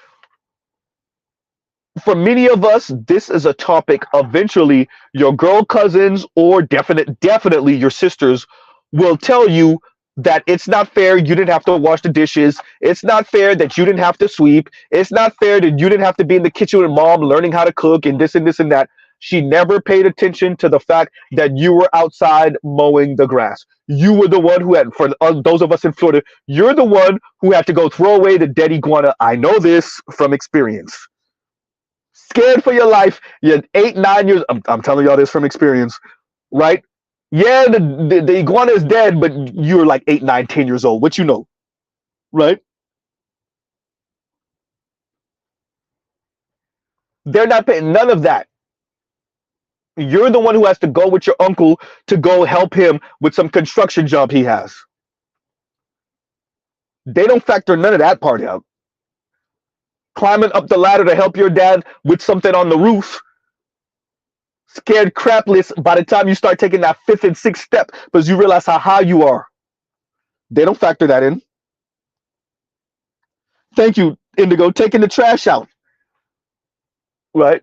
for many of us, this is a topic. Eventually, your girl cousins or definitely your sisters will tell you that it's not fair you didn't have to wash the dishes. It's not fair that you didn't have to sweep. It's not fair that you didn't have to be in the kitchen with mom learning how to cook and this and that. She never paid attention to the fact that you were outside mowing the grass. You were the one who had, for those of us in Florida, you're the one who had to go throw away the dead iguana. I know this from experience. Scared for your life. You're 8, 9 years. I'm telling y'all this from experience, right? Yeah, the iguana is dead, but you're like 8, 9, 10 years old. What you know, right? They're not paying none of that. You're the one who has to go with your uncle to go help him with some construction job he has. They don't factor none of that part out. Climbing up the ladder to help your dad with something on the roof, scared crapless by the time you start taking that fifth and sixth step because you realize how high you are. They don't factor that in. Thank you, Indigo. Taking the trash out, right?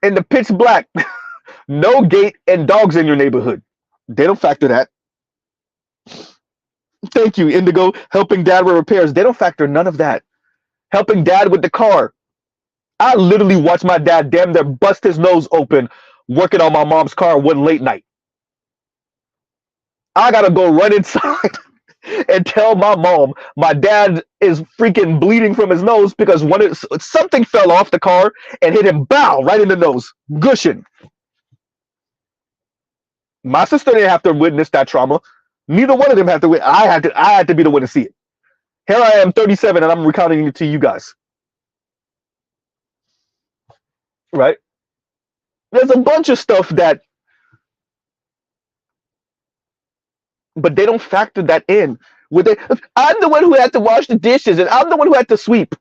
In the pitch black, no gate and dogs in your neighborhood. They don't factor that. Thank you, Indigo. Helping dad with repairs. They don't factor none of that. Helping dad with the car. I literally watched my dad damn near bust his nose open working on my mom's car one late night. I gotta go run inside and tell my mom my dad is freaking bleeding from his nose because something fell off the car and hit him bow right in the nose, gushing. My sister didn't have to witness that trauma. Neither one of them had to. I had to be the one to see it. Here I am, 37, and I'm recounting it to you guys. Right? There's a bunch of stuff that, but they don't factor that in. I'm the one who had to wash the dishes, and I'm the one who had to sweep.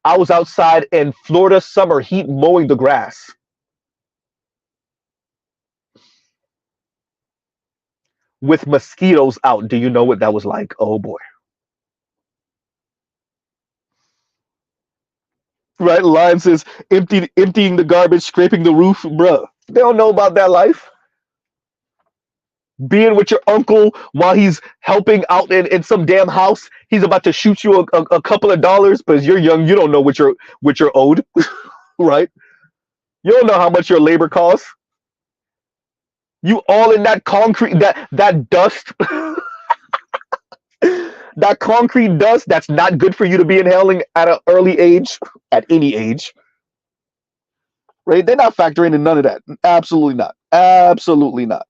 I was outside in Florida summer heat mowing the grass. With mosquitoes out. Do you know what that was like? Oh boy. Right? Lion says emptying the garbage, scraping the roof, bruh. They don't know about that life. Being with your uncle while he's helping out in some damn house. He's about to shoot you a couple of dollars because you're young. You don't know what you're owed, right? You don't know how much your labor costs. You all in that concrete, that dust, that concrete dust that's not good for you to be inhaling at an early age, at any age. Right? They're not factoring in none of that. Absolutely not. Absolutely not.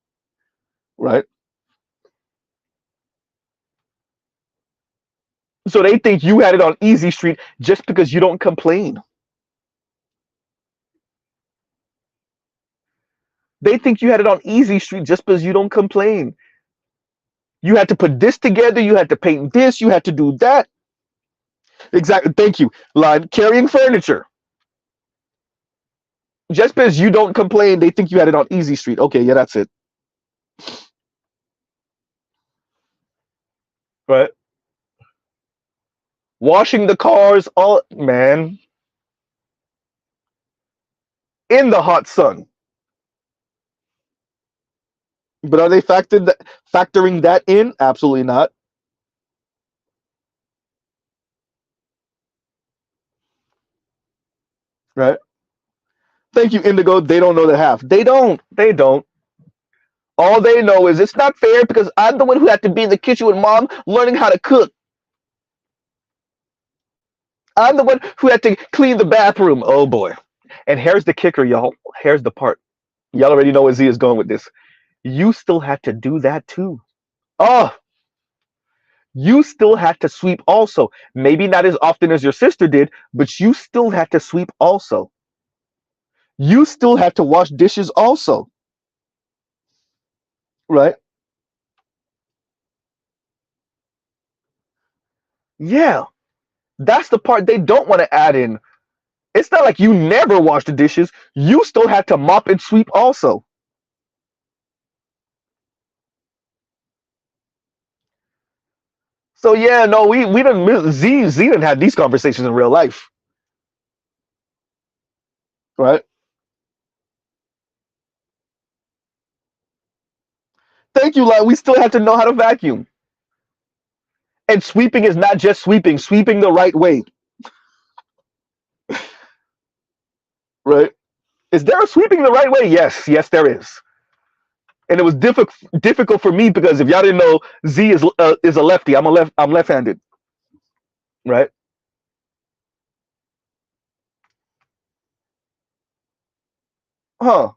Right? So they think you had it on easy street just because you don't complain. They think you had it on easy street just because you don't complain. You had to put this together. You had to paint this. You had to do that. Exactly. Thank you. Line carrying furniture. Just because you don't complain, they think you had it on easy street. Okay, yeah, that's it. Right. Washing the cars, all man, in the hot sun. But are they factoring that in? Absolutely not. Right. Thank you, Indigo. They don't know the half. They don't. They don't. All they know is it's not fair because I'm the one who had to be in the kitchen with mom learning how to cook. I'm the one who had to clean the bathroom. Oh boy. And here's the kicker, y'all. Here's the part. Y'all already know where Z is going with this. You still had to do that too. Oh, you still had to sweep also. Maybe not as often as your sister did, but you still had to sweep also. You still had to wash dishes also. Right? Yeah. That's the part they don't want to add in. It's not like you never washed the dishes. You still had to mop and sweep also. So yeah, no, we didn't Z didn't have these conversations in real life, right? Thank you, like we still have to know how to vacuum. And sweeping is not just sweeping the right way, right? Is there a sweeping the right way? Yes, yes, there is. And it was difficult for me because if y'all didn't know, Z is a lefty. I'm left-handed, right? Huh.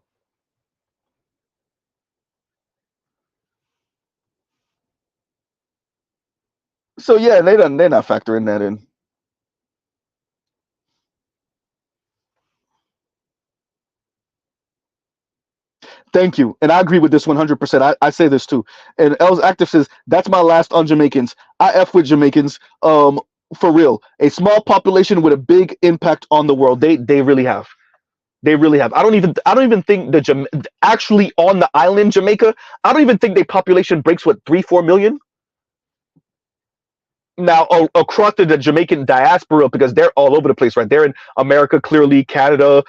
So yeah, they're not factoring that in. Thank you. And I agree with this 100%. I say this too. And Els Active says, that's my last on Jamaicans. I F with Jamaicans. For real. A small population with a big impact on the world. They really have. They really have. I don't even think actually on the island Jamaica, I don't even think their population breaks what 3-4 million now across the Jamaican diaspora because they're all over the place, right? They're in America, clearly, Canada,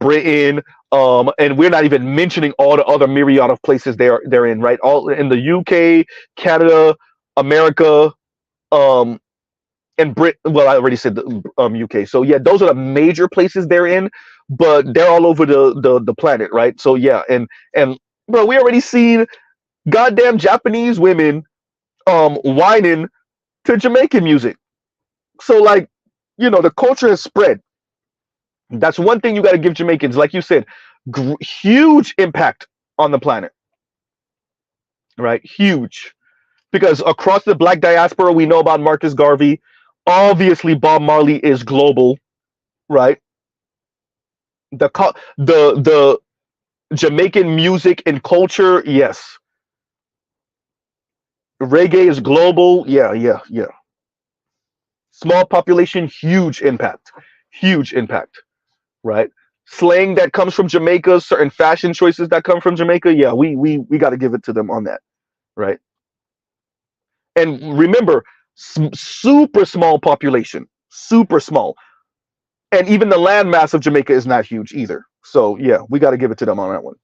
Britain, and we're not even mentioning all the other myriad of places they're in, right? All in the UK, Canada, America, um, and Brit. Well, I already said the UK. So yeah, those are the major places they're in, but they're all over the planet, right? So yeah, and bro, we already seen goddamn Japanese women whining to Jamaican music. So like, the culture has spread. That's one thing you got to give Jamaicans, like you said, huge impact on the planet, right? Huge, because across the Black diaspora, we know about Marcus Garvey. Obviously, Bob Marley is global, right? The Jamaican music and culture, yes. Reggae is global, yeah, yeah, yeah. Small population, huge impact, right? Slang that comes from Jamaica, certain fashion choices that come from Jamaica, yeah, we got to give it to them on that, right? And remember, super small population, super small, and even the landmass of Jamaica is not huge either. So yeah, we got to give it to them on that one,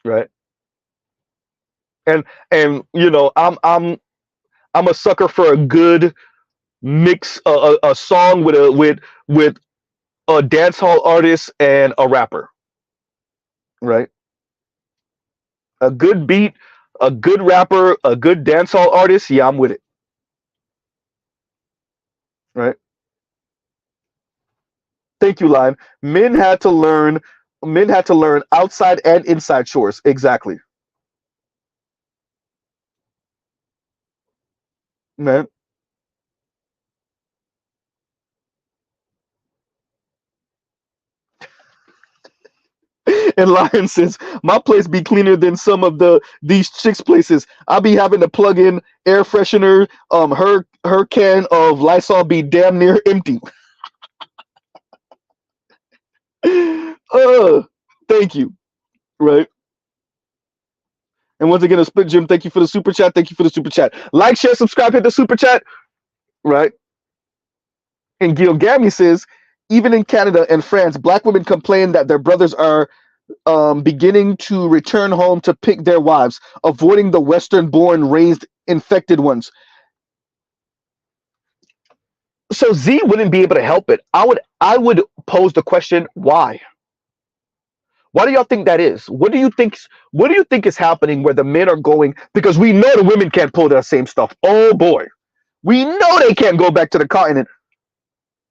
right? And I'm a sucker for a good mix, a song with a dance hall artist and a rapper, right? A good beat, a good rapper, a good dancehall artist. Yeah, I'm with it. Right. Thank you, Line. Men had to learn. Men had to learn outside and inside chores. Exactly, man. And Lion says, my place be cleaner than some of these chicks' places. I be having to plug in air freshener. Her can of Lysol be damn near empty. uh, thank you. Right. And once again, a split Jim. Thank you for the super chat. Thank you for the super chat. Like, share, subscribe, hit the super chat. Right. And Gilgami says, even in Canada and France, black women complain that their brothers are beginning to return home to pick their wives, avoiding the Western-born, raised, infected ones. So Z wouldn't be able to help it. I would pose the question, why? Why do y'all think that is? What do you think is happening where the men are going? Because we know the women can't pull that same stuff. Oh boy, we know they can't go back to the continent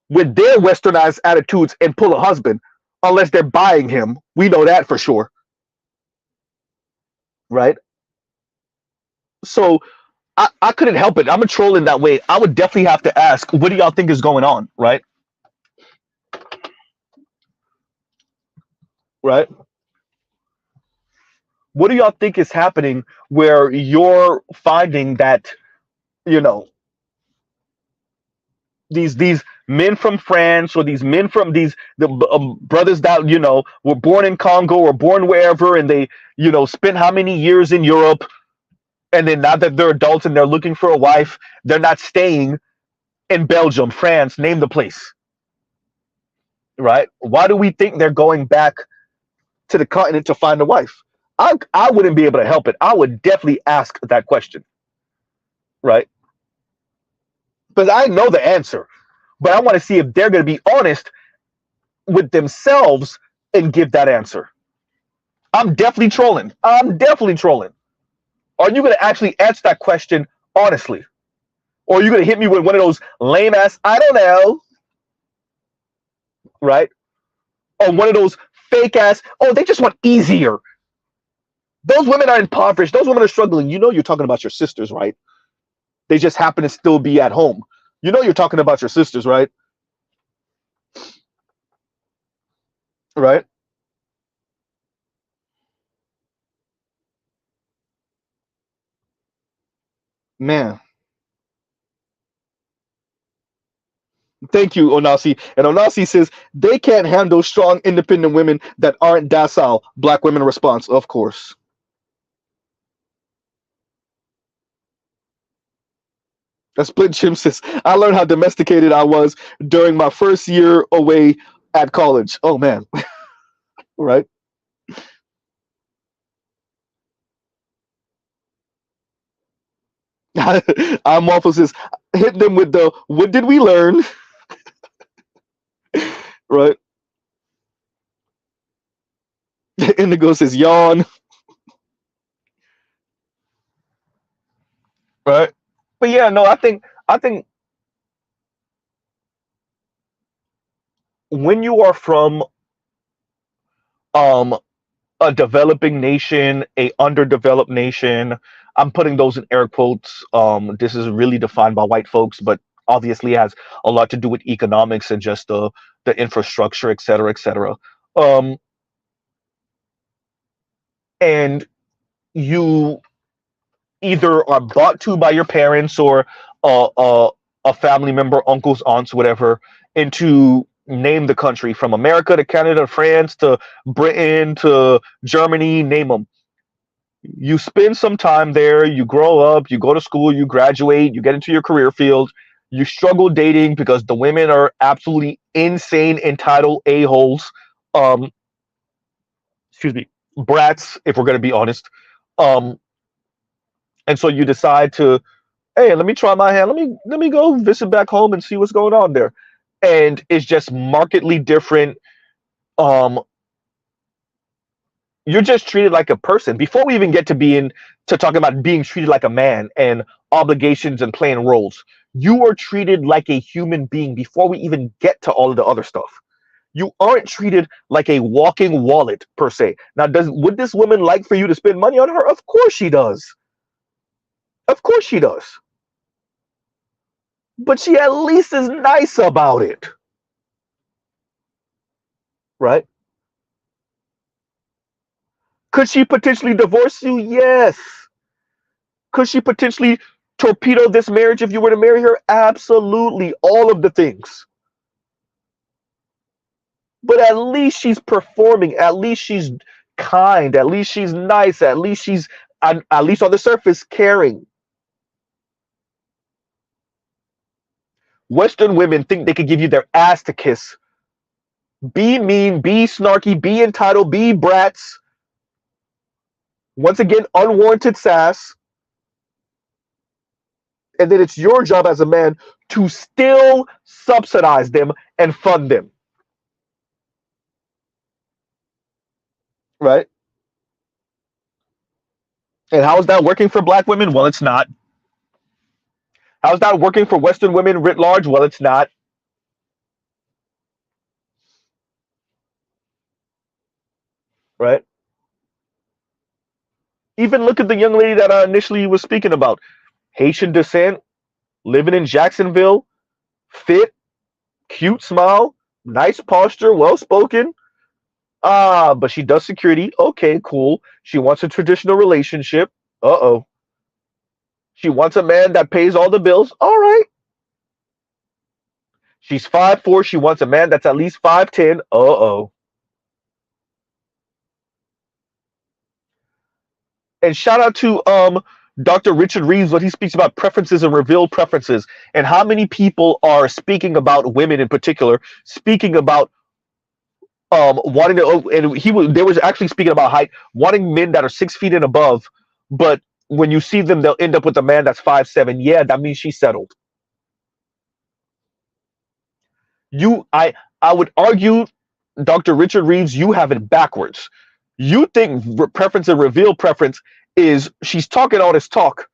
with their westernized attitudes and pull a husband unless they're buying him. We know that for sure, right? So I couldn't help it. I'm a troll in that way. I would definitely have to ask, what do y'all think is going on, right? Right? What do y'all think is happening where you're finding that, you know, these men from France or these men from the brothers that were born in Congo or born wherever, and they spent how many years in Europe, and then now that they're adults and they're looking for a wife, they're not staying in Belgium, France, name the place, right? Why do we think they're going back to the continent to find a wife? I wouldn't be able to help it. I would definitely ask that question, right? Because I know the answer, but I want to see if they're going to be honest with themselves and give that answer. I'm definitely trolling. I'm definitely trolling. Are you going to actually answer that question honestly? Or are you going to hit me with one of those lame ass, I don't know, right? Or one of those fake ass, oh, they just want easier. Those women are impoverished. Those women are struggling. You know you're talking about your sisters, right? They just happen to still be at home. You know you're talking about your sisters, right? Right? Man. Thank you, Onasi. And Onasi says they can't handle strong, independent women that aren't docile. Black women response, of course. A split Jim says, I learned how domesticated I was during my first year away at college. Oh man. Right? I'm Waffle says, hit them with the what did we learn? Right? Indigo says yawn. Right? But yeah, no, I think when you are from um a developing nation, a underdeveloped nation. I'm putting those in air quotes. This is really defined by white folks, but obviously has a lot to do with economics and just the infrastructure, et cetera, et cetera. Um, and you either are brought to by your parents or uh, uh, a family member, uncles, aunts, whatever, into name the country from America to Canada, France to Britain to Germany, name them. You spend some time there, you grow up, you go to school, you graduate, you get into your career field, you struggle dating because the women are absolutely insane, entitled a-holes, um, excuse me, brats, if we're going to be honest. Um, and so you decide to, hey, let me try my hand, let me go visit back home and see what's going on there. And it's just markedly different. Um, you're just treated like a person before we even get to being to talking about being treated like a man and obligations and playing roles. You are treated like a human being before we even get to all of the other stuff. You aren't treated like a walking wallet per se. Now, does would this woman like for you to spend money on her? Of course she does. Of course she does. But she at least is nice about it, right? Could she potentially divorce you? Yes. Could she potentially torpedo this marriage if you were to marry her? Absolutely. All of the things. But at least she's performing. At least she's kind. At least she's nice. At least she's, at least on the surface, caring. Western women think they could give you their ass to kiss. Be mean, be snarky, be entitled, be brats. Once again, unwarranted sass. And then it's your job as a man to still subsidize them and fund them. right? And how is that working for black women? Well, it's not. How's that working for Western women writ large? Well, it's not, right? Even look at the young lady that I initially was speaking about. Haitian descent, living in Jacksonville, fit, cute smile, nice posture, well spoken. Ah, but she does security. Okay, cool. She wants a traditional relationship. Uh oh. She wants a man that pays all the bills. All right. She's 5'4". She wants a man that's at least 5'10". Uh oh. And shout out to Dr. Richard Reeves when he speaks about preferences and revealed preferences, and how many people are speaking about women in particular, speaking about wanting to, and they was actually speaking about height, wanting men that are 6 feet and above, but when you see them, they'll end up with a man that's 5'7". Yeah, that means she's settled. You, I would argue, Dr. Richard Reeves, you have it backwards. You think preference and reveal preference is she's talking all this talk,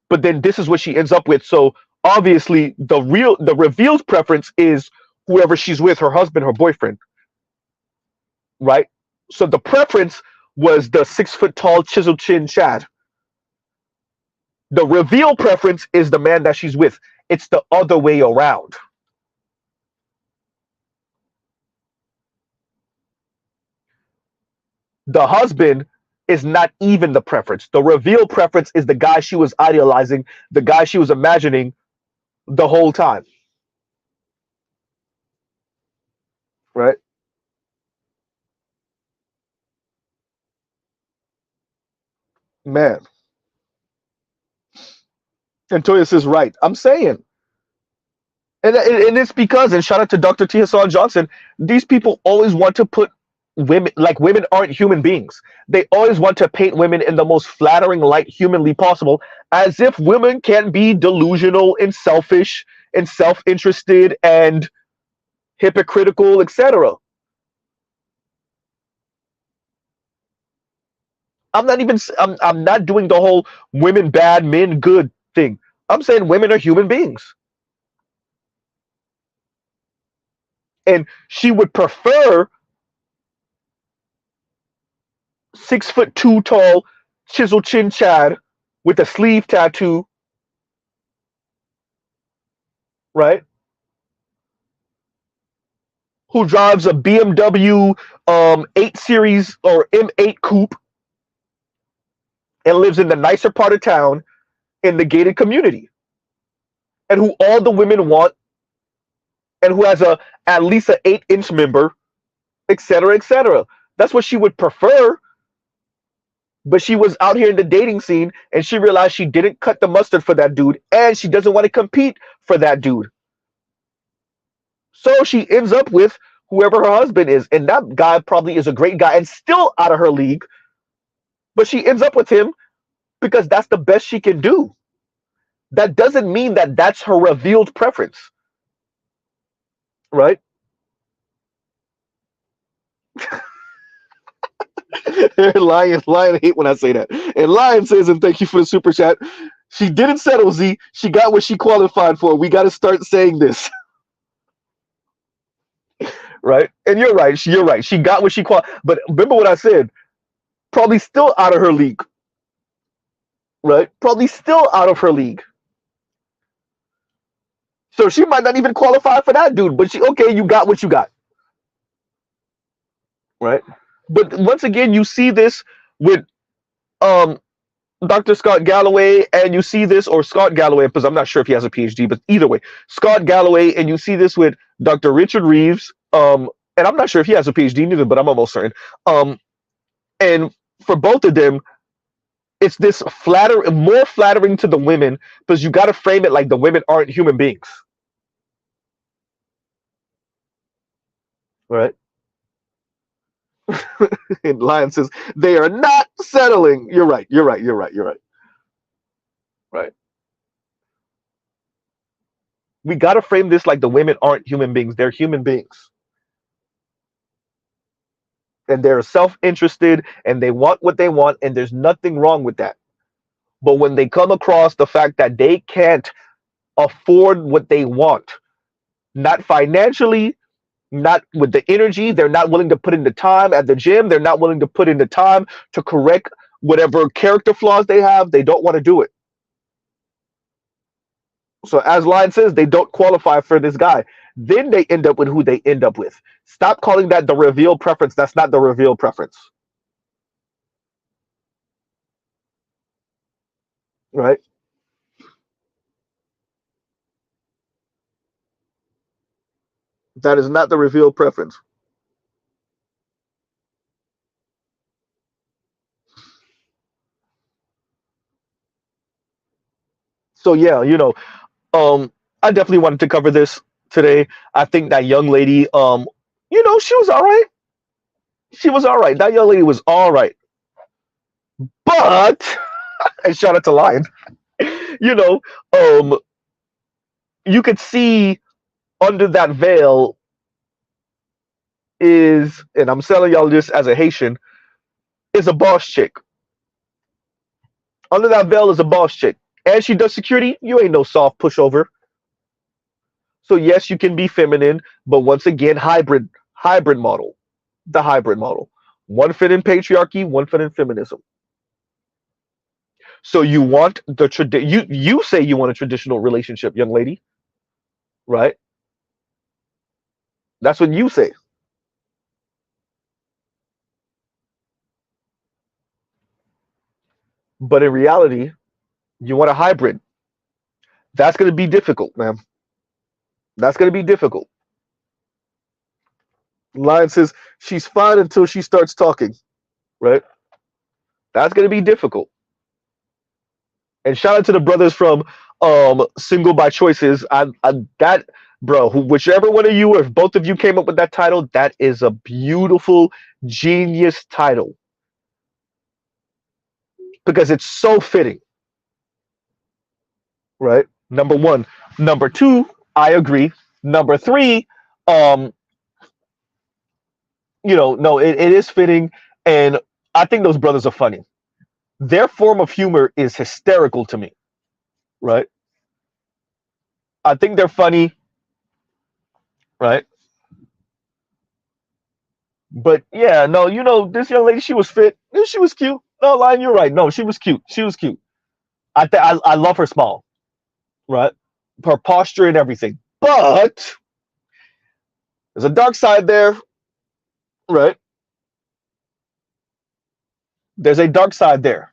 but then this is what she ends up with. So obviously, the revealed preference is whoever she's with, her husband, her boyfriend, right? So the preference was the 6 foot tall, chisel chin Chad. The reveal preference is the man that she's with. It's the other way around. The husband is not even the preference. The reveal preference is the guy she was idealizing, the guy she was imagining the whole time. Right? Man. And Toya says, right. I'm saying. And it's because, and shout out to Dr. T. Hassan Johnson, these people always want to put women, like women aren't human beings. They always want to paint women in the most flattering light humanly possible, as if women can be delusional and selfish and self-interested and hypocritical, etc. I'm not doing the whole women bad, men good thing. I'm saying women are human beings. And she would prefer 6'2" tall, chisel chin Chad with a sleeve tattoo, right? Who drives a BMW 8 Series or M8 coupe and lives in the nicer part of town in the gated community, and who all the women want, and who has a at least an 8-inch member, etc., etc. That's what she would prefer. But she was out here in the dating scene, and she realized she didn't cut the mustard for that dude, and she doesn't want to compete for that dude. So she ends up with whoever her husband is, and that guy probably is a great guy and still out of her league, but she ends up with him because that's the best she can do. That doesn't mean that that's her revealed preference, right? Lion hate when I say that. And Lion says, and thank you for the super chat, she didn't settle, Z. She got what she qualified for. We got to start saying this. Right? And you're right. You're right. She got what she qualified. But remember what I said. Probably still out of her league. Right? Probably still out of her league. So she might not even qualify for that dude. But okay, you got what you got. Right? But once again, you see this with um Dr. Scott Galloway, and you see this, or Scott Galloway, because I'm not sure if he has a PhD, but either way, Scott Galloway, and you see this with Dr. Richard Reeves, and I'm not sure if he has a PhD neither, but I'm almost certain. And for both of them, it's this more flattering to the women, because you got to frame it like the women aren't human beings, right? And Lion says they are not settling. You're right. You're right. You're right. You're right. Right. We got to frame this like the women aren't human beings. They're human beings. and they're self-interested and they want what they want, and there's nothing wrong with that. But when they come across the fact that they can't afford what they want, not financially, not with the energy, they're not willing to put in the time at the gym, they're not willing to put in the time to correct whatever character flaws they have, they don't want to do it. So as Lion says, they don't qualify for this guy. Then they end up with who they end up with. Stop calling that the reveal preference. That's not the reveal preference. Right? That is not the reveal preference. So yeah, I definitely wanted to cover this today. I think that young lady, she was all right. She was all right. That young lady was all right. But and shout out to Lion, you know, um, you could see under that veil is, and I'm telling y'all this as a Haitian, is a boss chick. Under that veil is a boss chick. And she does security. You ain't no soft pushover. So yes, you can be feminine, but once again, hybrid model, the hybrid model. One fit in patriarchy, one fit in feminism. So you want the you say you want a traditional relationship, young lady, right? That's what you say. But in reality, you want a hybrid. That's going to be difficult, man. That's going to be difficult. Lion says she's fine until she starts talking, right? That's going to be difficult. And shout out to the brothers from Single by Choices. That bro, whichever one of you, or if both of you came up with that title, that is a beautiful, genius title because it's so fitting, right? Number one, number two, I agree. Number three, um, no, it is fitting, and I think those brothers are funny. Their form of humor is hysterical to me, right? I think they're funny, right? But yeah, no, this young lady, she was fit. She was cute. No, Lion, you're right. No, she was cute. She was cute. I love her smile, right? Her posture and everything. But there's a dark side there, right? There's a dark side there.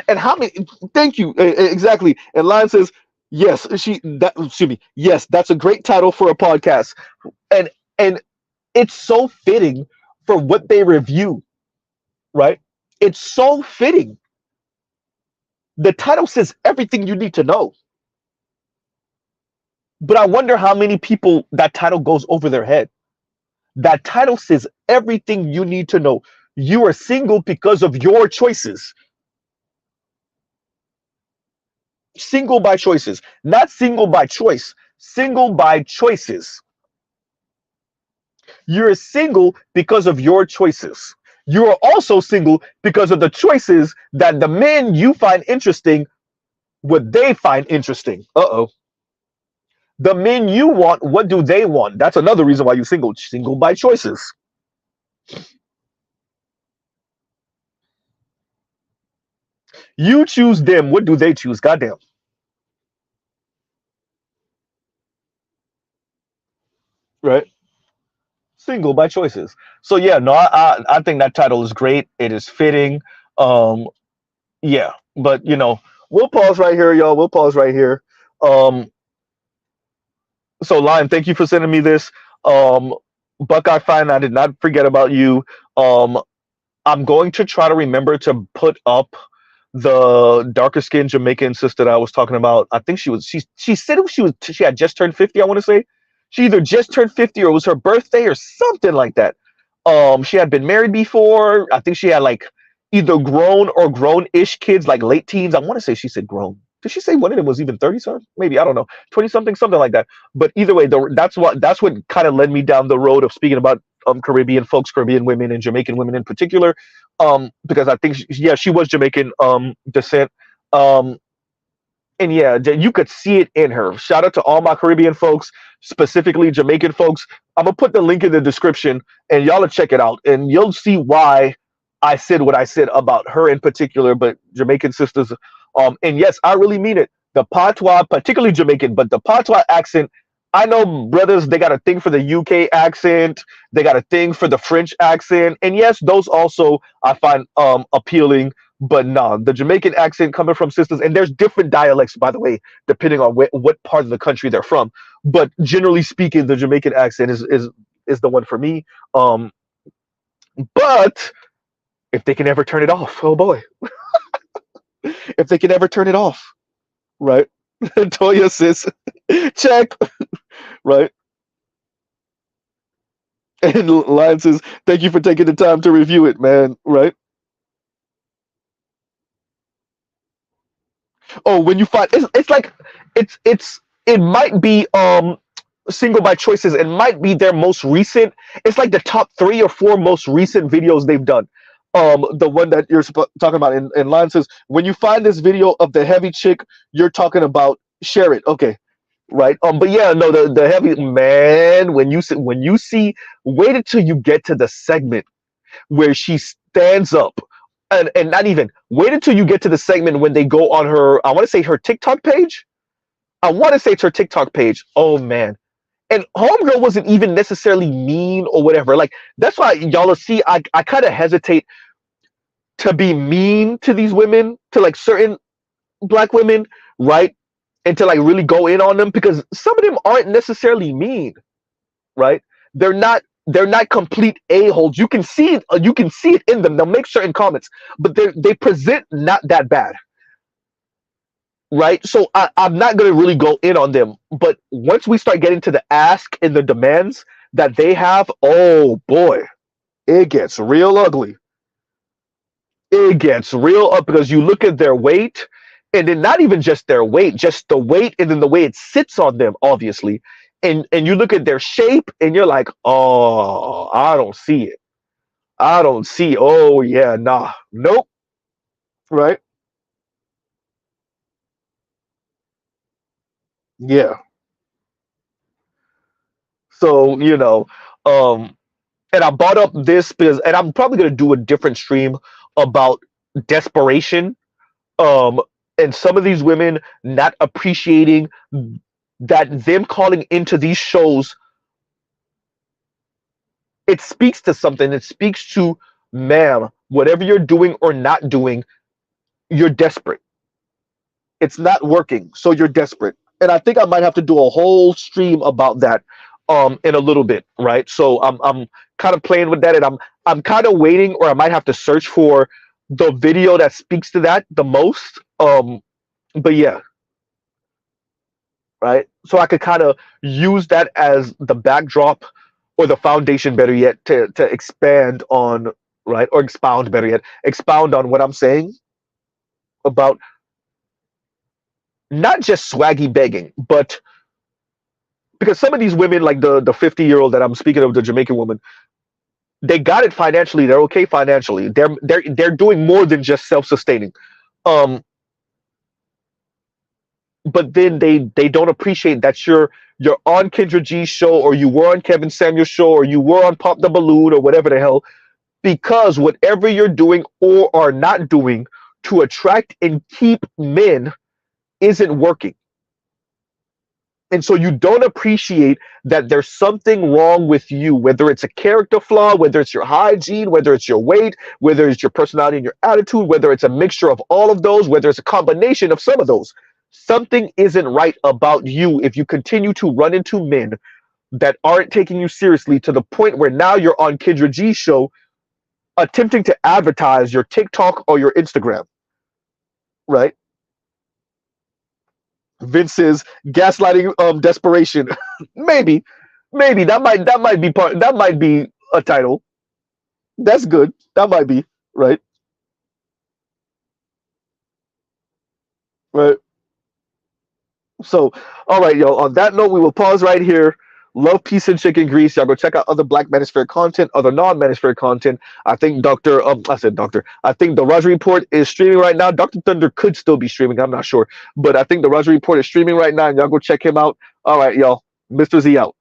And how many? Thank you. Exactly. And Lion says, yes, excuse me. Yes, that's a great title for a podcast. And it's so fitting for what they review, right? It's so fitting. The title says everything you need to know. But I wonder how many people that title goes over their head. That title says everything you need to know. You are single because of your choices. Single by choices, not single by choice, single by choices. You're single because of your choices. You are also single because of the choices that the men you find interesting, what they find interesting. Uh-oh. The men you want, what do they want? That's another reason why you're single. Single by choices. You choose them. What do they choose? Goddamn. Right? Single by choices. So yeah, no, I think that title is great. It is fitting. Um, yeah, but we'll pause right here, y'all. We'll pause right here. Um, so Lion, thank you for sending me this. Um, Buckeye Fine, I did not forget about you. I'm going to try to remember to put up the darker skinned Jamaican sister that I was talking about. I think she said she had just turned 50, I want to say. She either just turned 50 or it was her birthday or something like that. She had been married before. I think she had like either grown or grown-ish kids, like late teens. I want to say she said grown. Did she say one of them was even 30 something? Maybe, I don't know, 20 something, something like that. But either way, that's what kind of led me down the road of speaking about Caribbean folks, Caribbean women, and Jamaican women in particular. Because I think yeah, she was Jamaican descent. Um, and yeah, you could see it in her. Shout out to all my Caribbean folks, specifically Jamaican folks. I'm gonna put the link in the description, and y'all will check it out, and you'll see why I said what I said about her in particular. But Jamaican sisters, and yes, I really mean it. The patois, particularly Jamaican, but the patois accent. I know brothers, they got a thing for the UK accent, they got a thing for the French accent, and yes, those also I find appealing, but no, the Jamaican accent coming from sisters, and there's different dialects, by the way, depending on what part of the country they're from. But generally speaking, the Jamaican accent is the one for me. Um, but if they can ever turn it off, oh boy, if they can ever turn it off, right? Toya sis, check, right? And Lion says, "Thank you for taking the time to review it, man." Right? Oh, when you find it's like it might be single by choices. It might be their most recent. It's like the top 3 or 4 most recent videos they've done. The one that you're talking about in line says, when you find this video of the heavy chick you're talking about, share it. Okay, right. But yeah, no, the heavy man. When you see, wait until you get to the segment where she stands up. And not even wait until you get to the segment when they go on her, I want to say her TikTok page. I want to say it's her TikTok page. Oh man. And Homegirl wasn't even necessarily mean or whatever. Like, that's why y'all will see I kind of hesitate to be mean to these women, to like certain black women, right? And to like really go in on them, because some of them aren't necessarily mean, right? They're not complete a-holes. You can see it in them. They'll make certain comments, but they present not that bad, right? So I'm not gonna really go in on them. But once we start getting to the ask and the demands that they have, oh boy, it gets real ugly. It gets real up, because you look at their weight, and then not even just their weight, just the weight, and then the way it sits on them, obviously. And you look at their shape, and you're like, oh, I don't see it. I don't see. Oh yeah, nah, nope. Right? Yeah. So um, and I brought up this because, and I'm probably gonna do a different stream about desperation. Um, and some of these women not appreciating that them calling into these shows, it speaks to something. It speaks to, ma'am, whatever you're doing or not doing, you're desperate. It's not working, so you're desperate. And I think I might have to do a whole stream about that in a little bit, right? So I'm kind of playing with that, and I'm kind of waiting, or I might have to search for the video that speaks to that the most. But yeah, right? So I could kind of use that as the backdrop, or the foundation, better yet, to expand on, right? Or expound, better yet, expound on what I'm saying about not just swaggy begging, but because some of these women, like the 50-year-old that I'm speaking of, the Jamaican woman, they got it financially. They're okay financially. They're doing more than just self-sustaining. Um, but then they don't appreciate that you're on Kendra G's show, or you were on Kevin Samuel's show, or you were on Pop the Balloon, or whatever the hell, because whatever you're doing or are not doing to attract and keep men isn't working. And so you don't appreciate that there's something wrong with you, whether it's a character flaw, whether it's your hygiene, whether it's your weight, whether it's your personality and your attitude, whether it's a mixture of all of those, whether it's a combination of some of those. Something isn't right about you if you continue to run into men that aren't taking you seriously, to the point where now you're on Kendra G's show attempting to advertise your TikTok or your Instagram, right? Vince's gaslighting desperation. maybe, maybe that might be a title. That's good. That might be, right. Right. So, all right, yo. On that note, we will pause right here. Love, peace, and chicken grease. Y'all go check out other Black Manosphere content, other non-Manosphere content. I think I said Doctor. I think the Roger Report is streaming right now. Doctor Thunder could still be streaming. I'm not sure, but I think the Roger Report is streaming right now, and y'all go check him out. All right, y'all. Mr. Z out.